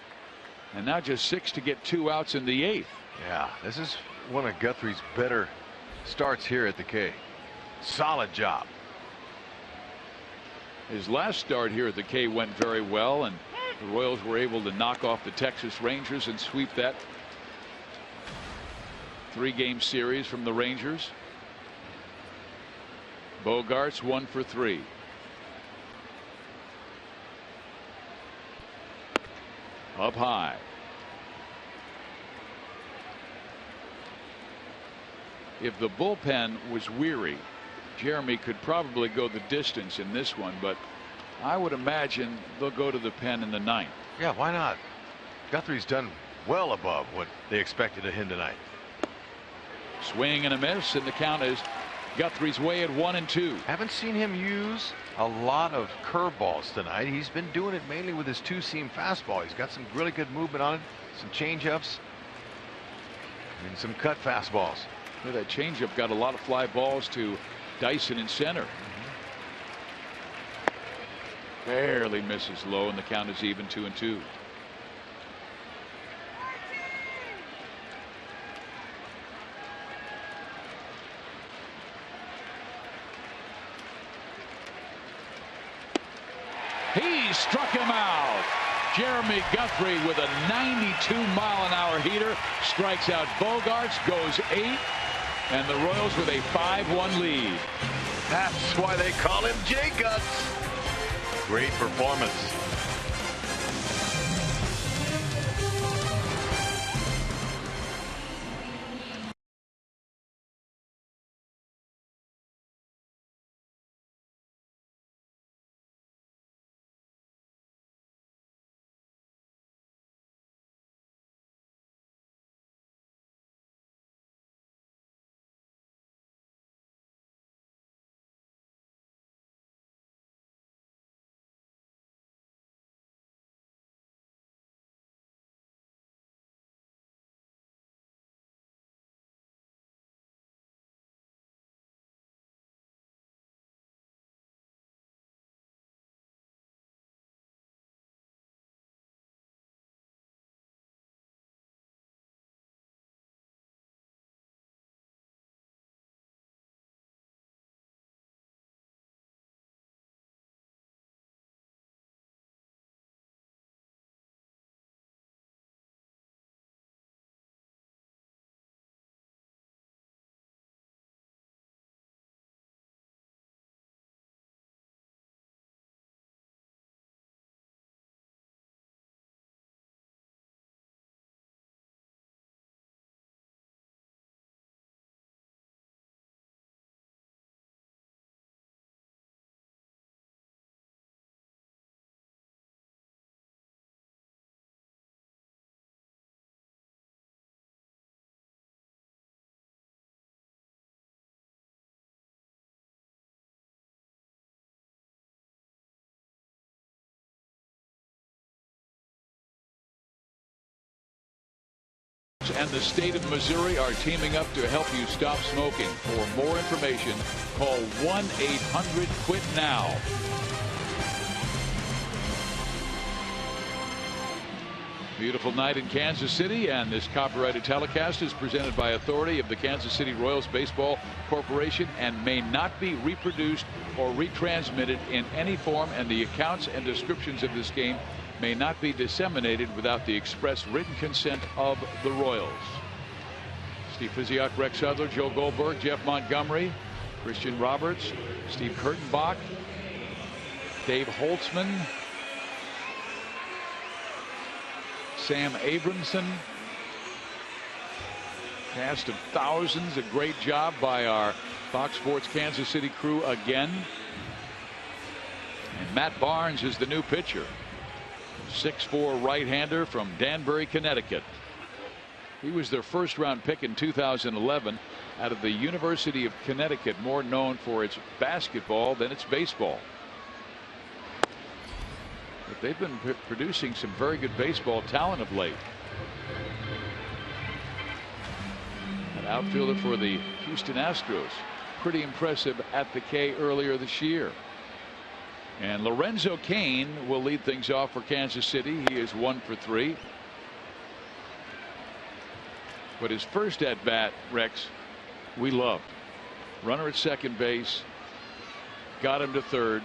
and now just 6 to get 2 outs in the 8th. Yeah, this is one of Guthrie's better starts here at the K. Solid job. His last start here at the K went very well, and the Royals were able to knock off the Texas Rangers and sweep that 3-game series from the Rangers. Bogarts 1 for 3. Up high. If the bullpen was weary, Jeremy could probably go the distance in this one, but I would imagine they'll go to the pen in the 9th. Yeah, why not? Guthrie's done well above what they expected of him tonight. Swing and a miss, and the count is Guthrie's way at 1-2. Haven't seen him use a lot of curveballs tonight. He's been doing it mainly with his 2-seam fastball. He's got some really good movement on it, some changeups, and some cut fastballs. Yeah, that changeup got a lot of fly balls to Dyson in center. Barely misses low, and the count is even 2-2. He struck him out. Jeremy Guthrie with a 92-mile-an-hour heater strikes out Bogarts, goes 8, and the Royals with a 5-1 lead. That's why they call him J-Guts. Great performance. And the state of Missouri are teaming up to help you stop smoking. For more information, call 1-800-QUIT-NOW. Beautiful night in Kansas City, and this copyrighted telecast is presented by authority of the Kansas City Royals Baseball Corporation and may not be reproduced or retransmitted in any form, and the accounts and descriptions of this game may not be disseminated without the express written consent of the Royals. Steve Steve Physiak, Rex Hudler, Joe Goldberg, Jeff Montgomery, Christian Roberts, Steve Kurtenbach, Dave Holtzman, Sam Abramson. Cast of thousands. A great job by our Fox Sports Kansas City crew again. And Matt Barnes is the new pitcher. 6'4" right-hander from Danbury, Connecticut. He was their first-round pick in 2011 out of the University of Connecticut, more known for its basketball than its baseball. But they've been producing some very good baseball talent of late. An outfielder for the Houston Astros, pretty impressive at the K earlier this year. And Lorenzo Cain will lead things off for Kansas City. He is 1 for 3. But his first at bat, Rex, we loved. Runner at second base, got him to third.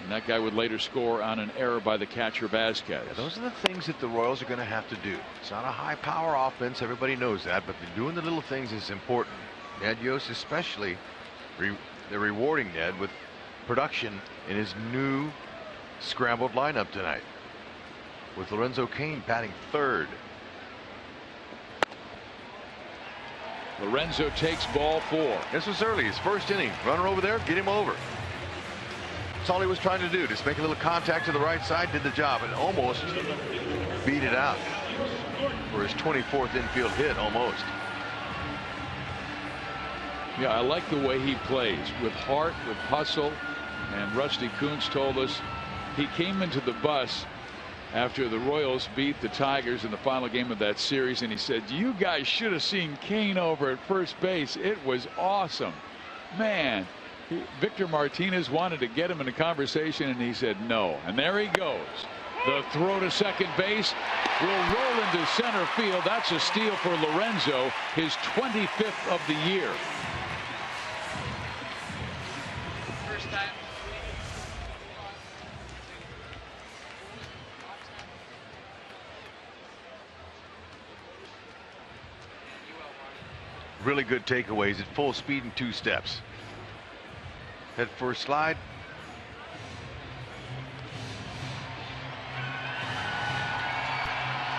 And that guy would later score on an error by the catcher Vasquez. Yeah, those are the things that the Royals are going to have to do. It's not a high power offense, everybody knows that, but doing the little things is important. Ned Yost especially, they're rewarding Ned with production in his new scrambled lineup tonight, with Lorenzo Cain batting third. Lorenzo takes ball 4. This was early, his first inning. Runner over there, get him over. That's all he was trying to do. Just make a little contact to the right side, did the job, and almost beat it out for his 24th infield hit, almost. Yeah, I like the way he plays, with heart, with hustle. And Rusty Kuntz told us he came into the bus after the Royals beat the Tigers in the final game of that series, and he said, "You guys should have seen Cain over at first base. It was awesome, man." Victor Martinez wanted to get him in a conversation, and he said no. And there he goes. The throw to second base will roll into center field. That's a steal for Lorenzo, his 25th of the year. First time. Really good takeaways at full speed in 2 steps. Head first slide.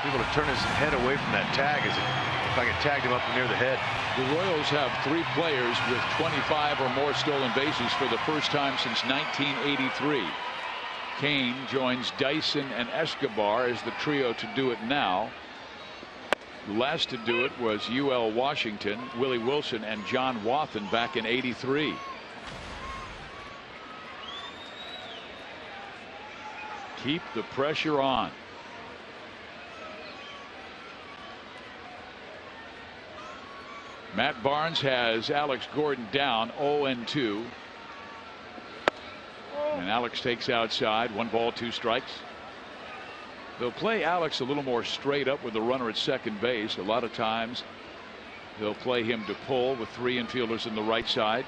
Able to turn his head away from that tag as it looked like it tagged him up near the head. The Royals have 3 players with 25 or more stolen bases for the first time since 1983. Cain joins Dyson and Escobar as the trio to do it now. The last to do it was UL Washington, Willie Wilson, and John Wathan back in '83. Keep the pressure on. Matt Barnes has Alex Gordon down 0-2. And Alex takes outside. 1 ball, 2 strikes. They'll play Alex a little more straight up with the runner at second base. A lot of times they'll play him to pull with 3 infielders in the right side.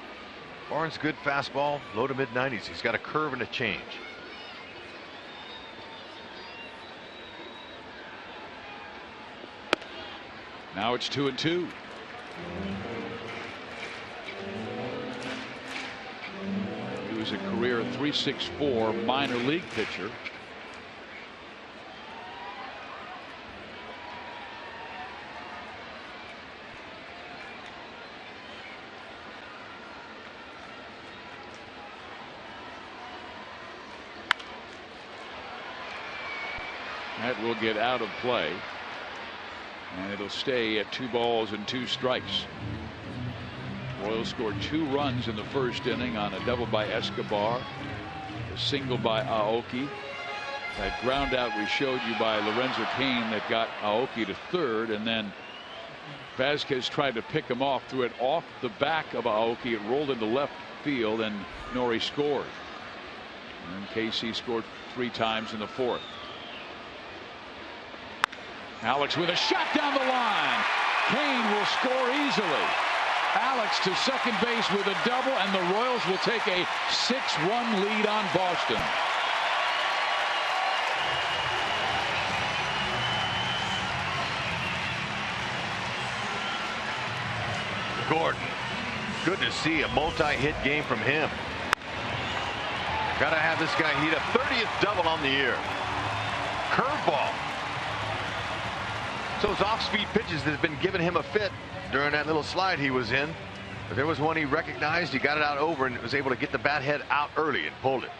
Barnes, good fastball, low to mid-90s. He's got a curve and a change. Now it's 2-2. He was a career .364 minor league pitcher. That will get out of play. And it'll stay at 2 balls and 2 strikes. Royals scored 2 runs in the first inning on a double by Escobar, a single by Aoki. That ground out we showed you by Lorenzo Cain that got Aoki to third, and then Vasquez tried to pick him off, threw it off the back of Aoki. It rolled into left field, and Nori scored. And KC scored 3 times in the 4th. Alex with a shot down the line. Cain will score easily. Alex to second base with a double, and the Royals will take a 6-run lead on Boston. Gordon. Good to see a multi-hit game from him. Got to have this guy heat up. 30th double on the year. Curveball. So those off-speed pitches that have been giving him a fit during that little slide he was in. But there was one he recognized. He got it out over and was able to get the bat head out early and pulled it.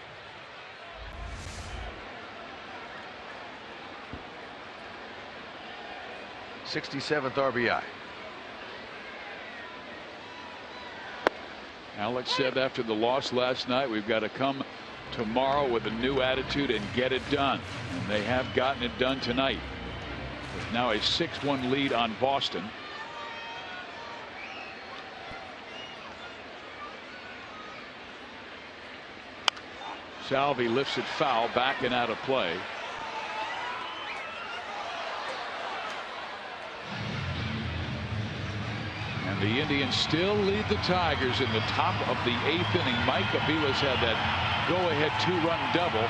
'67th RBI. Alex said after the loss last night, we've got to come tomorrow with a new attitude and get it done. And they have gotten it done tonight. With now a 6-1 lead on Boston. Salvi lifts it foul, back and out of play. And the Indians still lead the Tigers in the top of the 8th inning. Mike Aviles had that go-ahead 2-run double.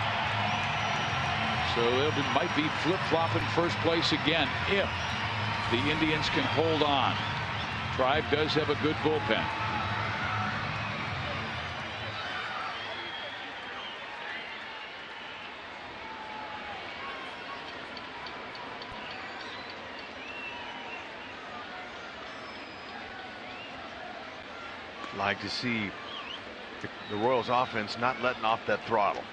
So it might be flip-flopping first place again if the Indians can hold on. Tribe does have a good bullpen. Like to see the Royals offense not letting off that throttle.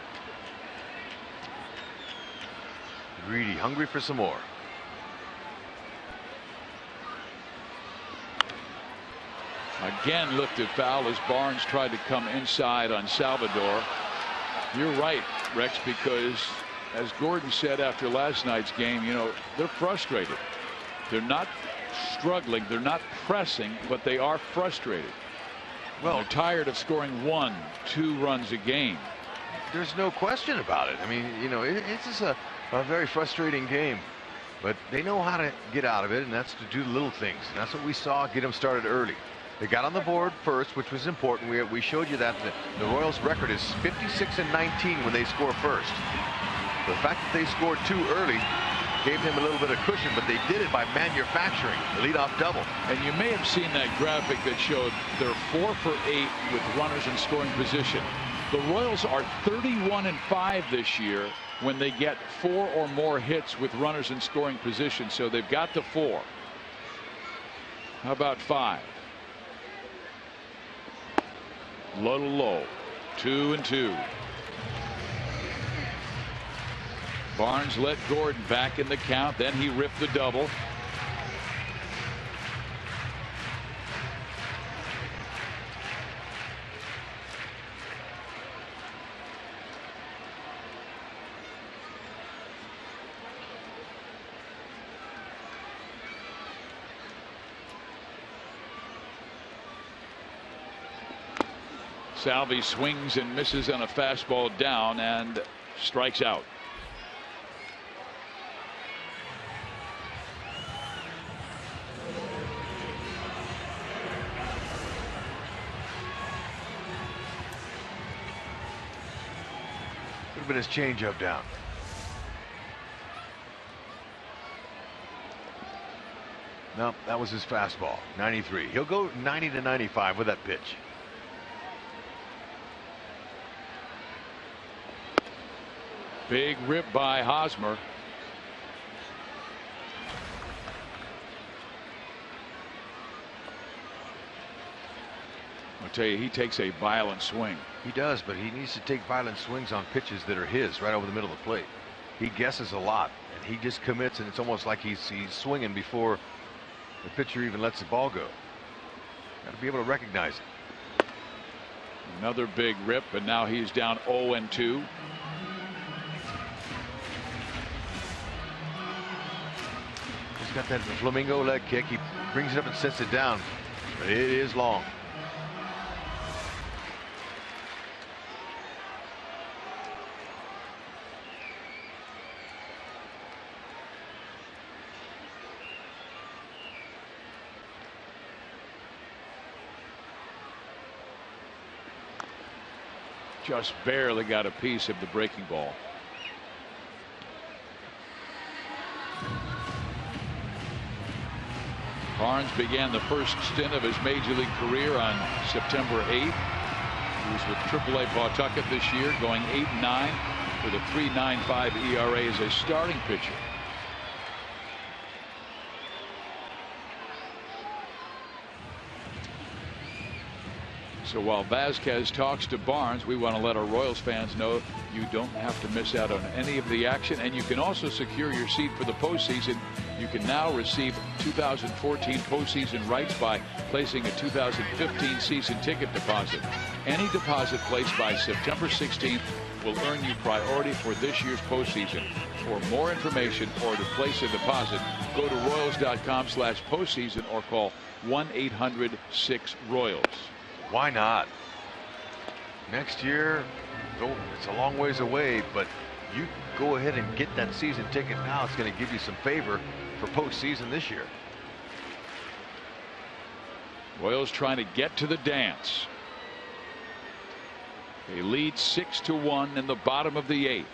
Greedy, hungry for some more. Again lifted foul as Barnes tried to come inside on Salvador. You're right, Rex, because as Gordon said after last night's game, you know, they're frustrated. They're not struggling, they're not pressing, but they are frustrated. Well, they're tired of scoring 1-2 runs a game. There's no question about it. I mean, you know, it's just a very frustrating game, but they know how to get out of it, and that's to do the little things. And that's what we saw get them started early. They got on the board first, which was important. We showed you that the Royals' record is 56-19 when they score first. The fact that they scored 2 early gave him a little bit of cushion, but they did it by manufacturing the leadoff double. And you may have seen that graphic that showed they're 4 for 8 with runners in scoring position. The Royals are 31-5 this year when they get 4 or more hits with runners in scoring position. So they've got the 4. How about 5? Low. 2-2. Barnes let Gordon back in the count. Then he ripped the double. Salvi swings and misses on a fastball down and strikes out. Been his changeup down. No, that was his fastball. 93. He'll go 90-95 with that pitch. Big rip by Hosmer. I'll tell you, he takes a violent swing. He does, but he needs to take violent swings on pitches that are his right over the middle of the plate. He guesses a lot, and he just commits, and it's almost like he's swinging before the pitcher even lets the ball go. Got to be able to recognize it. Another big rip, and now he's down 0-2. He's got that flamingo leg kick. He brings it up and sets it down, but it is long. Just barely got a piece of the breaking ball. Barnes began the first stint of his major league career on September 8th. He was with AAA Pawtucket this year, going 8-9 with a 3.95 ERA as a starting pitcher. So while Vasquez talks to Barnes, we want to let our Royals fans know you don't have to miss out on any of the action, and you can also secure your seat for the postseason. You can now receive 2014 postseason rights by placing a 2015 season ticket deposit. Any deposit placed by September 16th will earn you priority for this year's postseason. For more information or to place a deposit, go to Royals.com/postseason or call 1-800-6-ROYALS. Why not? Next year, though it's a long ways away, but you go ahead and get that season ticket now. It's going to give you some favor for postseason this year. Royals trying to get to the dance. They lead 6-1 in the bottom of the 8th.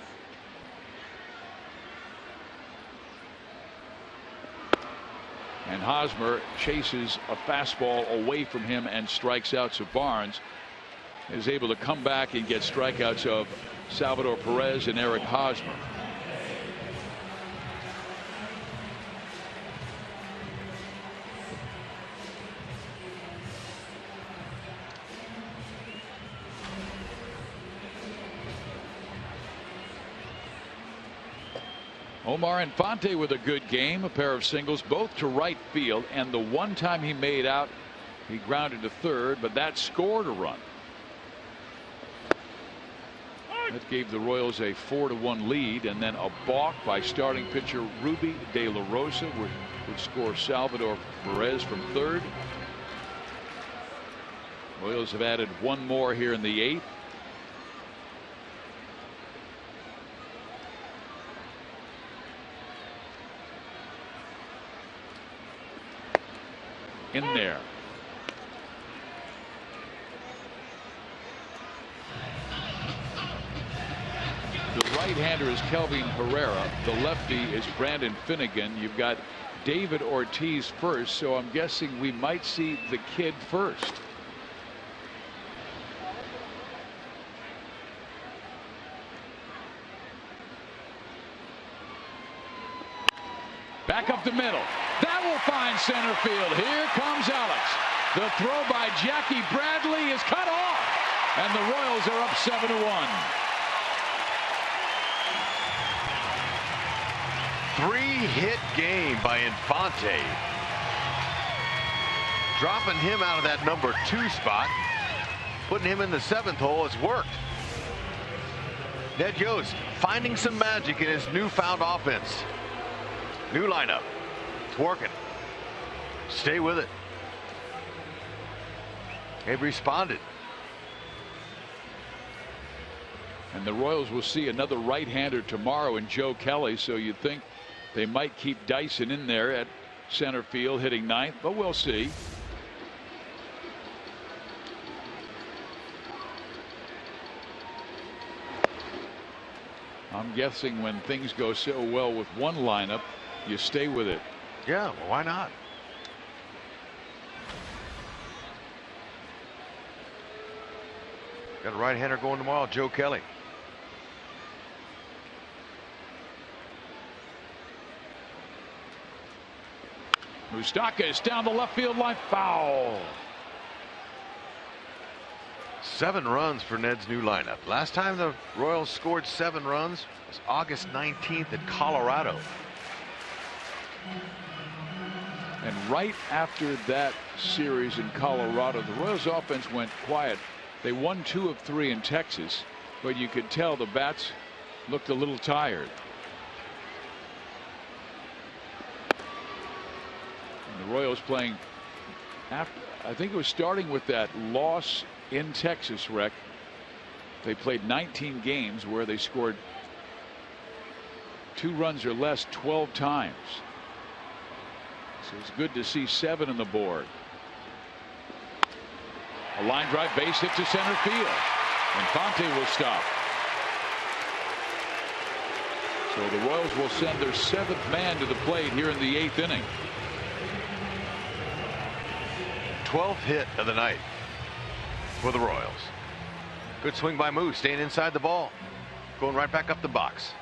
And Hosmer chases a fastball away from him and strikes out. So Barnes is able to come back and get strikeouts of Salvador Perez and Eric Hosmer. Omar Infante with a good game, a pair of singles, both to right field, and the one time he made out, he grounded to third, but that scored a run. That gave the Royals a 4-1 lead, and then a balk by starting pitcher Ruby De La Rosa would score Salvador Perez from third. Royals have added one more here in the 8th. In there. The right-hander is Kelvin Herrera. The lefty is Brandon Finnegan. You've got David Ortiz first, so I'm guessing we might see the kid first. Back up the middle. That will find center field. Here comes Alex. The throw by Jackie Bradley is cut off, and the Royals are up 7-1. 3-hit game by Infante. Dropping him out of that number 2 spot, putting him in the 7th hole has worked. Ned Yost finding some magic in his newfound offense. New lineup. It's working. Stay with it. They've responded. And the Royals will see another right-hander tomorrow in Joe Kelly, so you'd think they might keep Dyson in there at center field hitting 9th, but we'll see. I'm guessing when things go so well with one lineup, you stay with it. Yeah, well, why not? Got a right-hander going tomorrow, Joe Kelly. Moustakas down the left field line, foul. 7 runs for Ned's new lineup. Last time the Royals scored 7 runs was August 19th at Colorado. And right after that series in Colorado, the Royals offense went quiet. They won 2 of 3 in Texas, but you could tell the bats looked a little tired. And the Royals playing after, I think it was starting with that loss in Texas, Rec. They played 19 games where they scored 2 runs or less 12 times. So it's good to see 7 on the board. A line drive base hit to center field. Infante will stop. So the Royals will send their 7th man to the plate here in the 8th inning. 12th hit of the night for the Royals. Good swing by Moose, staying inside the ball, going right back up the box.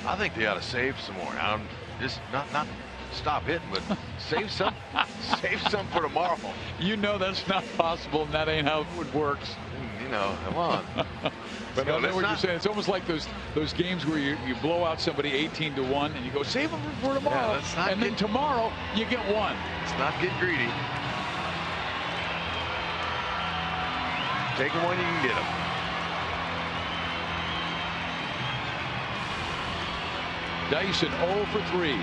I think they ought to save some more. Now, just not stop hitting, but save some for tomorrow. You know that's not possible, and that ain't how it works. You know, come on. But I know what you're saying. It's almost like those games where you blow out somebody 18-1, and you go save them for tomorrow, and then tomorrow you get one. Let's not get greedy. Take them when you can get them. Dyson 0 for 3.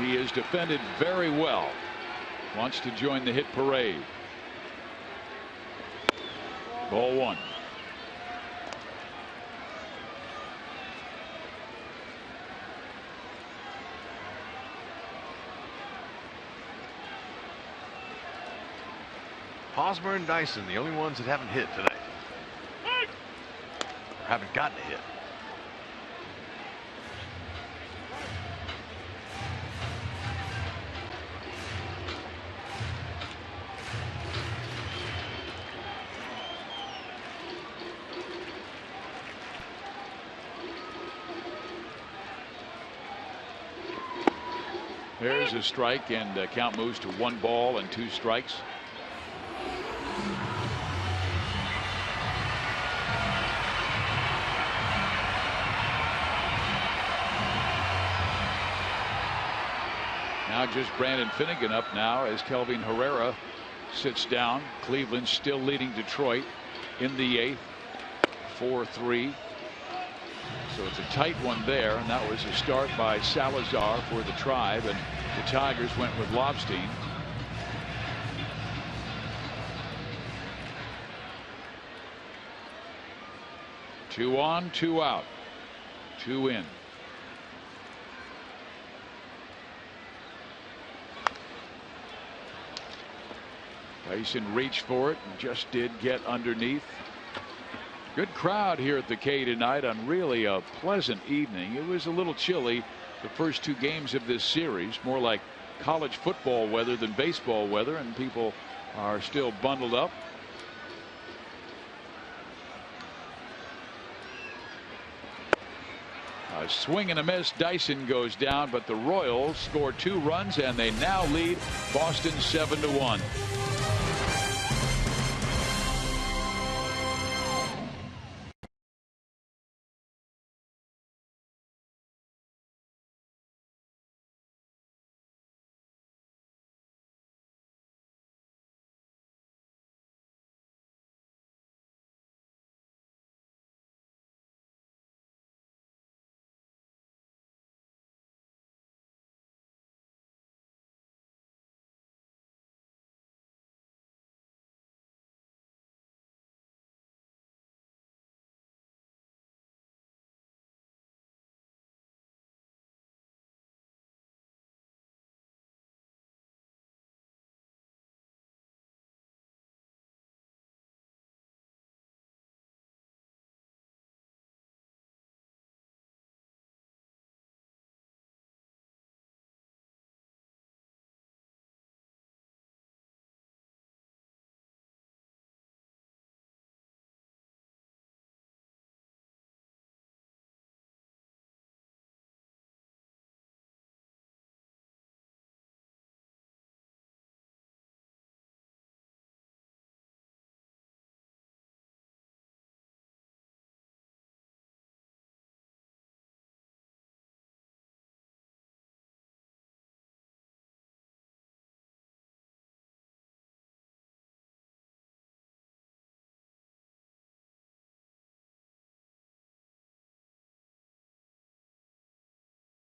He is defended very well. Wants to join the hit parade. Ball 1. Hosmer and Dyson, the only ones that haven't hit tonight. Or haven't gotten a hit. There's a strike, and count moves to 1 ball and 2 strikes. Now just Brandon Finnegan up now as Kelvin Herrera sits down. Cleveland still leading Detroit in the 8th, 4-3. So it's a tight one there, and that was a start by Salazar for the Tribe, and the Tigers went with Lobstein. Two on, 2 out, 2 in. Dyson reached for it and just did get underneath. Good crowd here at the K tonight on really a pleasant evening. It was a little chilly the first 2 games of this series, more like college football weather than baseball weather, and people are still bundled up. A swing and a miss. Dyson goes down, but the Royals score 2 runs, and they now lead Boston 7-1.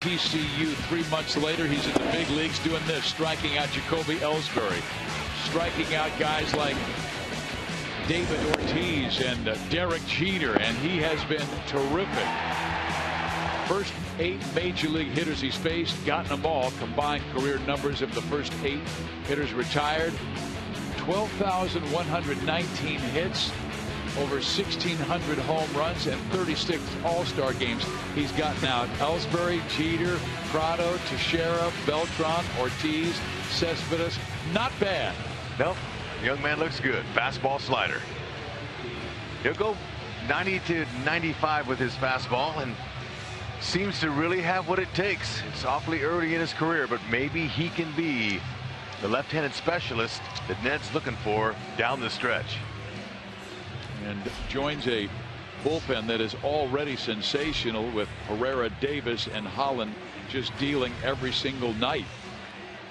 TCU 3 months later, he's in the big leagues doing this, striking out Jacoby Ellsbury, striking out guys like David Ortiz and Derek Jeter, and he has been terrific. First 8 major league hitters he's faced, gotten them all. Combined career numbers of the first 8 hitters retired, 12,119 hits, over 1,600 home runs, and 36 All-Star games. He's gotten out Ellsbury, Jeter, Prado, Teixeira, Beltran, Ortiz, Cespedes. Not bad. Nope. The young man looks good. Fastball, slider. He'll go 90 to 95 with his fastball and seems to really have what it takes. It's awfully early in his career, but maybe he can be the left-handed specialist that Ned's looking for down the stretch. And joins a bullpen that is already sensational, with Herrera, Davis, and Holland just dealing every single night.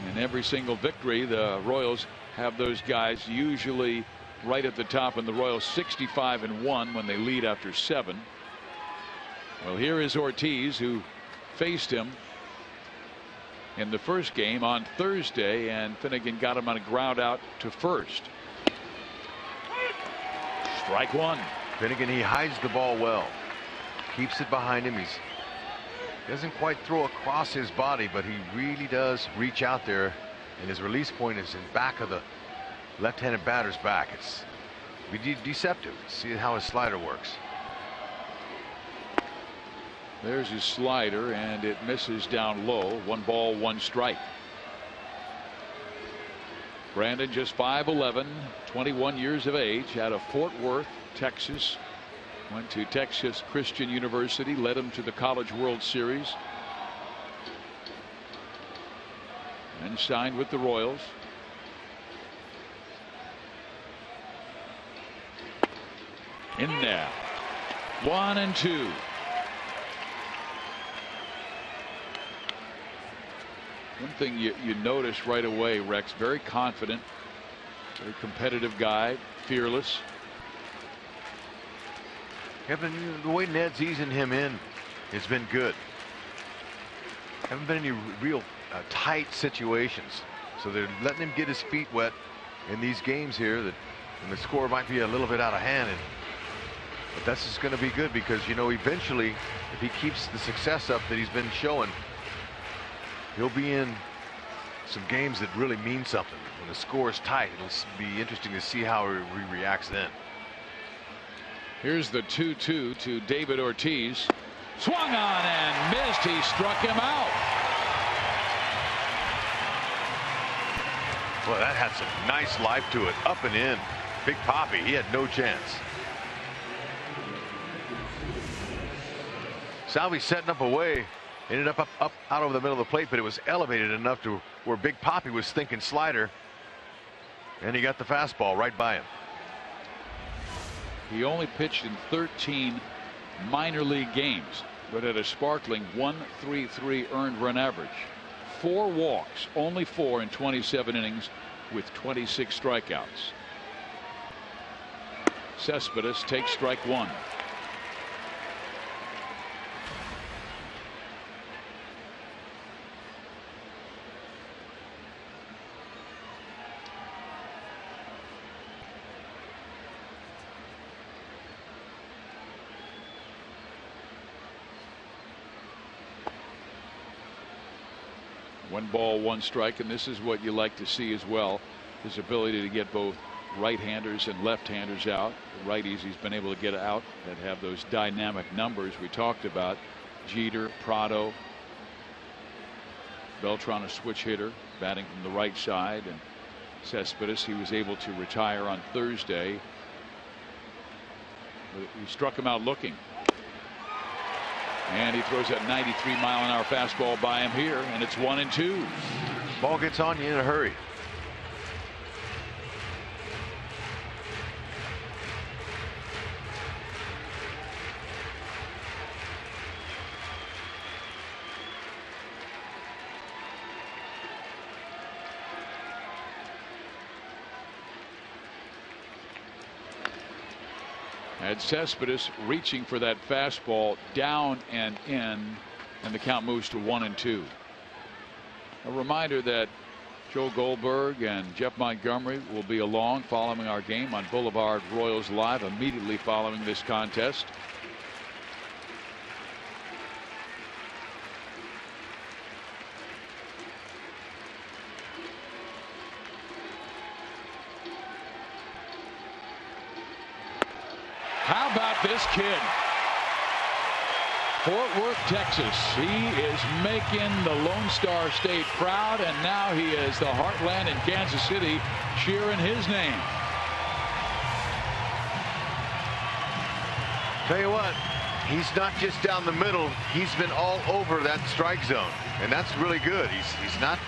And every single victory, the Royals have those guys usually right at the top, and the Royals 65-1 when they lead after 7. Well, here is Ortiz, who faced him in the first game on Thursday, and Finnegan got him on a ground out to first. Strike one. Finnegan, he hides the ball well, keeps it behind him. He doesn't quite throw across his body, but he really does reach out there, and his release point is in back of the left-handed batter's back. It's deceptive. See how his slider works. There's his slider, and it misses down low. 1 ball, 1 strike. Brandon, just 5'11", 21 years of age, out of Fort Worth, Texas. Went to Texas Christian University, led him to the College World Series, and signed with the Royals. In there. 1-2. One thing you notice right away, Rex, very confident, very competitive guy, fearless. Kevin, the way Ned's easing him in has been good. Haven't been any real tight situations, so they're letting him get his feet wet in these games here. That and the score might be a little bit out of hand, but that's just going to be good, because you know eventually, if he keeps the success up that he's been showing, he'll be in some games that really mean something. When the score is tight, it'll be interesting to see how he reacts then. Here's the 2-2 to David Ortiz. Swung on and missed. He struck him out. Well, that had some nice life to it. Up and in. Big Papi, he had no chance. Salvi setting up away. Ended up out over the middle of the plate, but it was elevated enough to where Big Papi was thinking slider, and he got the fastball right by him. He only pitched in 13 minor league games, but at a sparkling 1.33 earned run average. 4 walks, only 4 in 27 innings, with 26 strikeouts. Cespedes takes strike 1. One ball, 1 strike, and this is what you like to see as well, his ability to get both right-handers and left-handers out. The righties he's been able to get out that have those dynamic numbers we talked about. Jeter, Prado, Beltran, a switch hitter, batting from the right side, and Cespedes, he was able to retire on Thursday. He struck him out looking. And he throws that 93-mile-an-hour fastball by him here, and it's 1-2. Ball gets on you in a hurry. And Cespedes reaching for that fastball down and in, and the count moves to 1-2. A reminder that Joe Goldberg and Jeff Montgomery will be along following our game on Boulevard Royals Live immediately following this contest. How about this kid? Fort Worth, Texas. He is making the Lone Star State proud, and now he is the heartland in Kansas City cheering his name. Tell you what, he's not just down the middle. He's been all over that strike zone, and that's really good. He's not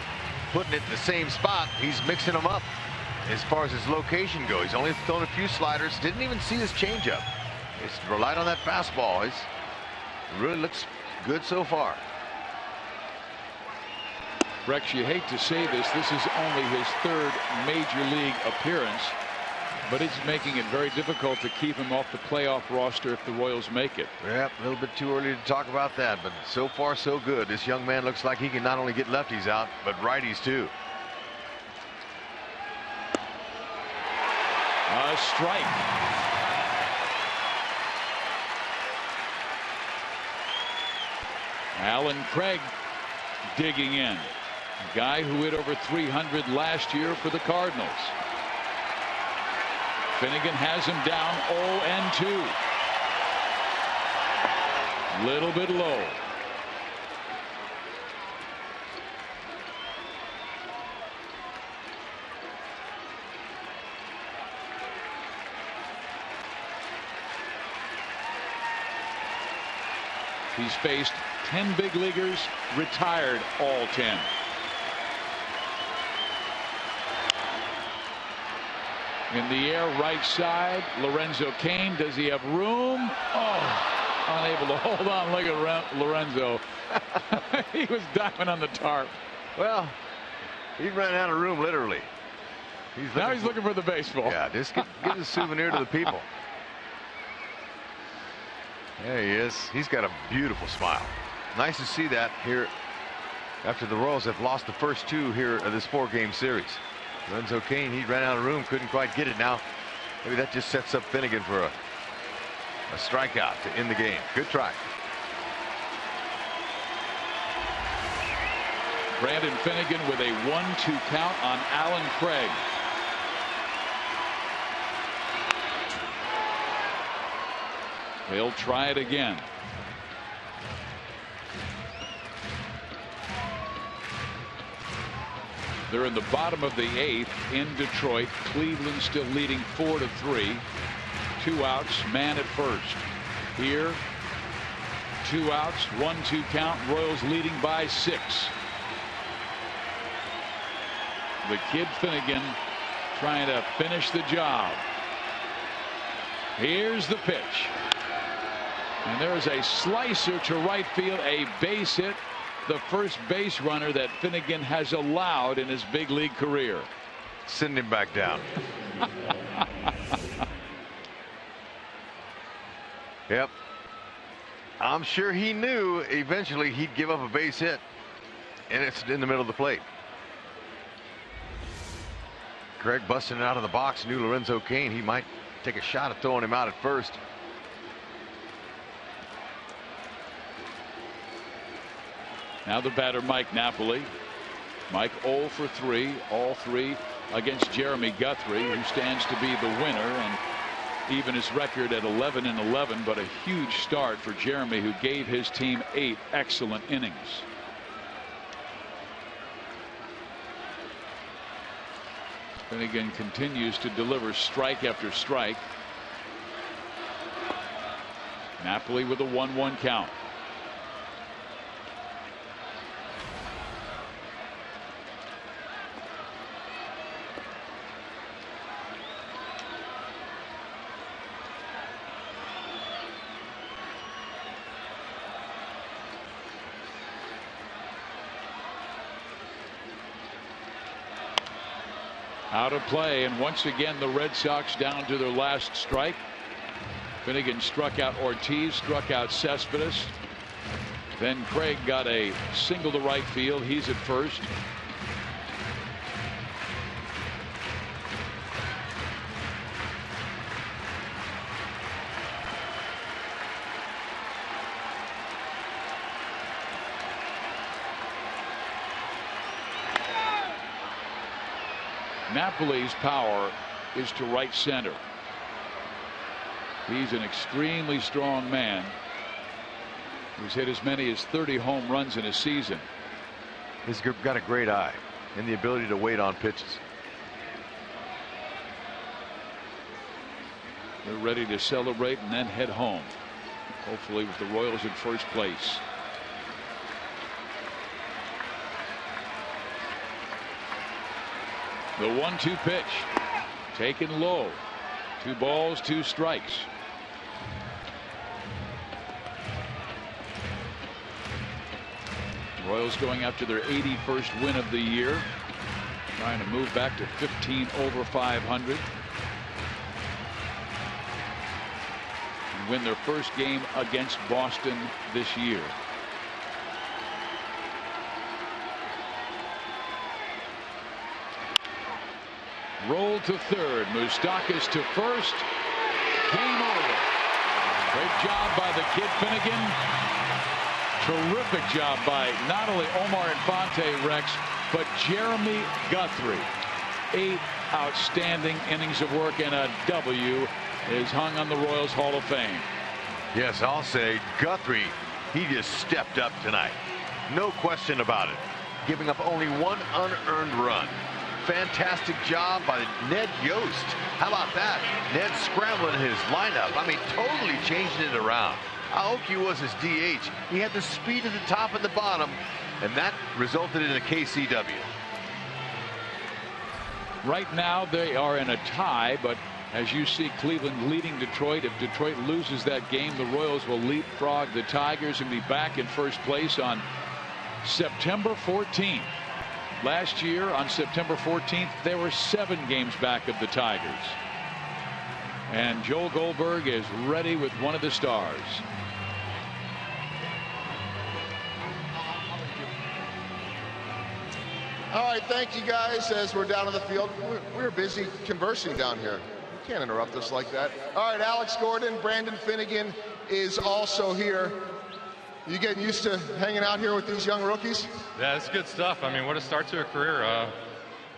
putting it in the same spot. He's mixing them up as far as his location goes. He's only thrown a few sliders. Didn't even see his changeup. He's relied on that fastball. It really looks good so far. Rex, you hate to say this. This is only his third major league appearance, but it's making it very difficult to keep him off the playoff roster if the Royals make it. Yep, a little bit too early to talk about that, but so far so good. This young man looks like he can not only get lefties out, but righties too. A strike. Alan Craig digging in. A guy who hit over 300 last year for the Cardinals. Finnegan has him down 0-2. Little bit low. He's faced 10 big leaguers, retired all 10. In the air, right side, Lorenzo Cain. Does he have room? Oh, unable to hold on. Look at Lorenzo. He was diving on the tarp. Well, he ran out of room, literally. Now he's looking for the baseball. Yeah, just give a souvenir to the people. There he is. He's got a beautiful smile. Nice to see that here after the Royals have lost the first two here of this 4-game series. Lorenzo Cain, he ran out of room, couldn't quite get it. Now maybe that just sets up Finnegan for a strikeout to end the game. Good try. Brandon Finnegan with a 1-2 count on Alan Craig. They'll try it again. They're in the bottom of the 8th in Detroit. Cleveland still leading 4-3. 2 outs, man at first. Here, 2 outs, 1-2 count. Royals leading by 6. The kid Finnegan trying to finish the job. Here's the pitch. And there's a slicer to right field, a base hit. The first base runner that Finnegan has allowed in his big league career. Send him back down. Yep. I'm sure he knew eventually he'd give up a base hit, and it's in the middle of the plate. Craig busting it out of the box, knew Lorenzo Cain, he might take a shot at throwing him out at first. Now the batter, Mike Napoli. Mike 0 for 3, all 3 against Jeremy Guthrie, who stands to be the winner, and even his record at 11-11, but a huge start for Jeremy, who gave his team 8 excellent innings. Finnegan continues to deliver strike after strike. Napoli with a 1-1 count. Out of play, and once again the Red Sox down to their last strike. Finnegan struck out Ortiz, struck out Cespedes. Then Craig got a single to right field. He's at first. Napoli's power is to right center. He's an extremely strong man who's hit as many as 30 home runs in a season. He's got a great eye and the ability to wait on pitches. They're ready to celebrate and then head home, hopefully with the Royals in first place. The 1-2 pitch taken low. 2 balls, 2 strikes. Royals going after their 81st win of the year, trying to move back to 15 over 500 and win their first game against Boston this year. Roll to third. Moustakas to first. Game over. Great job by the kid Finnegan. Terrific job by not only Omar Infante, Rex, but Jeremy Guthrie. 8 outstanding innings of work, and a W is hung on the Royals Hall of Fame. Yes, I'll say Guthrie, he just stepped up tonight. No question about it. Giving up only 1 unearned run. Fantastic job by Ned Yost. How about that? Ned scrambling his lineup. I mean, totally changing it around. Aoki was his DH. He had the speed at the top and the bottom, and that resulted in a KCW. Right now they are in a tie, but as you see Cleveland leading Detroit, if Detroit loses that game, the Royals will leapfrog the Tigers and be back in first place on September 14th. Last year on September 14th, they were 7 games back of the Tigers. And Joel Goldberg is ready with one of the stars. All right, thank you guys. As we're down on the field, we're busy conversing down here. You can't interrupt us like that. All right, Alex Gordon, Brandon Finnegan is also here. You getting used to hanging out here with these young rookies? Yeah, it's good stuff. I mean, what a start to a career.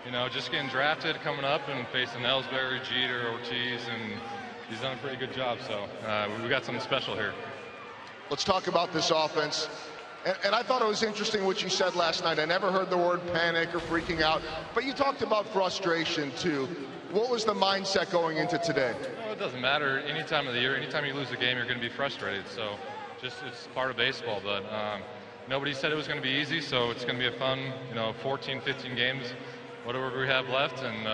You know, just getting drafted, coming up and facing Ellsbury, Jeter, Ortiz, and he's done a pretty good job. So we got something special here. Let's talk about this offense. And I thought it was interesting what you said last night. I never heard the word panic or freaking out, but you talked about frustration too. What was the mindset going into today? Well, it doesn't matter. Any time of the year, anytime you lose a game, you're going to be frustrated. So just it's part of baseball. But nobody said it was going to be easy, so it's going to be a fun, 14, 15 games, whatever we have left, and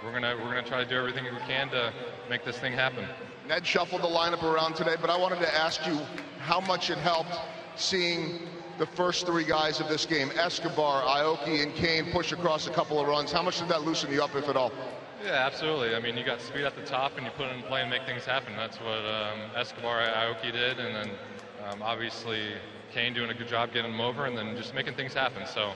we're gonna try to do everything we can to make this thing happen. Ned shuffled the lineup around today, but I wanted to ask you how much it helped seeing the first 3 guys of this game, Escobar, Aoki, and Kane, push across a couple of runs. How much did that loosen you up, if at all? Yeah, absolutely. I mean, you got speed at the top, and you put it in play and make things happen. That's what Escobar, Aoki did, and then obviously Kane doing a good job getting him over, and then just making things happen. So,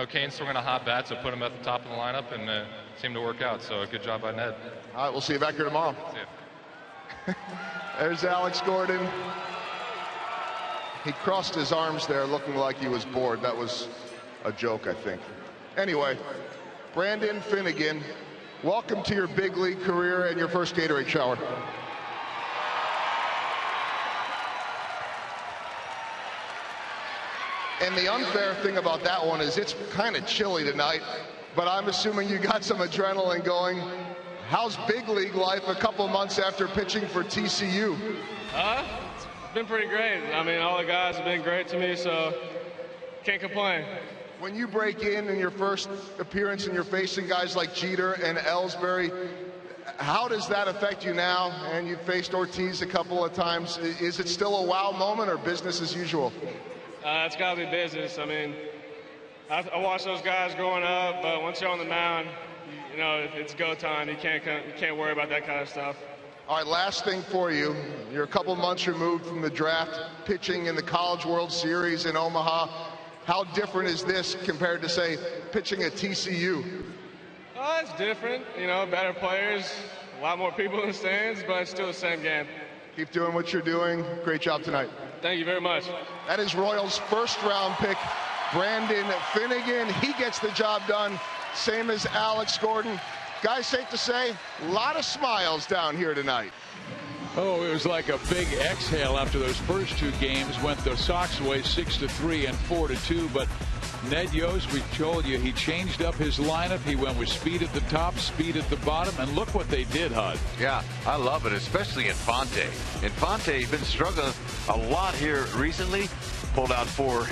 Kane's swinging a hot bat, so put him at the top of the lineup, and it seemed to work out. So, a good job by Ned. All right, we'll see you back here tomorrow. See ya. There's Alex Gordon. He crossed his arms there looking like he was bored. That was a joke, I think. Anyway, Brandon Finnegan, welcome to your big league career and your first Gatorade shower. And the unfair thing about that one is it's kind of chilly tonight, but I'm assuming you got some adrenaline going. How's big league life a couple months after pitching for TCU? It's been pretty great. I mean, all the guys have been great to me, so can't complain. When you break in your first appearance and you're facing guys like Jeter and Ellsbury, how does that affect you now? And you've faced Ortiz a couple of times. Is it still a wow moment or business as usual? It's got to be business. I mean, I watched those guys growing up, but once you're on the mound, it's go time. You can't worry about that kind of stuff. All right, last thing for you. You're a couple months removed from the draft, pitching in the College World Series in Omaha. How different is this compared to, say, pitching at TCU? It's different. Better players, a lot more people in the stands, but it's still the same game. Keep doing what you're doing. Great job tonight. Thank you very much. That is Royals' first-round pick, Brandon Finnegan. He gets the job done, same as Alex Gordon. Guys, safe to say, a lot of smiles down here tonight. Oh, it was like a big exhale after those first two games. Went the Sox away 6-3 and 4-2. But Ned Yost, we told you, he changed up his lineup. He went with speed at the top, speed at the bottom, and look what they did, Hud. Yeah, I love it, especially Infante. Infante has been struggling a lot here recently. Pulled out 3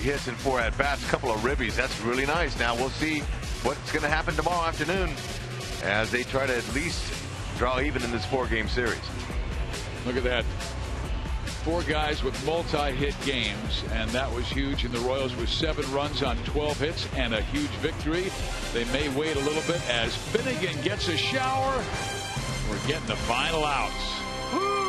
hits and 4 at bats, a couple of ribbies. That's really nice. Now we'll see what's going to happen tomorrow afternoon as they try to at least draw even in this 4-game series. Look at that. 4 guys with multi-hit games, and that was huge. And the Royals with 7 runs on 12 hits and a huge victory. They may wait a little bit as Finnegan gets a shower. We're getting the final outs. Woo!